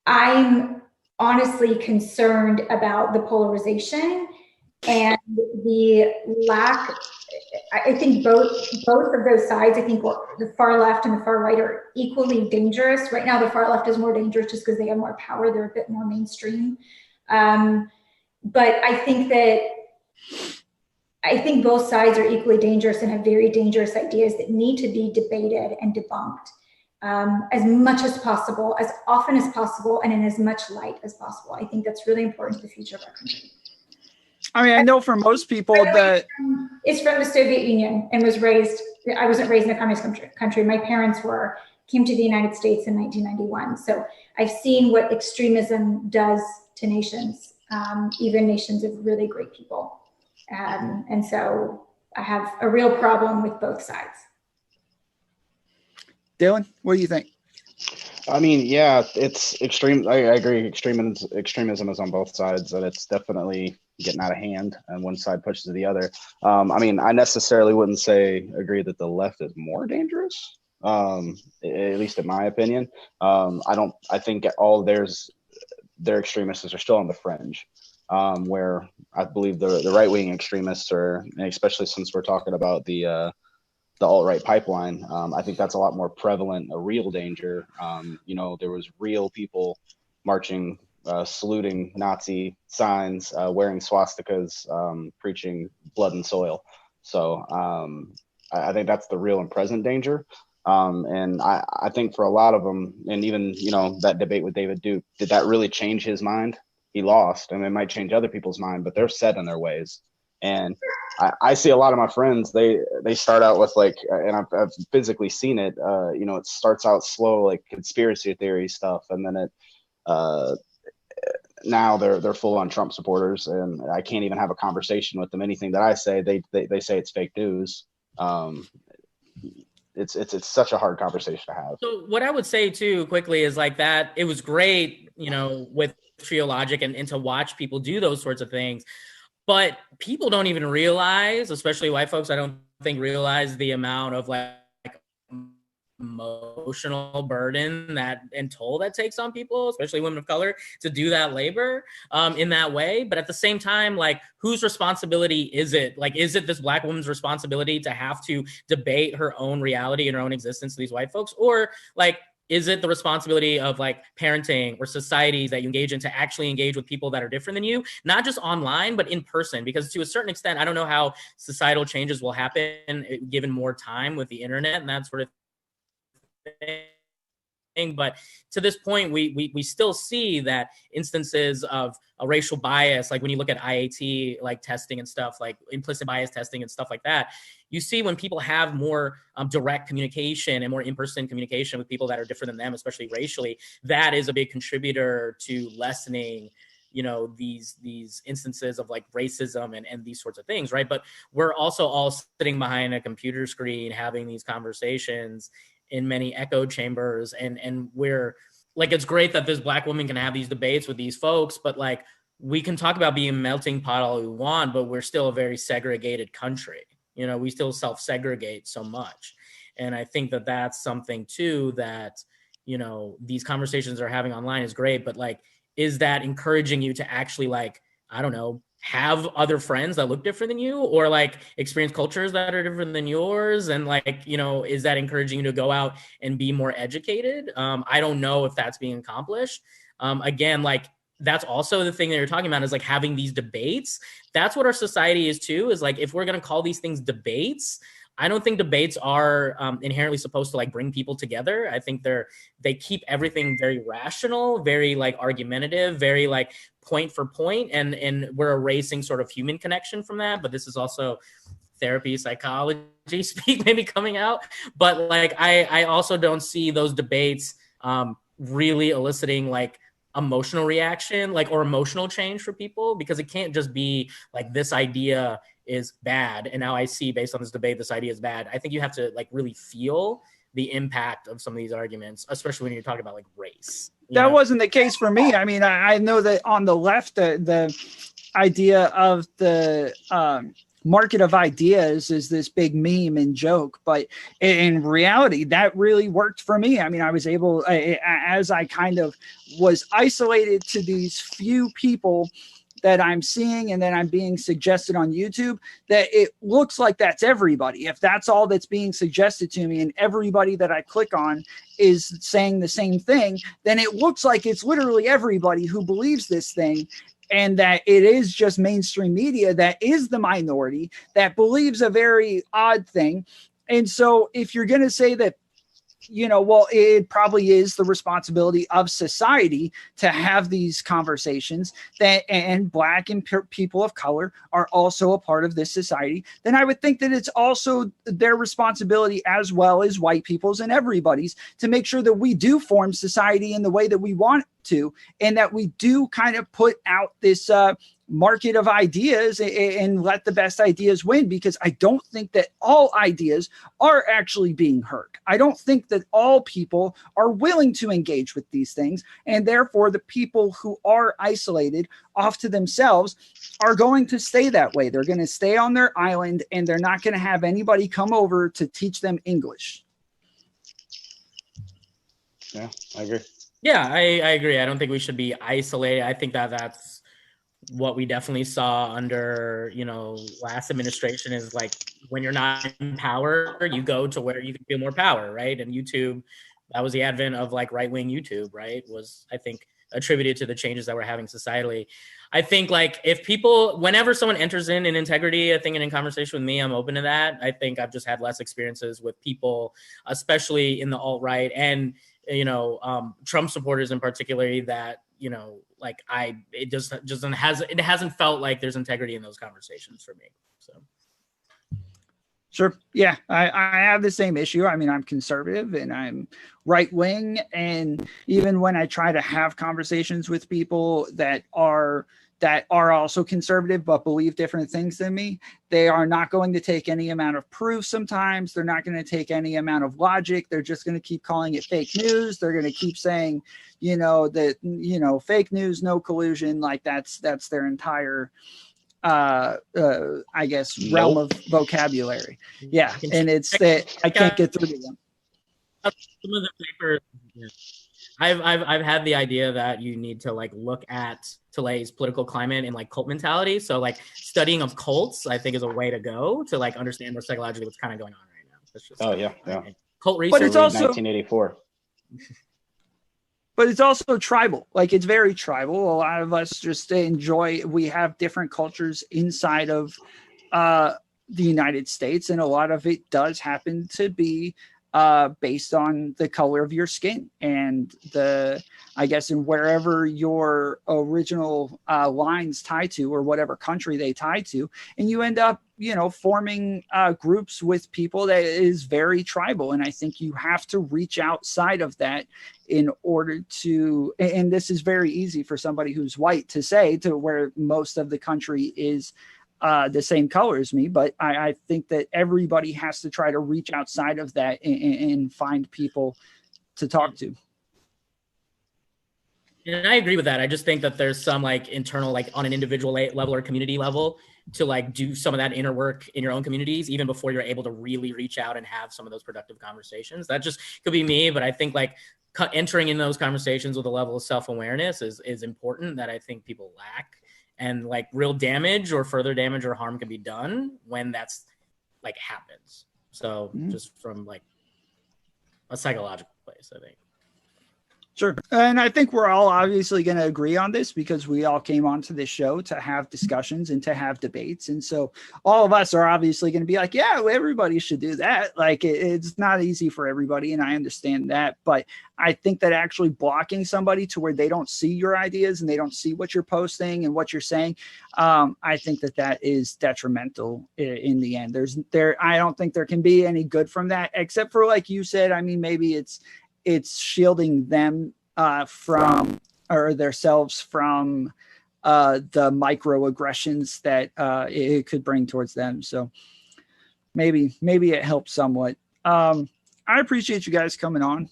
I'm honestly concerned about the polarization and the lack. I think both of those sides, I think the far left and the far right, are equally dangerous. Right now, the far left is more dangerous just because they have more power. They're a bit more mainstream. But I think both sides are equally dangerous and have very dangerous ideas that need to be debated and debunked as much as possible, as often as possible, and in as much light as possible. I think that's really important to the future of our country. I mean, I know for most people that it's from the Soviet Union and I wasn't raised in a communist country. My parents came to the United States in 1991. So I've seen what extremism does to nations, even nations of really great people. And so I have a real problem with both sides. Dyllan, what do you think? I mean, yeah, it's extreme. I agree. Extremism is on both sides, and it's definitely getting out of hand, and one side pushes the other. I mean, I necessarily wouldn't agree that the left is more dangerous, at least in my opinion. I think all their extremists are still on the fringe, where I believe the right-wing extremists are, and especially since we're talking about the alt-right pipeline, I think that's a lot more prevalent, a real danger. There was real people marching, saluting Nazi signs, wearing swastikas, preaching blood and soil. So I think that's the real and present danger. And I think for a lot of them, and even, that debate with David Duke, did that really change his mind? He lost, and it might change other people's mind, but they're set in their ways. And I see a lot of my friends, they start out with like, and I've physically seen it, it starts out slow, like conspiracy theory stuff. And then now they're full on Trump supporters, and I can't even have a conversation with them. Anything that I say, they say it's fake news. It's such a hard conversation to have. So what I would say too quickly is like that it was great, with Trio Logic and to watch people do those sorts of things. But people don't even realize, especially white folks, I don't think realize the amount of like emotional burden and toll that takes on people, especially women of color, to do that labor in that way. But at the same time, like, whose responsibility is it? Like, is it this Black woman's responsibility to have to debate her own reality and her own existence to these white folks? Or like, is it the responsibility of like parenting or societies that you engage in to actually engage with people that are different than you, not just online, but in person? Because to a certain extent, I don't know how societal changes will happen given more time with the internet and that sort of thing. But to this point, we still see that instances of a racial bias, like when you look at IAT, like testing and stuff, like implicit bias testing and stuff like that, you see when people have more direct communication and more in-person communication with people that are different than them, especially racially, that is a big contributor to lessening these instances of like racism and these sorts of things, right? But we're also all sitting behind a computer screen having these conversations in many echo chambers, and we're like, it's great that this Black woman can have these debates with these folks, but like, we can talk about being a melting pot all we want, but we're still a very segregated country. We still self-segregate so much. And I think that that's something too that, these conversations are having online is great, but like, is that encouraging you to actually like, I don't know, have other friends that look different than you, or like experience cultures that are different than yours? And like, is that encouraging you to go out and be more educated? I don't know if that's being accomplished. Again, like, that's also the thing that you're talking about, is like having these debates. That's what our society is too, is like, if we're going to call these things debates, I don't think debates are inherently supposed to like bring people together. I think they keep everything very rational, very like argumentative, very like point for point, and we're erasing sort of human connection from that. But this is also therapy, psychology speak maybe coming out. But like, I also don't see those debates really eliciting like emotional reaction, like, or emotional change for people, because it can't just be like, this idea is bad, and now I see based on this debate this idea is bad. I think you have to like really feel the impact of some of these arguments, especially when you're talking about like race. That wasn't the case for me. I mean, I know that on the left, the idea of the market of ideas is this big meme and joke, but in reality, that really worked for me. I mean, I was able, as I kind of was isolated to these few people that I'm seeing and then I'm being suggested on YouTube, that it looks like that's everybody. If that's all that's being suggested to me and everybody that I click on is saying the same thing, then it looks like it's literally everybody who believes this thing, and that it is just mainstream media that is the minority that believes a very odd thing. And so if you're going to say that, well, it probably is the responsibility of society to have these conversations, and Black and people of color are also a part of this society, then I would think that it's also their responsibility, as well as white people's and everybody's, to make sure that we do form society in the way that we want to, and that we do kind of put out this market of ideas and let the best ideas win, because I don't think that all ideas are actually being heard. I don't think that all people are willing to engage with these things, and therefore the people who are isolated off to themselves are going to stay that way. They're going to stay on their island, and they're not going to have anybody come over to teach them English. Yeah, I agree. Yeah, I agree. I don't think we should be isolated. I think that that's what we definitely saw under, last administration, is like, when you're not in power, you go to where you can feel more power, right? And YouTube, that was the advent of like right-wing YouTube, right? Was, I think, attributed to the changes that we're having societally. I think like, if people, whenever someone enters in integrity, I think, and in conversation with me, I'm open to that. I think I've just had less experiences with people, especially in the alt-right and, Trump supporters in particular, that, it hasn't felt like there's integrity in those conversations for me. So Sure. Yeah, I have the same issue. I mean, I'm conservative and I'm right wing. And even when I try to have conversations with people that are also conservative but believe different things than me, they are not going to take any amount of proof. Sometimes they're not going to take any amount of logic. They're just going to keep calling it fake news. They're going to keep saying, fake news, no collusion. Like that's their entire I guess realm of vocabulary. Yeah, and it's that I can't get through to them. Some of the papers, I've had the idea that you need to like look at today's political climate and like cult mentality. So like studying of cults, I think, is a way to go to like understand more psychologically what's kind of going on right now. That's just cult research. But it's also 1984. But it's also tribal. Like it's very tribal. A lot of us just enjoy. We have different cultures inside of the United States, and a lot of it does happen to be based on the color of your skin and I guess, in wherever your original lines tie to, or whatever country they tie to, and you end up, forming groups with people that is very tribal. And I think you have to reach outside of that in order to, and this is very easy for somebody who's white to say, to where most of the country is the same color as me, but I think that everybody has to try to reach outside of that and find people to talk to. And I agree with that. I just think that there's some like internal, like on an individual level or community level, to like do some of that inner work in your own communities, even before you're able to really reach out and have some of those productive conversations. That just could be me, but I think like entering in those conversations with a level of self-awareness is important that I think people lack. And like real damage or further damage or harm can be done when that's like happens. So just from like a psychological place, I think. Sure. And I think we're all obviously going to agree on this because we all came onto this show to have discussions and to have debates. And so all of us are obviously going to be like, yeah, well, everybody should do that. Like it's not easy for everybody. And I understand that. But I think that actually blocking somebody to where they don't see your ideas and they don't see what you're posting and what you're saying, I think that is detrimental in the end. I don't think there can be any good from that, except for, like you said, I mean, maybe it's shielding them from, or themselves from the microaggressions that it could bring towards them. So maybe it helps somewhat. I appreciate you guys coming on.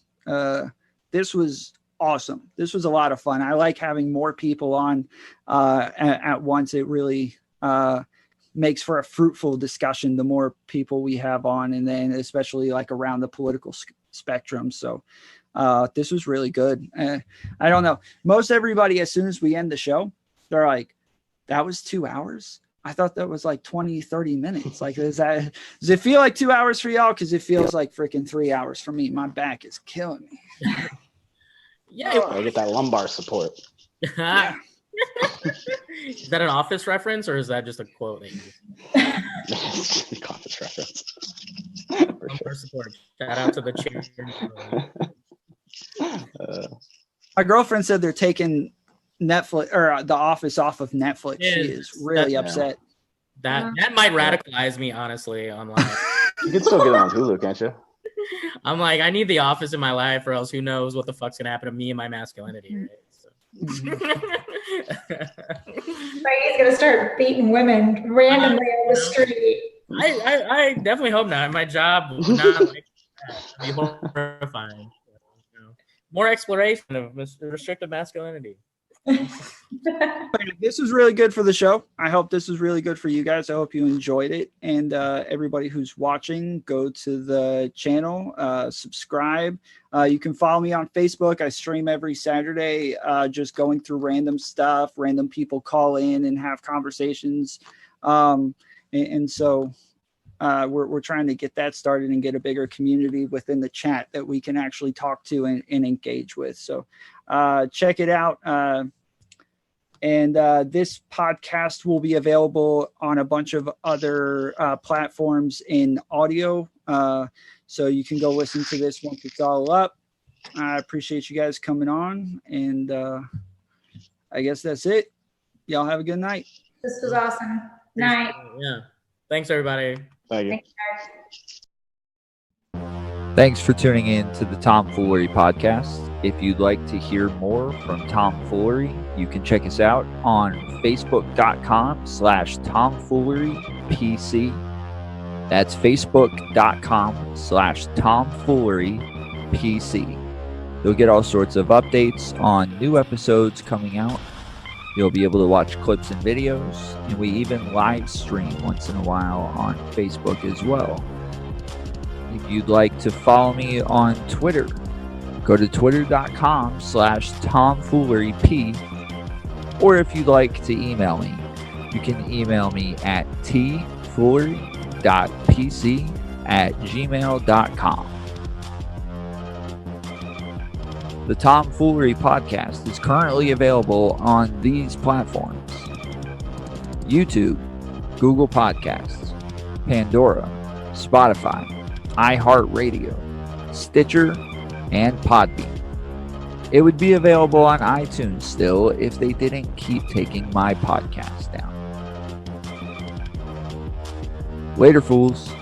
This was awesome. This was a lot of fun. I like having more people on at once. It really makes for a fruitful discussion the more people we have on, and then especially like around the political spectrum. So this was really good. I don't know, most everybody, as soon as we end the show, they're like, that was 2 hours. I thought that was like 20-30 minutes. Like, does it feel like 2 hours for y'all? Because it feels like freaking 3 hours for me. My back is killing me. Yeah, I get that lumbar support. Yeah. Is that an Office reference or is that just a quote that you use? Office reference. Lumbar support. Shout out to the chair. My girlfriend said they're taking Netflix or The Office off of Netflix. Yeah, she is really upset. That might radicalize me, honestly, online. You can still get it on Hulu, can't you? I'm like, I need The Office in my life, or else who knows what the fuck's gonna happen to me and my masculinity, right? So. He's gonna start beating women randomly on the street. I definitely hope not. My job would not like that. It'd be horrifying. More exploration of restrictive masculinity. This was really good for the show. I hope this was really good for you guys. I hope you enjoyed it. And everybody who's watching, go to the channel, subscribe. You can follow me on Facebook. I stream every Saturday, just going through random stuff. Random people call in and have conversations. And so we're trying to get that started and get a bigger community within the chat that we can actually talk to and engage with. So check it out. And this podcast will be available on a bunch of other platforms in audio. So you can go listen to this once it's all up. I appreciate you guys coming on. And I guess that's it. Y'all have a good night. This was awesome. Night. Yeah. Thanks, everybody. Thank you. Thanks, guys. Thanks for tuning in to the Tomfoolery podcast. If you'd like to hear more from Tomfoolery, you can check us out on facebook.com/tomfoolerypc. That's facebook.com/tomfoolerypc. You'll get all sorts of updates on new episodes coming out. You'll be able to watch clips and videos, and we even live stream once in a while on Facebook as well. If you'd like to follow me on Twitter, go to twitter.com/tomfooleryp. Or if you'd like to email me, you can email me at tfoolery.pc@gmail.com. The Tomfoolery podcast is currently available on these platforms: YouTube, Google Podcasts, Pandora, Spotify, iHeartRadio, Stitcher, and Podbean. It would be available on iTunes still if they didn't keep taking my podcast down. Later, fools.